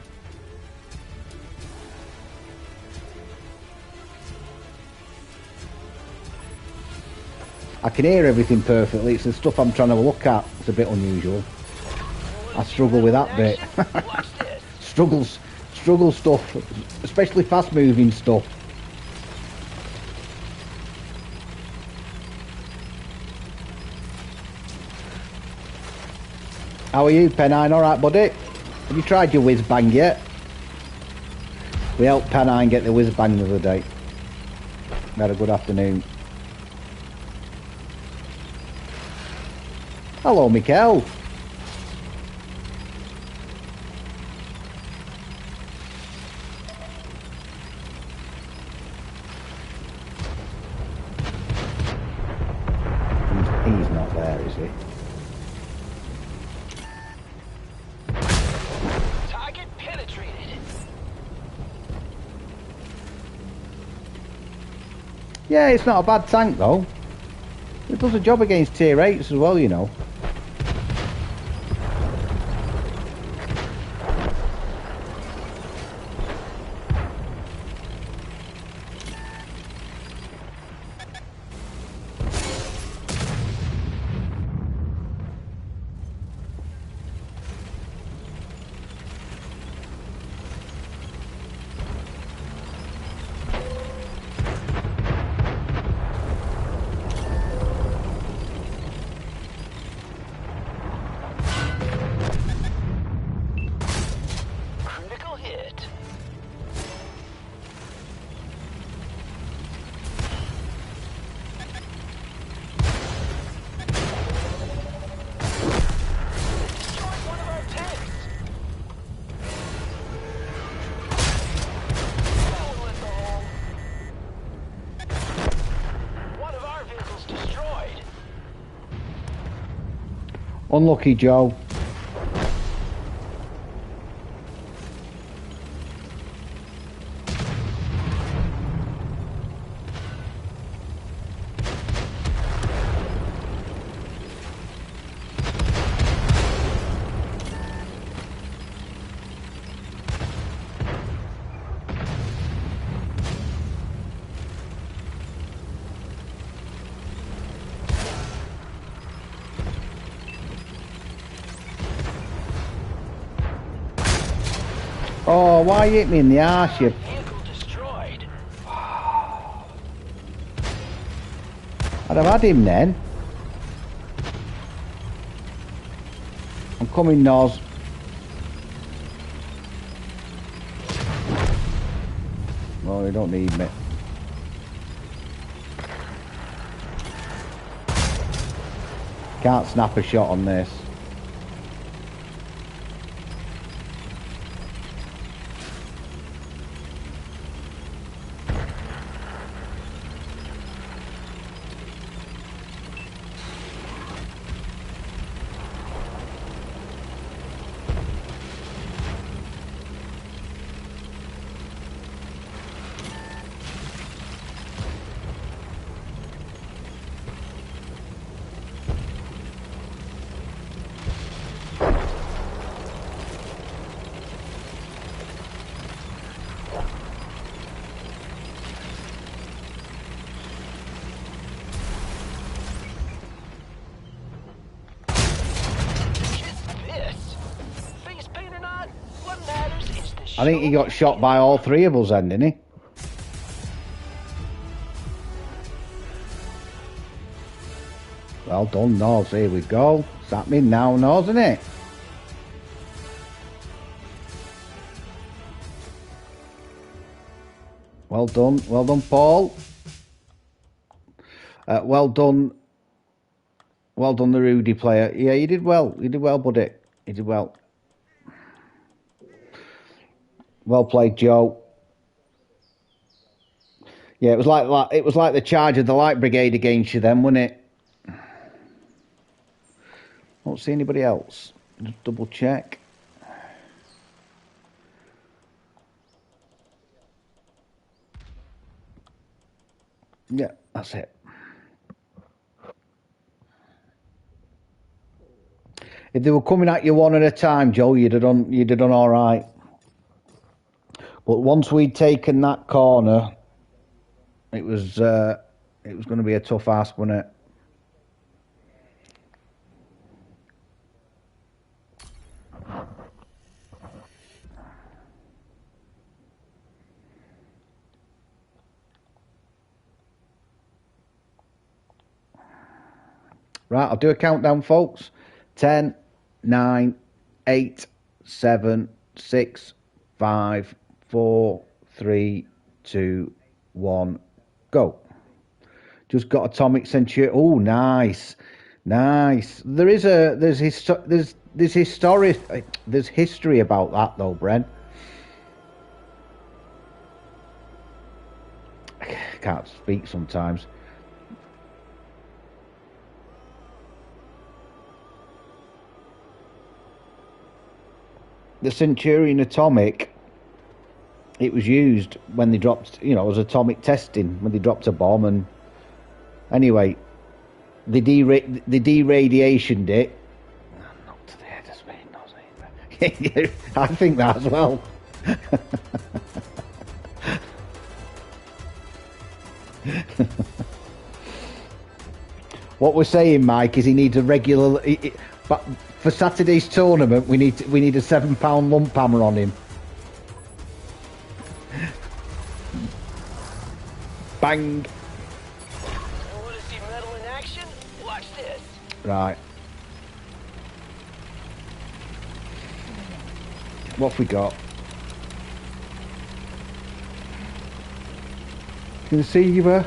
I can hear everything perfectly. It's the stuff I'm trying to look at. It's a bit unusual. I struggle with that bit. Watch this. Struggle stuff, especially fast-moving stuff. How are you, Pennine? All right, buddy? Have you tried your whiz bang yet? We helped Pennine get the whiz bang the other day. We had a good afternoon. Hello, Mikkel. He's not there, is he? Target penetrated. Yeah, it's not a bad tank, though. It does a job against tier 8s as well, you know. Critical hit. Destroyed one of our tanks. Fell in the hole. One of our vehicles destroyed. Unlucky, Joe. Oh, why you hit me in the arse, you... Vehicle destroyed. I'd have had him then. I'm coming, Noz. Oh, you don't need me. Can't snap a shot on this. I think he got shot by all three of us then, didn't he? Well done, Noz. Here we go. It's happening now, Noz, isn't it? Well done, Paul. Well done, the Rudy player. Yeah, you did well, buddy. You did well. Well played, Joe. Yeah, it was like the charge of the Light Brigade against you then, wasn't it? Don't see anybody else. Just double check. Yeah, that's it. If they were coming at you one at a time, Joe, you'd have done all right. But once we'd taken that corner, it was going to be a tough ask, wasn't it? Right, I'll do a countdown, folks. 10, 9, 8, 7, 6, 5, 4, 3, 2, 1, go. Just got Atomic Centurion. Oh, nice. Nice. There's history about that though, Bren. I can't speak sometimes. The Centurion Atomic, it was used when they dropped, as atomic testing, when they dropped a bomb. And anyway, they deradiationed it. Not to the head of Spain, I think that as well. What we're saying, Mike, is he needs a regular. But for Saturday's tournament, we need a £7 lump hammer on him. Bang. I want to see metal in action? Watch this. Right. What have we got? Can you see you there?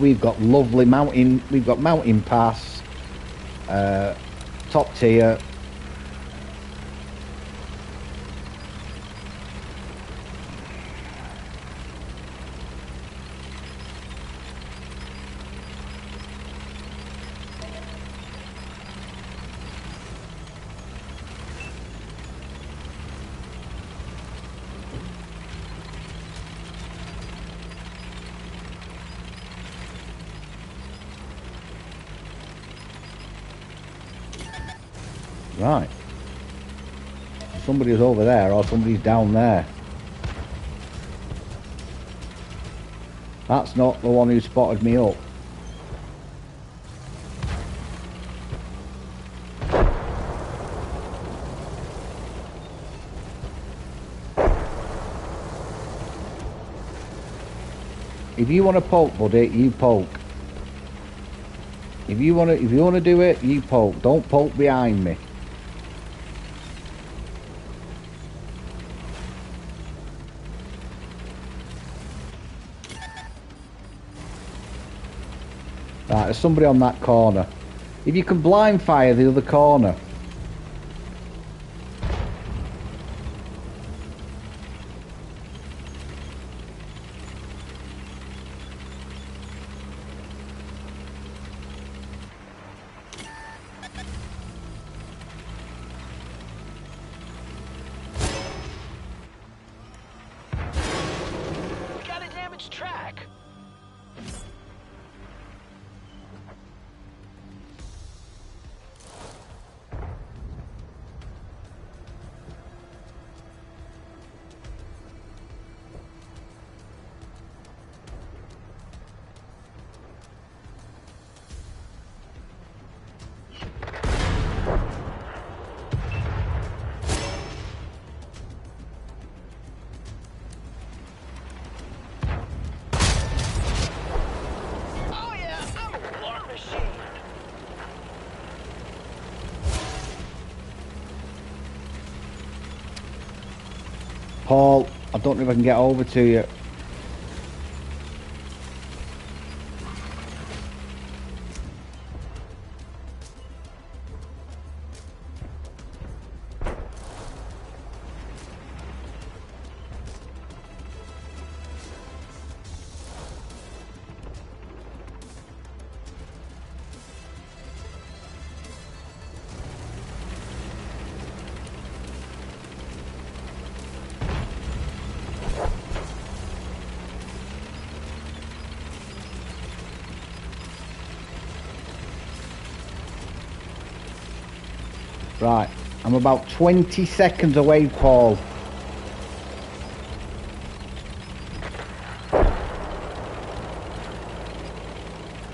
We've got lovely mountain. We've got mountain pass, top tier. Right. Somebody's over there or somebody's down there. That's not the one who spotted me up. If you want to poke, buddy, you poke. If you want to do it, you poke. Don't poke behind me. Right, there's somebody on that corner. If you can blind fire the other corner. We got a damaged track. Oh yeah, I'm a war machine. Paul, I don't know if I can get over to you. Right, I'm about 20 seconds away, Paul.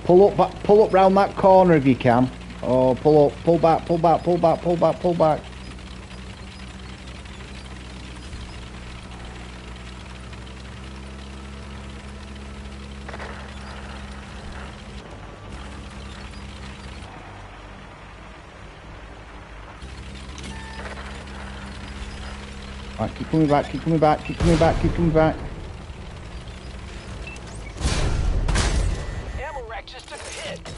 Pull up round that corner if you can. Oh, pull up, pull back, pull back, pull back, pull back, pull back. Right, keep coming back, keep coming back, keep coming back, keep coming back. Ammo rack just took a hit.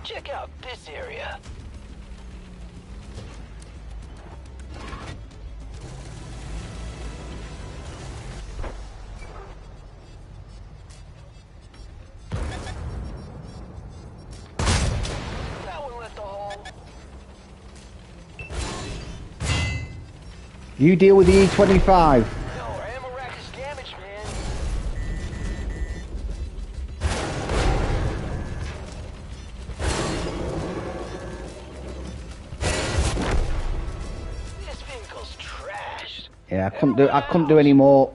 Check out this area. That one lit the hole. You deal with the E25. No, our ammo rack is damaged, man. This vehicle's trashed. Yeah, I couldn't do any more.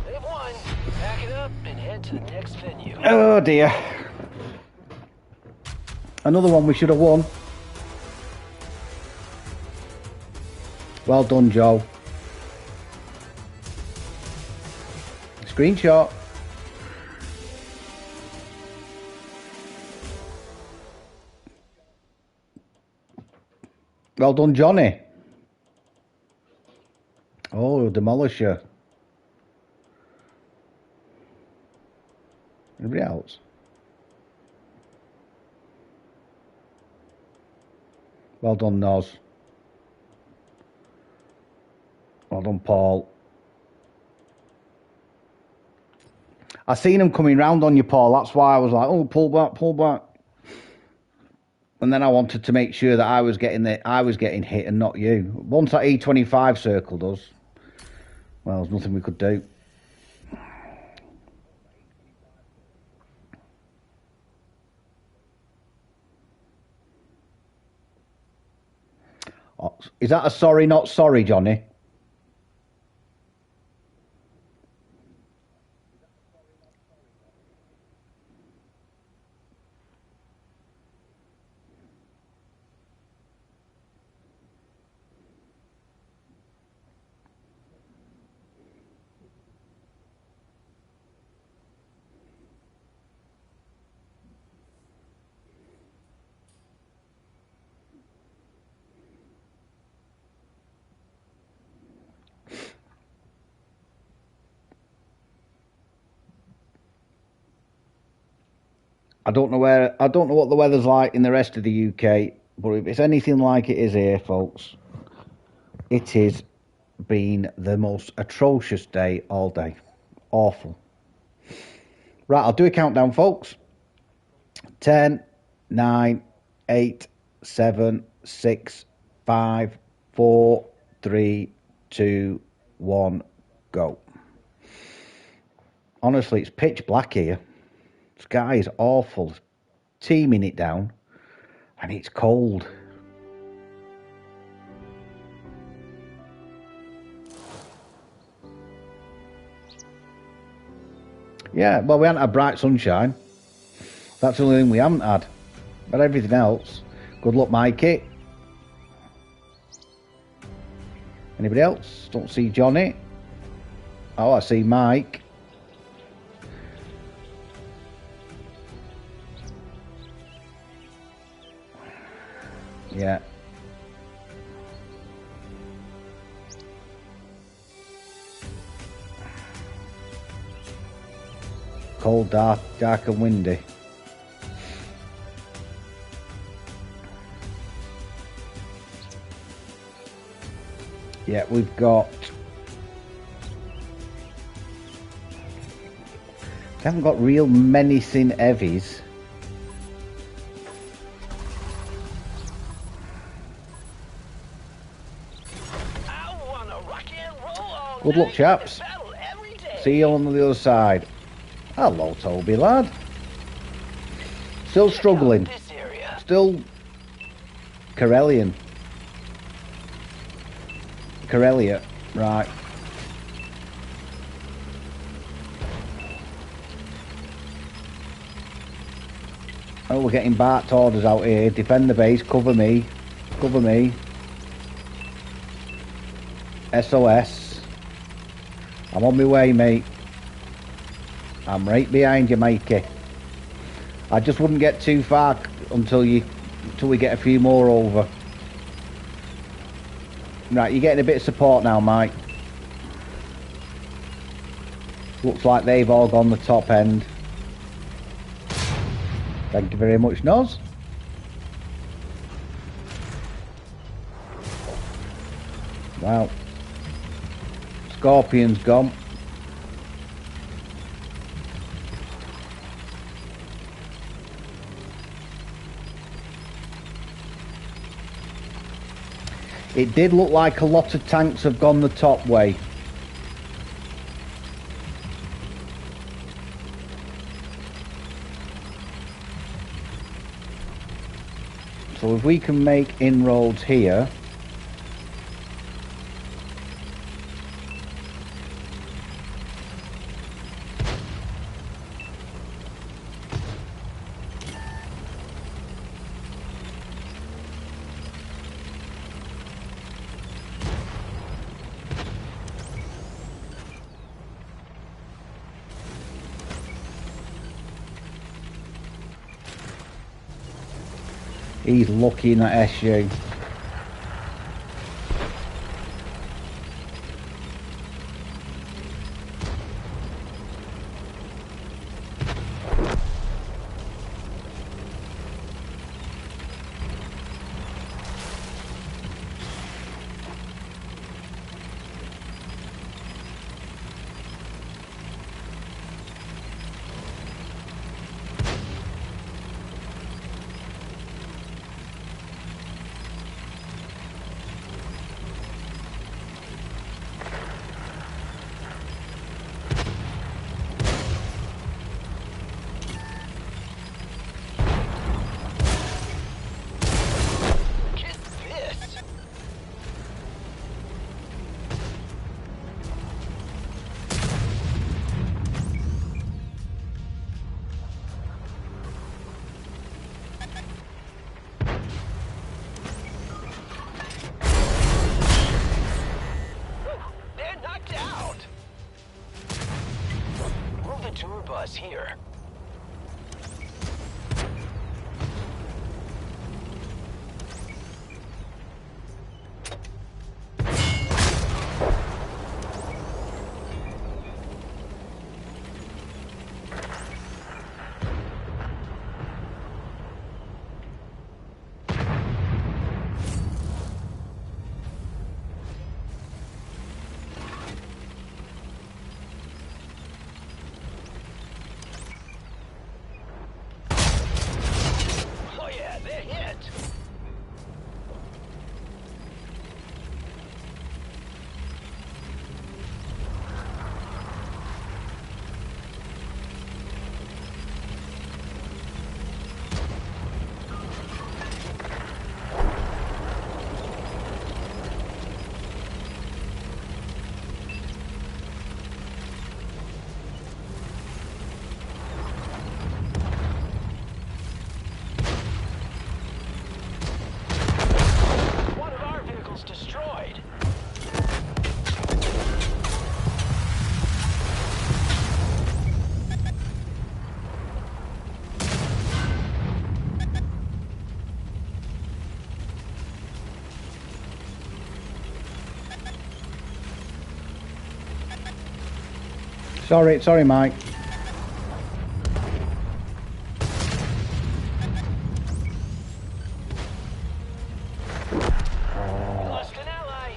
They've won. Pack it up and head to the next venue. Oh dear. Another one we should have won. Well done, Joe. Screenshot. Well done, Johnny. Oh, Demolisher. Anybody else? Well done, Noz. Well done, Paul. I seen him coming round on you, Paul. That's why I was like, oh, pull back, pull back. And then I wanted to make sure that I was getting hit and not you. Once that E25 circled us, well, there's nothing we could do. Oh, is that a sorry, not sorry, Johnny? I don't know what the weather's like in the rest of the UK, but if it's anything like it is here, folks, it has been the most atrocious day all day. Awful. Right, I'll do a countdown, folks. 10, 9, 8, 7, 6, 5, 4, 3, 2, 1, go. Honestly, it's pitch black here. Sky is awful. Teaming it down. And it's cold. Yeah, well, we haven't had bright sunshine. That's the only thing we haven't had. But everything else, good luck, Mikey. Anybody else? Don't see Johnny. Oh, I see Mike. Yeah. Cold, dark and windy. Yeah, we've got... We haven't got real menacing heavies. Good luck, chaps. See you on the other side. Hello, Toby, lad. Still struggling. Still Corellia, right. Oh, we're getting barked orders out here. Defend the base, cover me. Cover me. SOS. I'm on my way, mate. I'm right behind you, Mikey. I just wouldn't get too far until we get a few more over. Right, you're getting a bit of support now, Mike. Looks like they've all gone the top end. Thank you very much, Noz. Wow. Scorpion's gone. It did look like a lot of tanks have gone the top way. So if we can make inroads here. He's looking at SU. Here. Sorry, Mike. Lost an ally.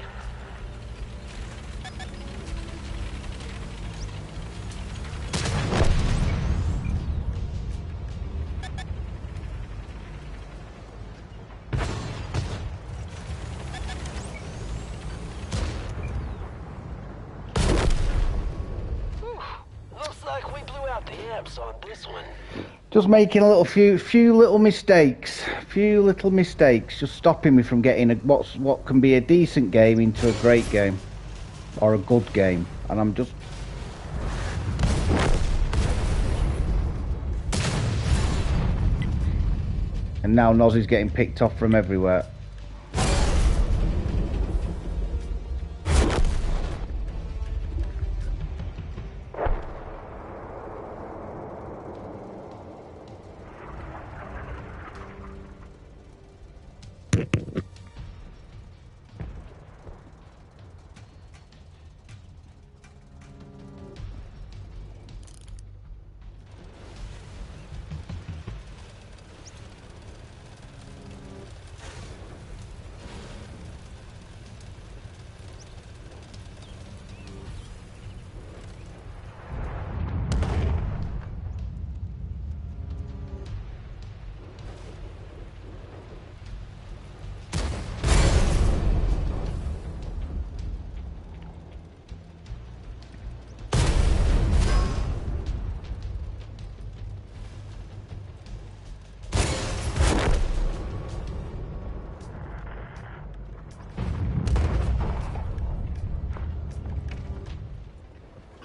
Whew. Looks like we blew out the amps on this one. Just making a few little mistakes, just stopping me from getting what can be a decent game into a great game, or a good game, and I'm just. And now Nozzy's getting picked off from everywhere.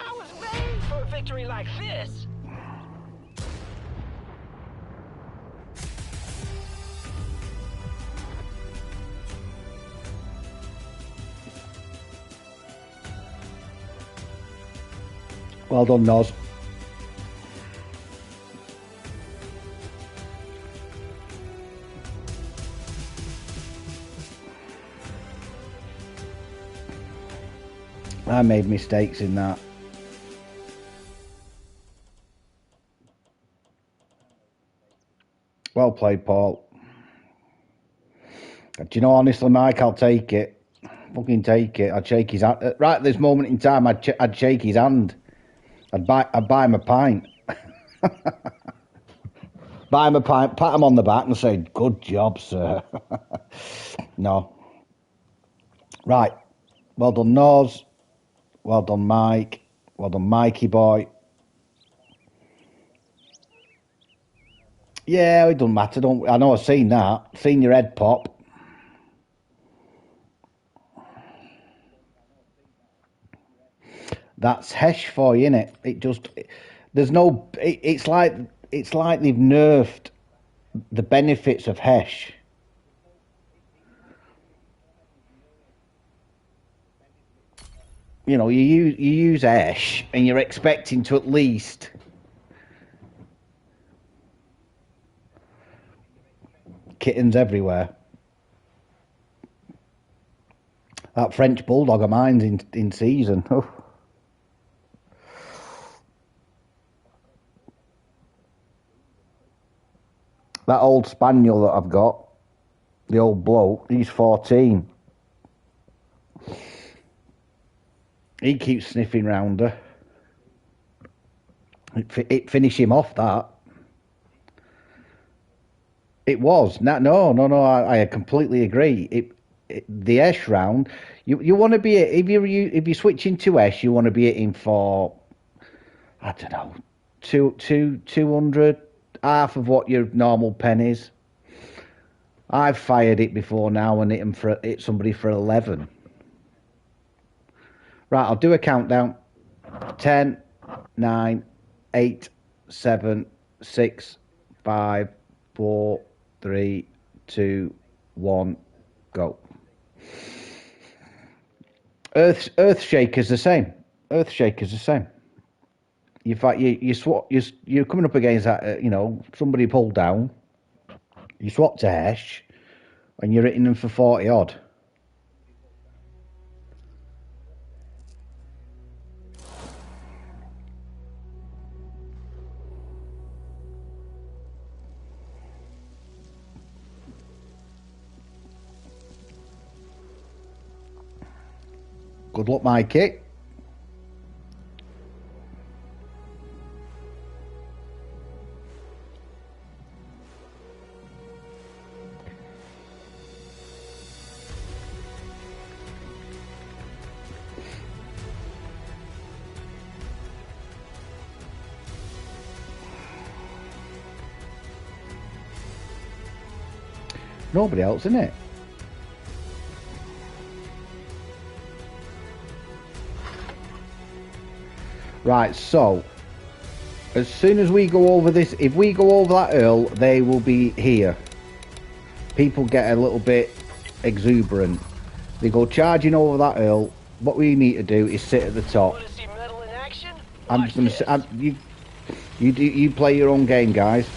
I was made for a victory like this. Well done, Noz. I made mistakes in that. Well played, Paul. Do you know, honestly, Mike, I'll take it. Fucking take it. I'd shake his hand. Right at this moment in time, I'd shake his hand. I'd buy him a pint. Buy him a pint, pat him on the back and say, good job, sir. No. Right. Well done, Noz. Well done, Mike. Well done, Mikey boy. Yeah, it doesn't matter. I know I've seen that. Seen your head pop. That's Hesh for you, innit? It's like they've nerfed the benefits of Hesh. You know, you use Hesh and you're expecting to at least kittens everywhere. That French bulldog of mine's in season. That old spaniel that I've got, the old bloke, he's 14. He keeps sniffing round her. It finished him off, that. It was. No, I completely agree. The Esh round, you want to be, if you're switching to Esh, you want to be hitting for, I don't know, 200, half of what your normal pen is. I've fired it before now and hit somebody for 11. Right, I'll do a countdown. 10, 9, 8, 7, 6, 5, 4, 3, 2, 1, go. Earthshaker's the same. Earthshaker's the same. In fact, you're coming up against that. Somebody pulled down. You swap to Hesh, and you're hitting them for 40 odd. Good luck, Mikey. Nobody else, in it? Right, so as soon as we go over this, if we go over that Earl, they will be here. People get a little bit exuberant. They go charging over that Earl. What we need to do is sit at the top. Want to see metal in action? I'm just gonna say, you play your own game, guys.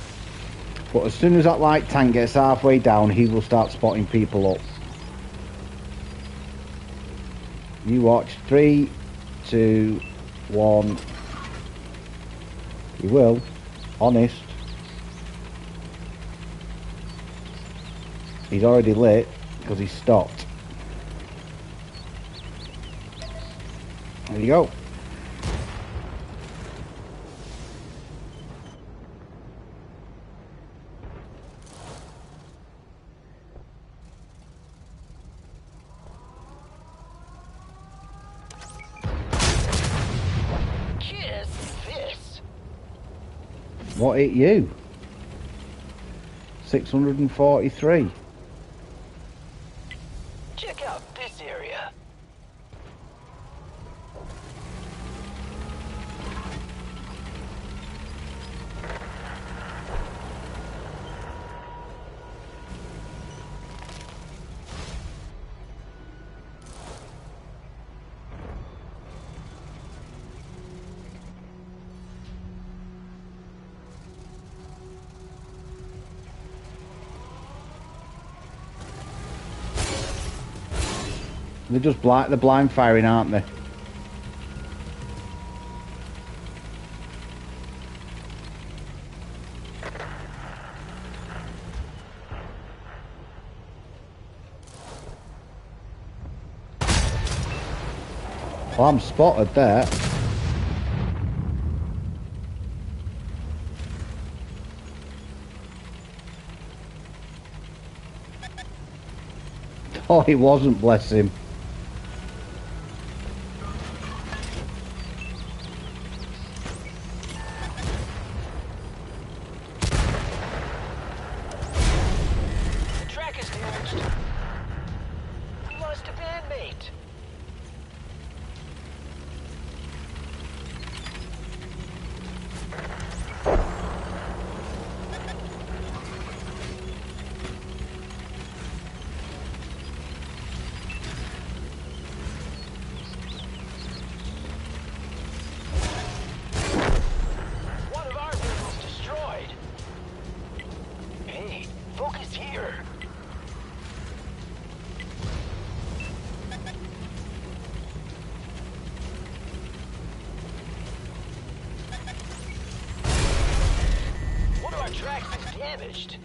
But as soon as that light tank gets halfway down, he will start spotting people up. You watch. 3, 2, 1. He will. Honest. He's already lit because he stopped. There you go. What hit you? 643. Check out this area. They're just blind firing, aren't they? Well, I'm spotted there. Oh, he wasn't, bless him. Damaged.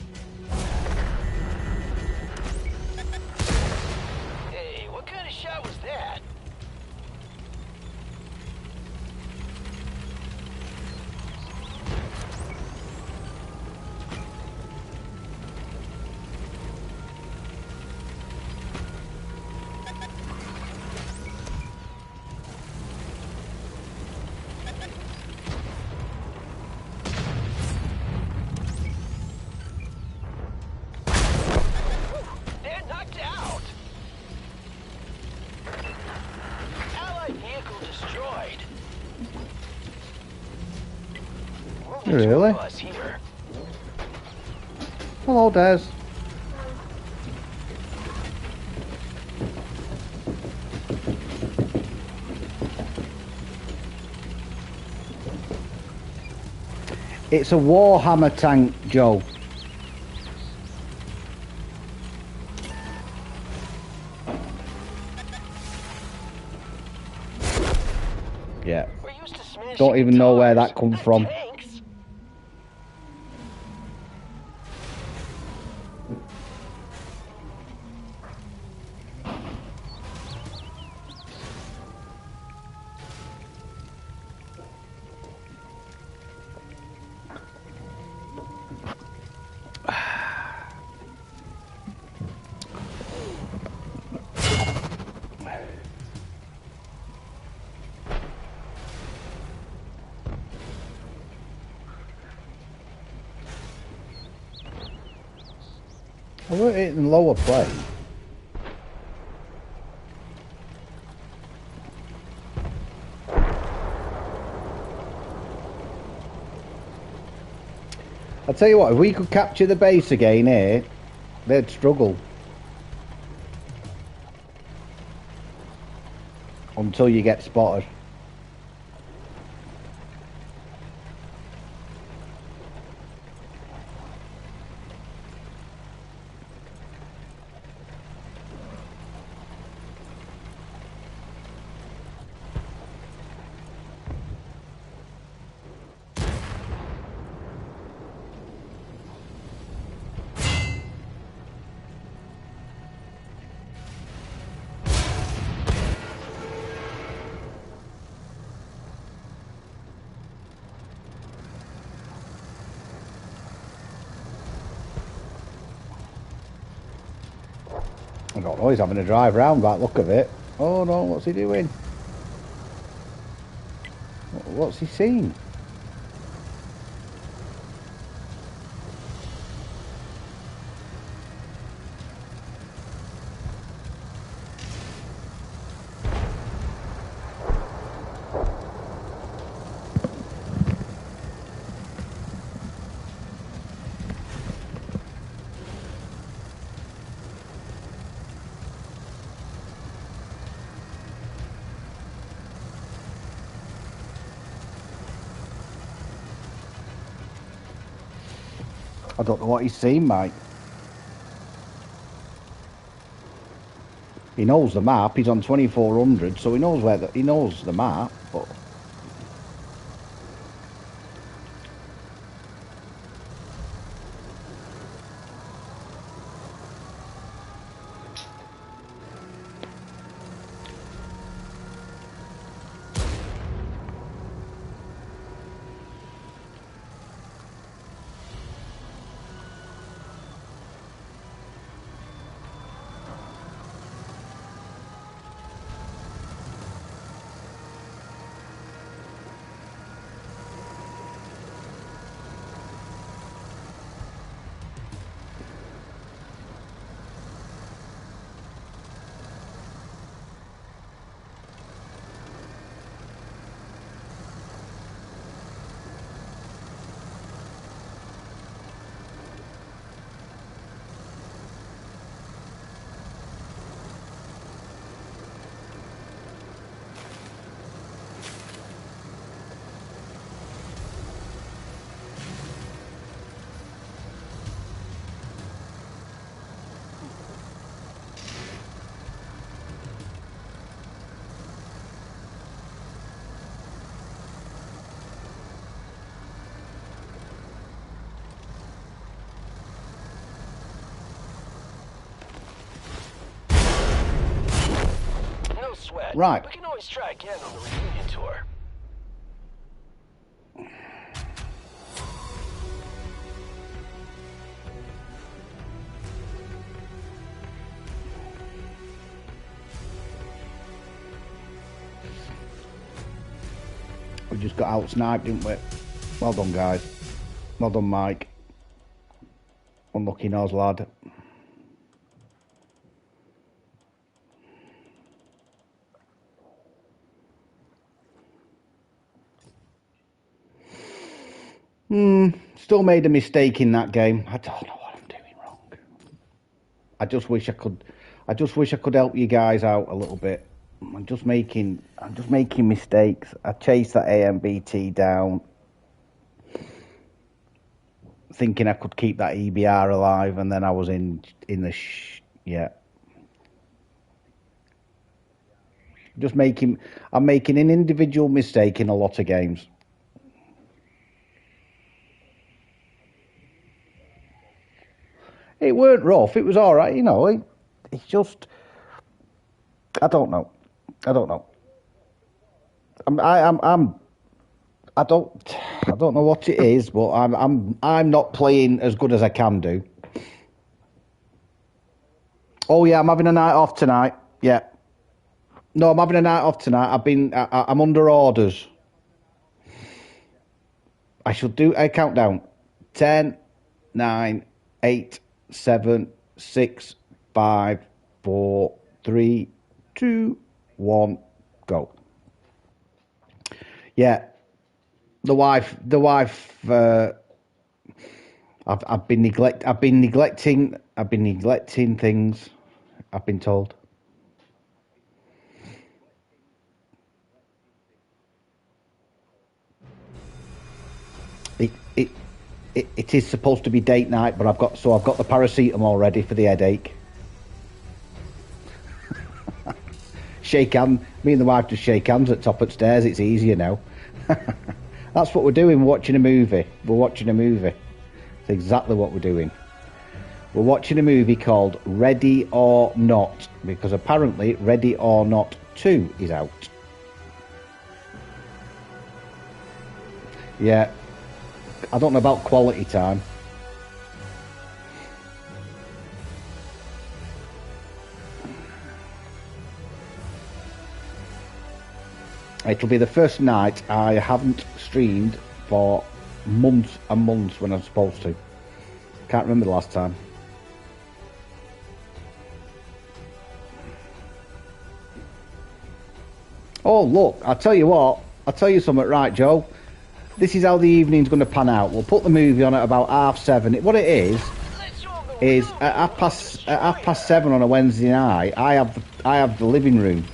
Hey, what kind of shot was that? Really? Hello, Des. It's a Warhammer tank, Joe. Yeah. Don't even know where that come from. I weren't hitting lower plate. I'll tell you what, if we could capture the base again here, they'd struggle. Until you get spotted. I don't know, he's having a drive round by the look of it. Oh no, what's he doing? What's he seen? I don't know what he's seen, mate. He knows the map. He's on 2400, so he knows where he knows the map. But No sweat. right. We can always try again on the reunion tour. We just got out sniped, didn't we? Well done, guys. Well done, Mike. Unlucky nose, lad. Still made a mistake in that game. I don't know what I'm doing wrong. I just wish I could help you guys out a little bit. I'm just making mistakes. I chased that AMBT down, thinking I could keep that EBR alive, and then I was in the yeah. I'm making an individual mistake in a lot of games. It weren't rough. It was all right, you know. It's just, I don't know. I don't know what it is, but I'm not playing as good as I can do. Oh yeah, I'm having a night off tonight. Yeah. No, I'm having a night off tonight. I'm under orders. I shall do a countdown. 10, 9, 8, 7, 6, 5, 4, 3, 2, 1, go. Yeah, the wife. I've been neglecting things. I've been told. It is supposed to be date night, but I've got the paracetamol ready for the headache. Shake hand. Me and the wife just shake hands at top of stairs. It's easier now. That's what we're doing. We're watching a movie. It's exactly what we're doing. We're watching a movie called Ready or Not, because apparently Ready or Not 2 is out. Yeah. I don't know about quality time. It'll be the first night I haven't streamed for months and months when I'm supposed to. Can't remember the last time. Oh, look, I'll tell you what. I'll tell you something, right, Joe? This is how the evening's going to pan out. We'll put the movie on at about 7:30. What it is at half past 7 on a Wednesday night, I have the living room.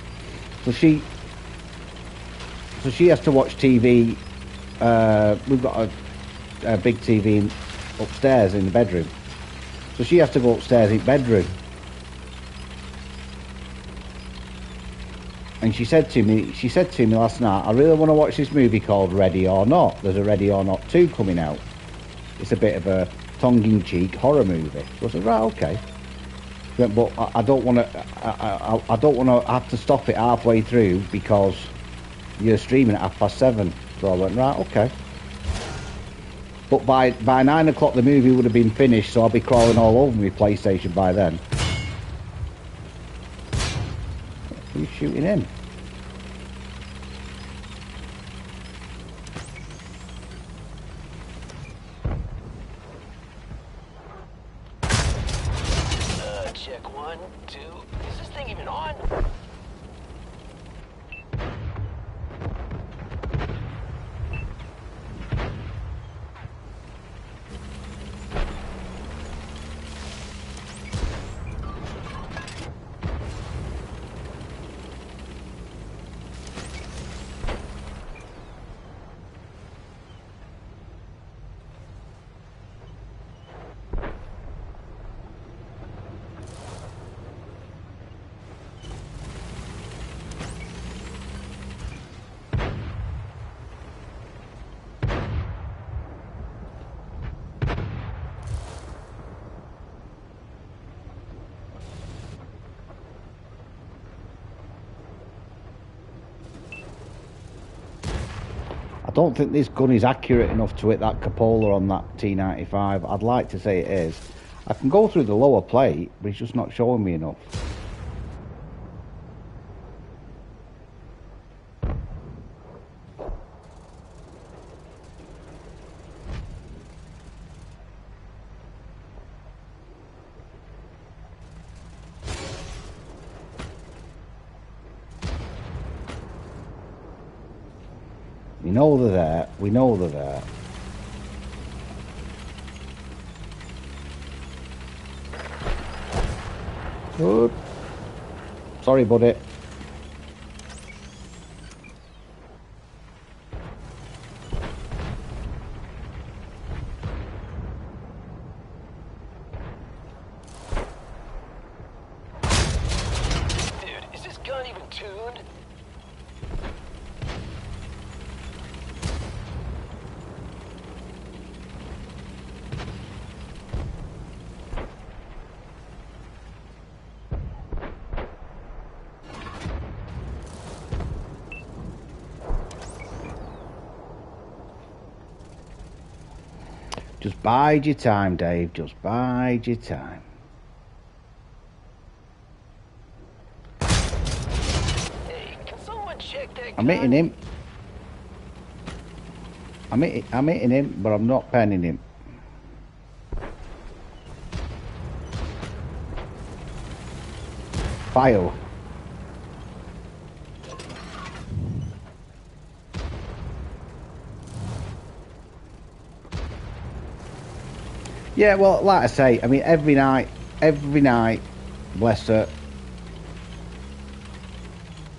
So she has to watch TV. We've got a big TV upstairs in the bedroom. So she has to go upstairs in the bedroom. And she said to me last night, I really want to watch this movie called Ready or Not. There's a Ready or Not 2 coming out. It's a bit of a tongue-in-cheek horror movie. So I said, right, okay. But I don't want to. I don't want to have to stop it halfway through because you're streaming at 7:30. So I went, right, okay. But by 9 o'clock the movie would have been finished, so I'll be crawling all over my PlayStation by then. Who's shooting him? Check 1, 2. Is this thing even on? I don't think this gun is accurate enough to hit that cupola on that T95. I'd like to say it is. I can go through the lower plate, but it's just not showing me enough. We know they're there. We know they're there. Good. Sorry, buddy. Dude, is this gun even tuned? Just bide your time, Dave. Just bide your time. Hey, can someone check that gun? I'm hitting him. I'm hitting him, but I'm not penning him. fire. Yeah, well, like I say, I mean, every night, bless her.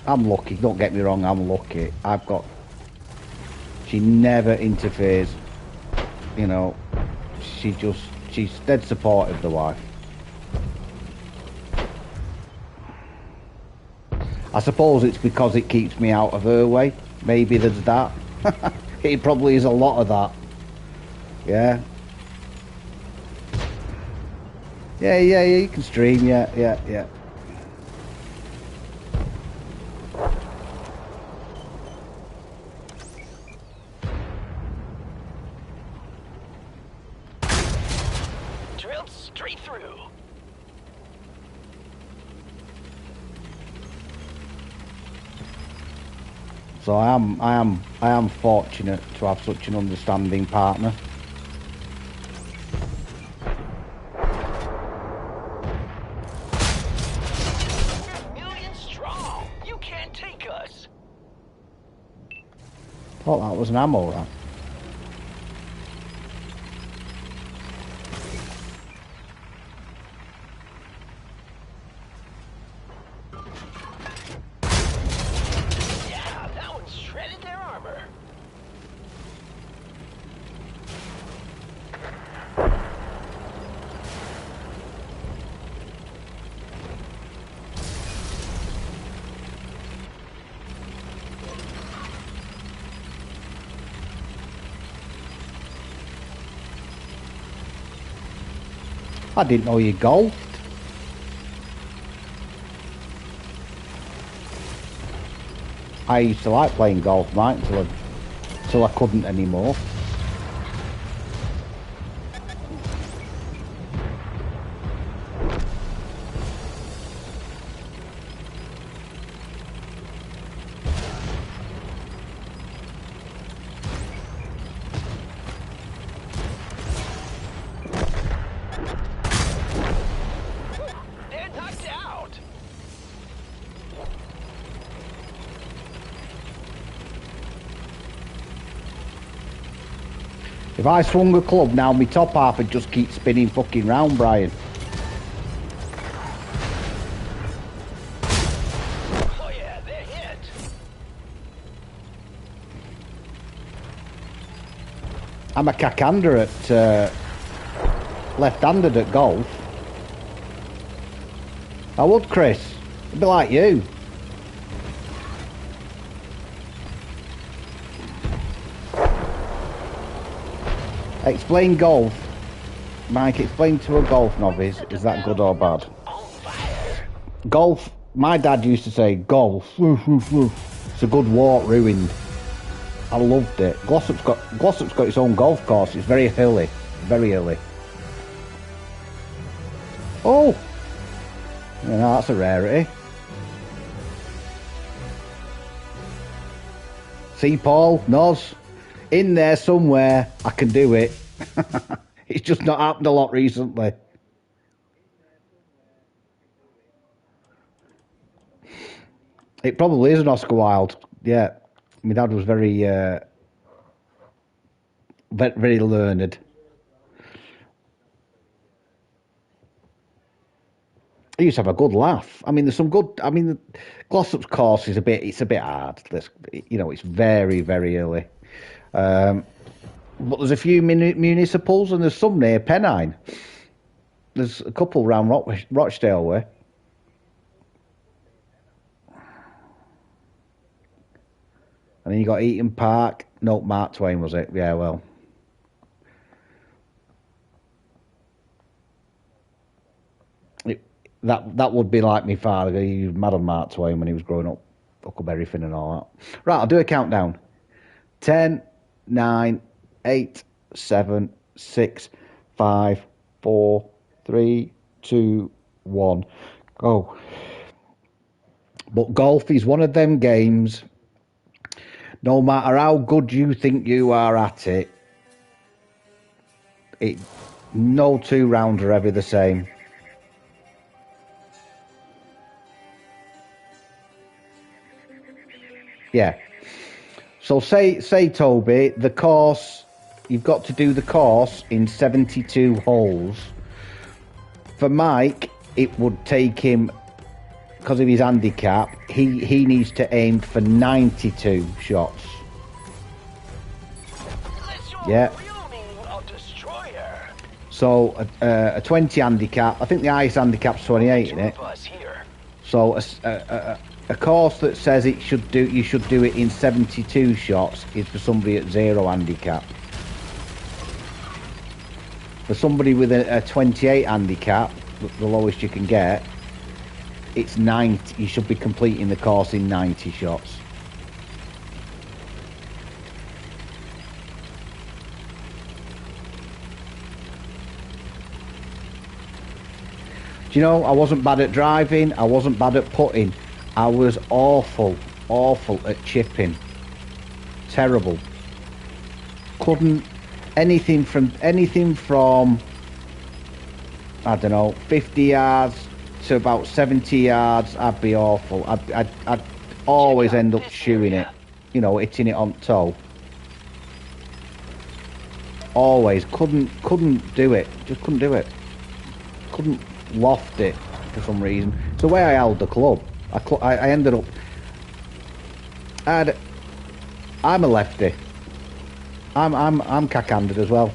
I'm lucky, don't get me wrong, I'm lucky. She never interferes, you know. She's dead supportive, the wife. I suppose it's because it keeps me out of her way. Maybe there's that. It probably is a lot of that. Yeah. Yeah, you can stream, yeah. Drilled straight through. So I am fortunate to have such an understanding partner. Million strong. You can't take us. Thought that was an ammo rack. Yeah, that one shredded their armor. I didn't know you golfed. I used to like playing golf, mate, until I couldn't anymore. They're knocked out. If I swung a club now, my top half would just keep spinning fucking round, Brian. Oh yeah, they're hit. I'm a cacander at left-handed at golf. I would, Chris. I'd be like you. Explain golf. Mike, explain to a golf novice, is that good or bad? On fire. Golf, my dad used to say, golf. It's a good walk, ruined. I loved it. Glossop's got its own golf course. It's very hilly. Very hilly. Oh! You know, that's a rarity. See, Paul, Noz, in there somewhere, I can do it. It's just not happened a lot recently. It probably is an Oscar Wilde. Yeah, my dad was very learned. He used to have a good laugh. I mean, there's some good. I mean, Glossop's course is it's a bit hard. It's very, very early. But there's a few municipals and there's some near Pennine. There's a couple around Rochdale way. And then you got Eaton Park. No, Mark Twain was it? Yeah, well. That would be like my father. He was mad on Mark Twain when he was growing up. Huckleberry Finn and all that. Right, I'll do a countdown. 10, 9, 8, 7, 6, 5, 4, 3, 2, 1. Go. But golf is one of them games, no matter how good you think you are at it, no two rounds are ever the same. Yeah. So say Toby, the course, you've got to do the course in 72 holes. For Mike, it would take him, because of his handicap, he needs to aim for 92 shots. Yeah. So a 20 handicap, I think the highest handicap's 28 in it. So a course that says you should do it in 72 shots is for somebody at 0 handicap. For somebody with a 28 handicap, the lowest you can get, it's 90. You should be completing the course in 90 shots. Do you know, I wasn't bad at driving, I wasn't bad at putting. I was awful at chipping. Terrible. Couldn't, anything from I don't know, 50 yards to about 70 yards, I'd be awful. I'd always end up shooing it, you know, hitting it on toe. Always couldn't do it. Just couldn't do it. Couldn't loft it for some reason. It's the way I held the club. I ended up. I'm a lefty. I'm cack-handed as well.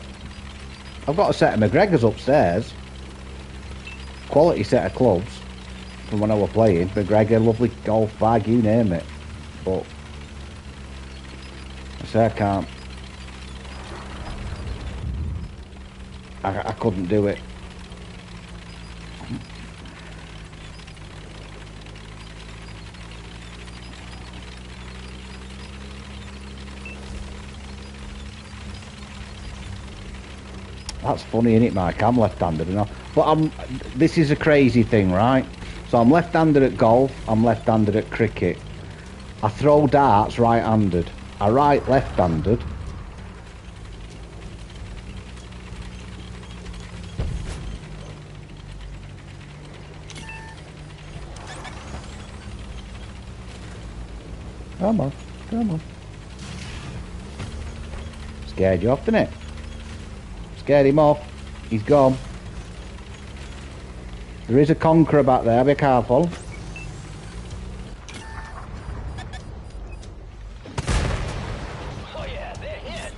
I've got a set of McGregor's upstairs. Quality set of clubs from when I was playing. McGregor, lovely golf bag, you name it. But I say I can't. I couldn't do it. That's funny, isn't it, Mike? I'm left-handed, you know. But this is a crazy thing, right? So I'm left-handed at golf, I'm left-handed at cricket. I throw darts right-handed. I write left-handed. Come on, come on. Scared you off, didn't it? Scared him off. He's gone. There is a conqueror back there, be careful. Oh yeah, they're hit.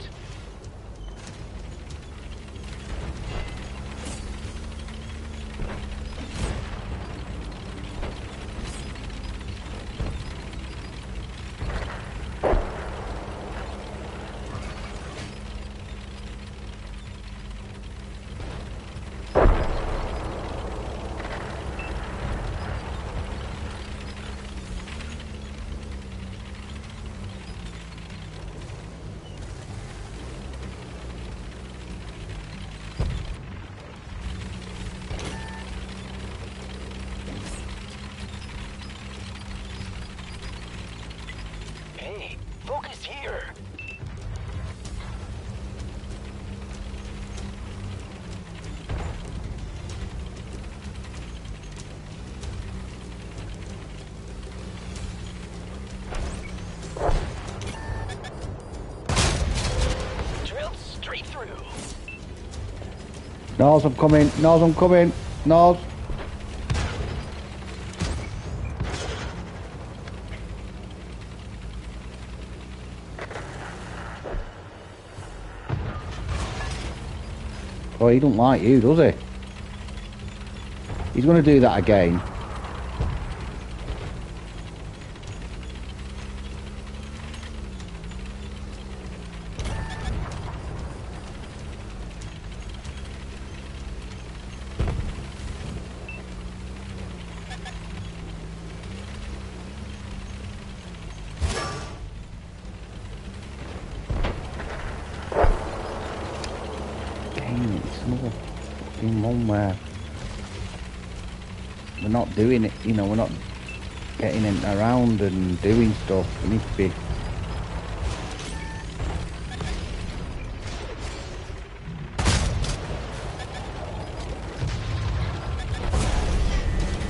Hey, focus here. Drilled straight through. Nose, I'm coming. Nose, I'm coming. Nose. Oh, he don't like you, does he? He's going to do that again. It's another fucking one where we're not doing it, you know, we're not getting it around and doing stuff. We need to be.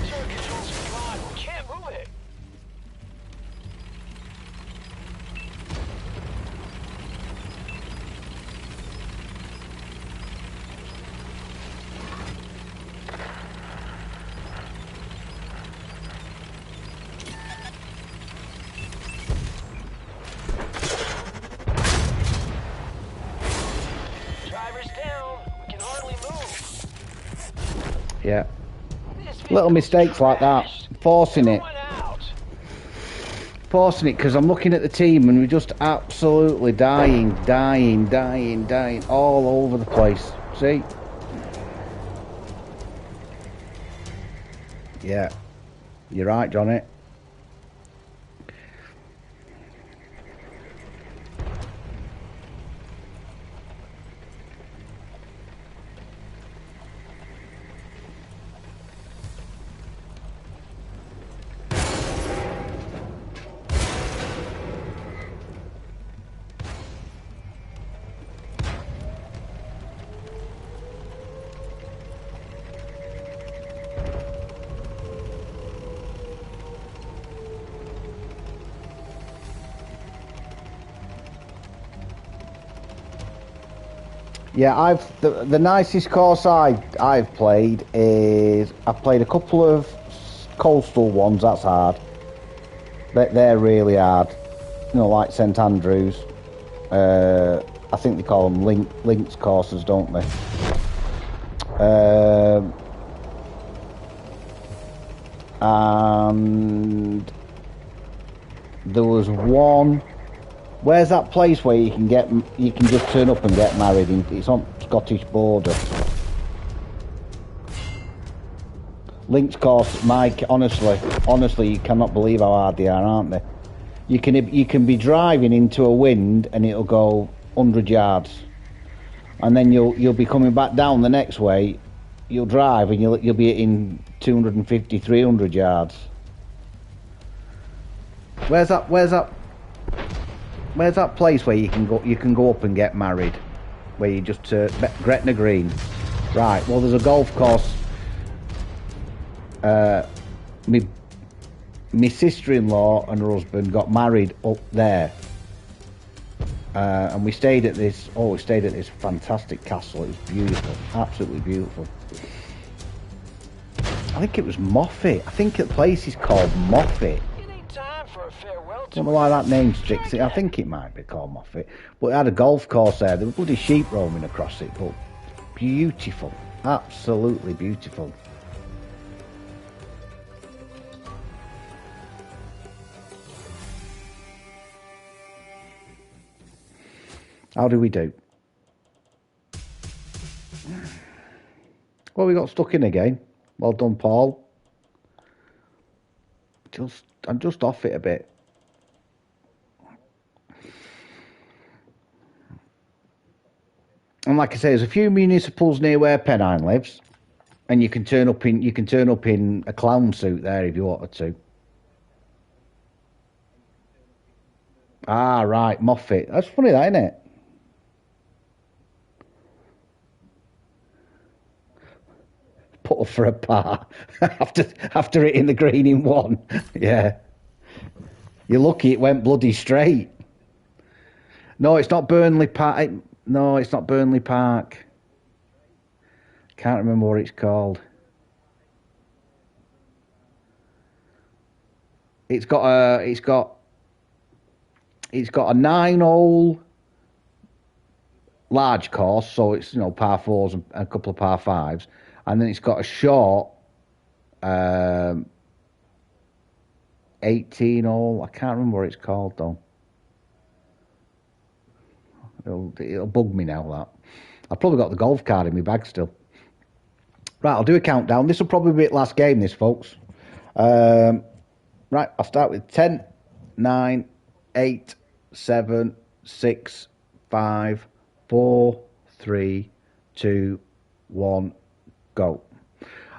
Turret controls are gone. We can't move it. Yeah. This Little vehicle's mistakes like that. trashed. Forcing it. Everyone out. Forcing it because I'm looking at the team and we're just absolutely dying all over the place. See? Yeah. You're right, Johnny. Yeah, the nicest course I've played is I've played a couple of coastal ones. That's hard. They're really hard. You know, like St Andrews. I think they call them links courses, don't they? And there was one. Where's that place where you can just turn up and get married? It's on Scottish border. Links course, Mike. Honestly, you cannot believe how hard they are, aren't they? You can be driving into a wind and it'll go 100 yards, and then you'll be coming back down the next way. You'll drive and you'll be hitting 250, 300 yards. Where's that place where you can go up and get married, where you just Gretna Green? Right. Well, there's a golf course. My sister-in-law and her husband got married up there, and we stayed at this fantastic castle. It was beautiful, absolutely beautiful. I think it was Moffat. I think the place is called Moffat. I don't know why that name sticks. I think it might be called Moffat. But it had a golf course there. There were bloody sheep roaming across it, but beautiful. Absolutely beautiful. How do we do? Well, we got stuck in again. Well done, Paul. I'm just off it a bit. And like I say, there's a few municipals near where Pennine lives, and you can turn up in a clown suit there if you wanted to. Ah, right, Moffat. That's funny, that, isn't it? Put up for a par after hitting the green in one. Yeah. You're lucky it went bloody straight. No, it's not Burnley Park. No, it's not Burnley Park. Can't remember what it's called. It's got a 9-hole large course, so it's par fours and a couple of par fives, and then it's got a short 18-hole. I can't remember what it's called though. It'll bug me now, that. I've probably got the golf card in my bag still. Right, I'll do a countdown. This will probably be the last game, this, folks. Right, I'll start with 10, 9, 8, 7, 6, 5, 4, 3, 2, 1, go.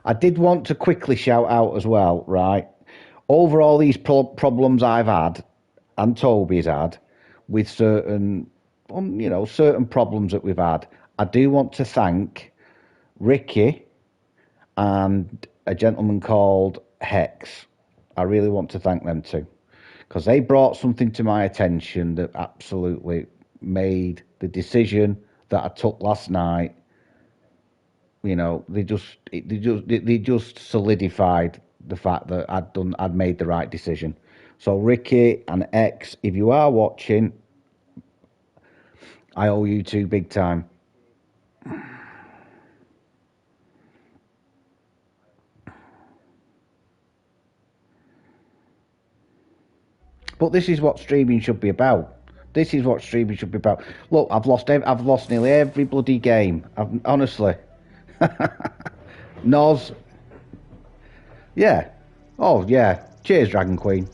I did want to quickly shout out as well, right? Over all these problems I've had, and Toby's had, with certain problems that we've had, I do want to thank Ricky and a gentleman called Hex. I really want to thank them too, because they brought something to my attention that absolutely made the decision that I took last night. They just solidified the fact that I'd made the right decision. So Ricky and X, if you are watching, I owe you two big time. but this is what streaming should be about. This is what streaming should be about. Look, I've lost nearly every bloody game. Honestly. Noz. Yeah. Oh, yeah. Cheers, Dragon Queen.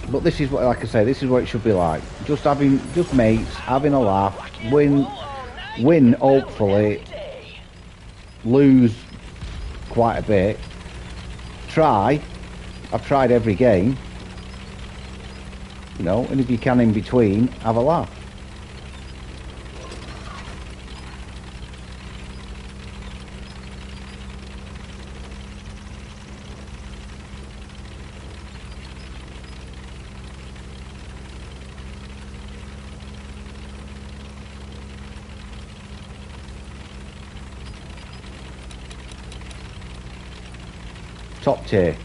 But this is what, like I say, this is what it should be like. Just mates, having a laugh, win, hopefully, lose quite a bit. I've tried every game, you know, and if you can in between, have a laugh. Top tier.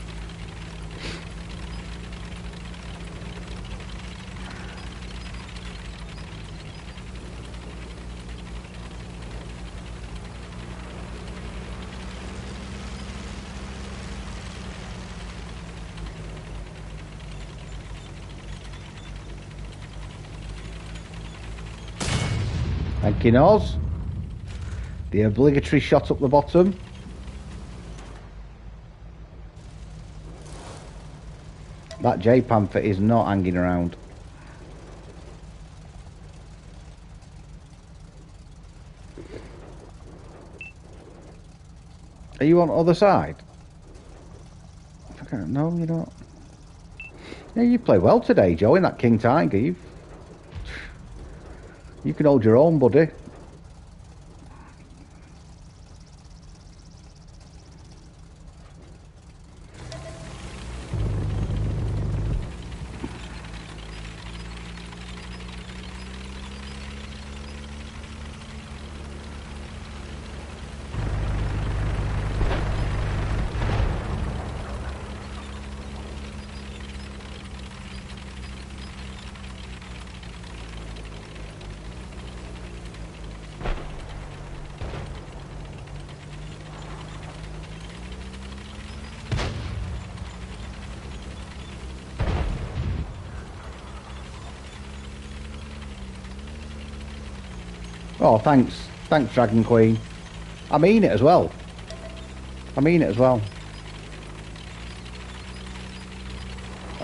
Thank you, Noz. The obligatory shot up the bottom. That J Panther is not hanging around. Are you on the other side? No, you're not. Yeah, you play well today, Joe, in that King Tiger. You can hold your own, buddy. Oh, thanks, Dragon Queen. I mean it as well. I've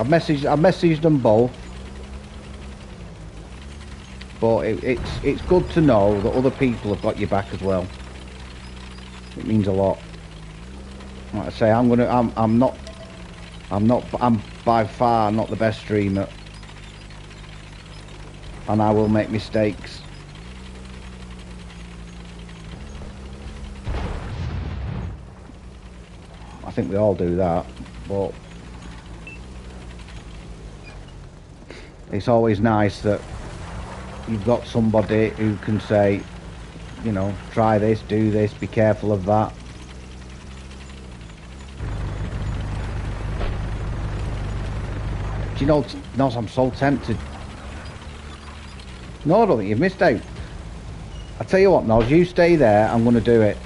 messaged them both, but it's good to know that other people have got your back as well. It means a lot. Like I say, I'm by far not the best streamer, and I will make mistakes. I think we all do that, but it's always nice that you've got somebody who can say, you know, try this, do this, be careful of that. Do you know, Noz, I'm so tempted. No, I don't think you've missed out. I tell you what, Noz, you stay there, I'm going to do it.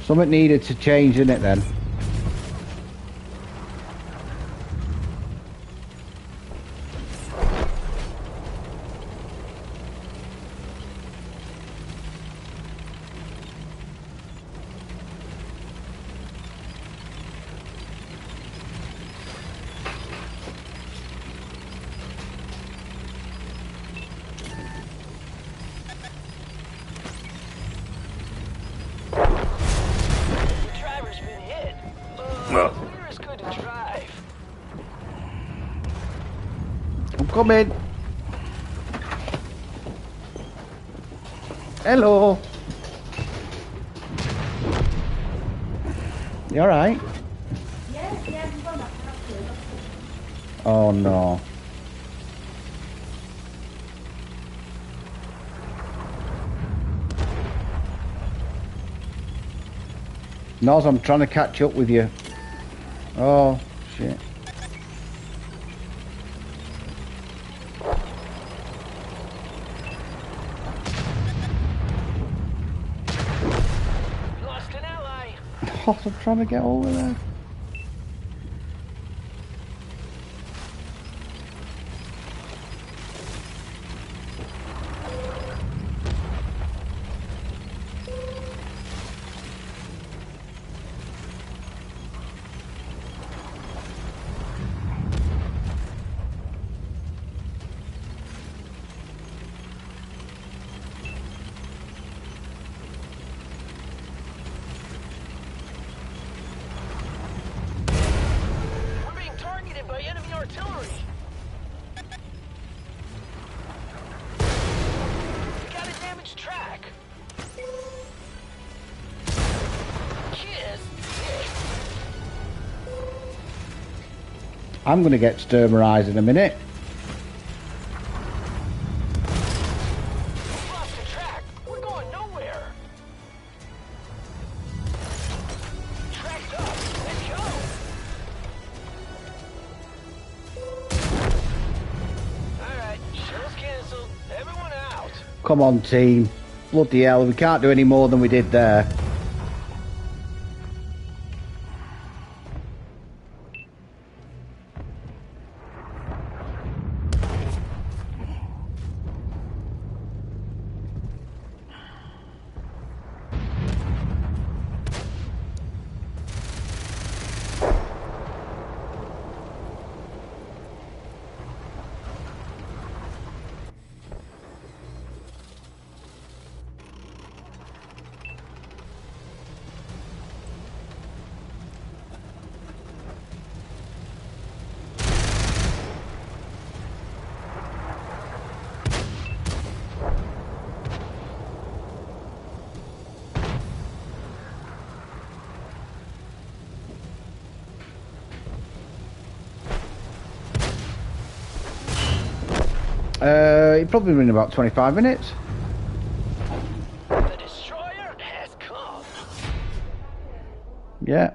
Something needed to change in it then. Come in. Hello. You alright? Yeah, I'm going back to Oh no. Noz, I'm trying to catch up with you. Oh, shit. We lost an ally. Oh, I'm trying to get over there. We're being targeted by enemy artillery. We got a damaged track. Kiss. I'm going to get sturmerized in a minute. We lost the track. We're going nowhere. Track's up. Let's go. Alright, show's canceled. Everyone out. Come on, team. Bloody hell, we can't do any more than we did there. It probably been about 25 minutes. The destroyer has come. Yeah.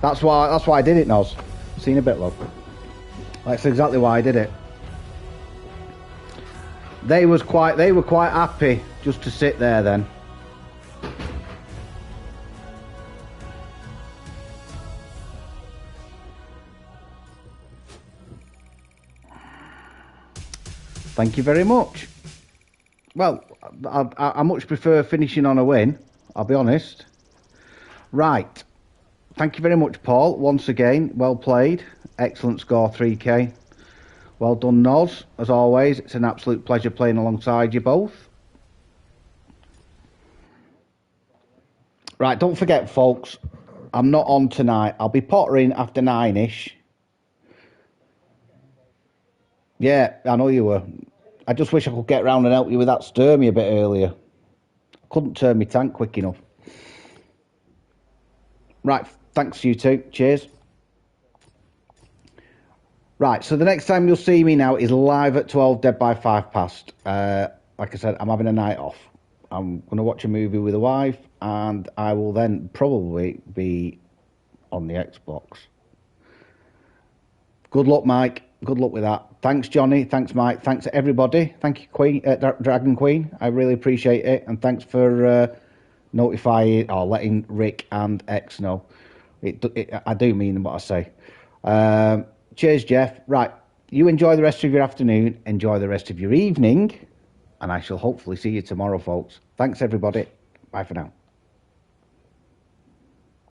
That's why I did it, Noz. Seen a bit, love. That's exactly why I did it. They were quite happy just to sit there then. Thank you very much. Well, I much prefer finishing on a win, I'll be honest. Right. Thank you very much, Paul. Once again, well played. Excellent score, 3K. Well done, Noz. As always, it's an absolute pleasure playing alongside you both. Right, don't forget, folks, I'm not on tonight. I'll be pottering after 9-ish. Yeah, I know you were. I just wish I could get round and help you with that Sturmy a bit earlier. Couldn't turn my tank quick enough. Right, thanks you two. Cheers. Right, so the next time you'll see me now is live at 12, dead by 5 past. Like I said, I'm having a night off. I'm going to watch a movie with a wife, and I will then probably be on the Xbox. Good luck, Mike. Good luck with that. Thanks, Johnny. Thanks, Mike. Thanks, everybody. Thank you, Queen, Dragon Queen. I really appreciate it. And thanks for notifying or letting Rick and X know. I do mean what I say. Cheers, Jeff. Right. You enjoy the rest of your afternoon. Enjoy the rest of your evening. And I shall hopefully see you tomorrow, folks. Thanks, everybody. Bye for now.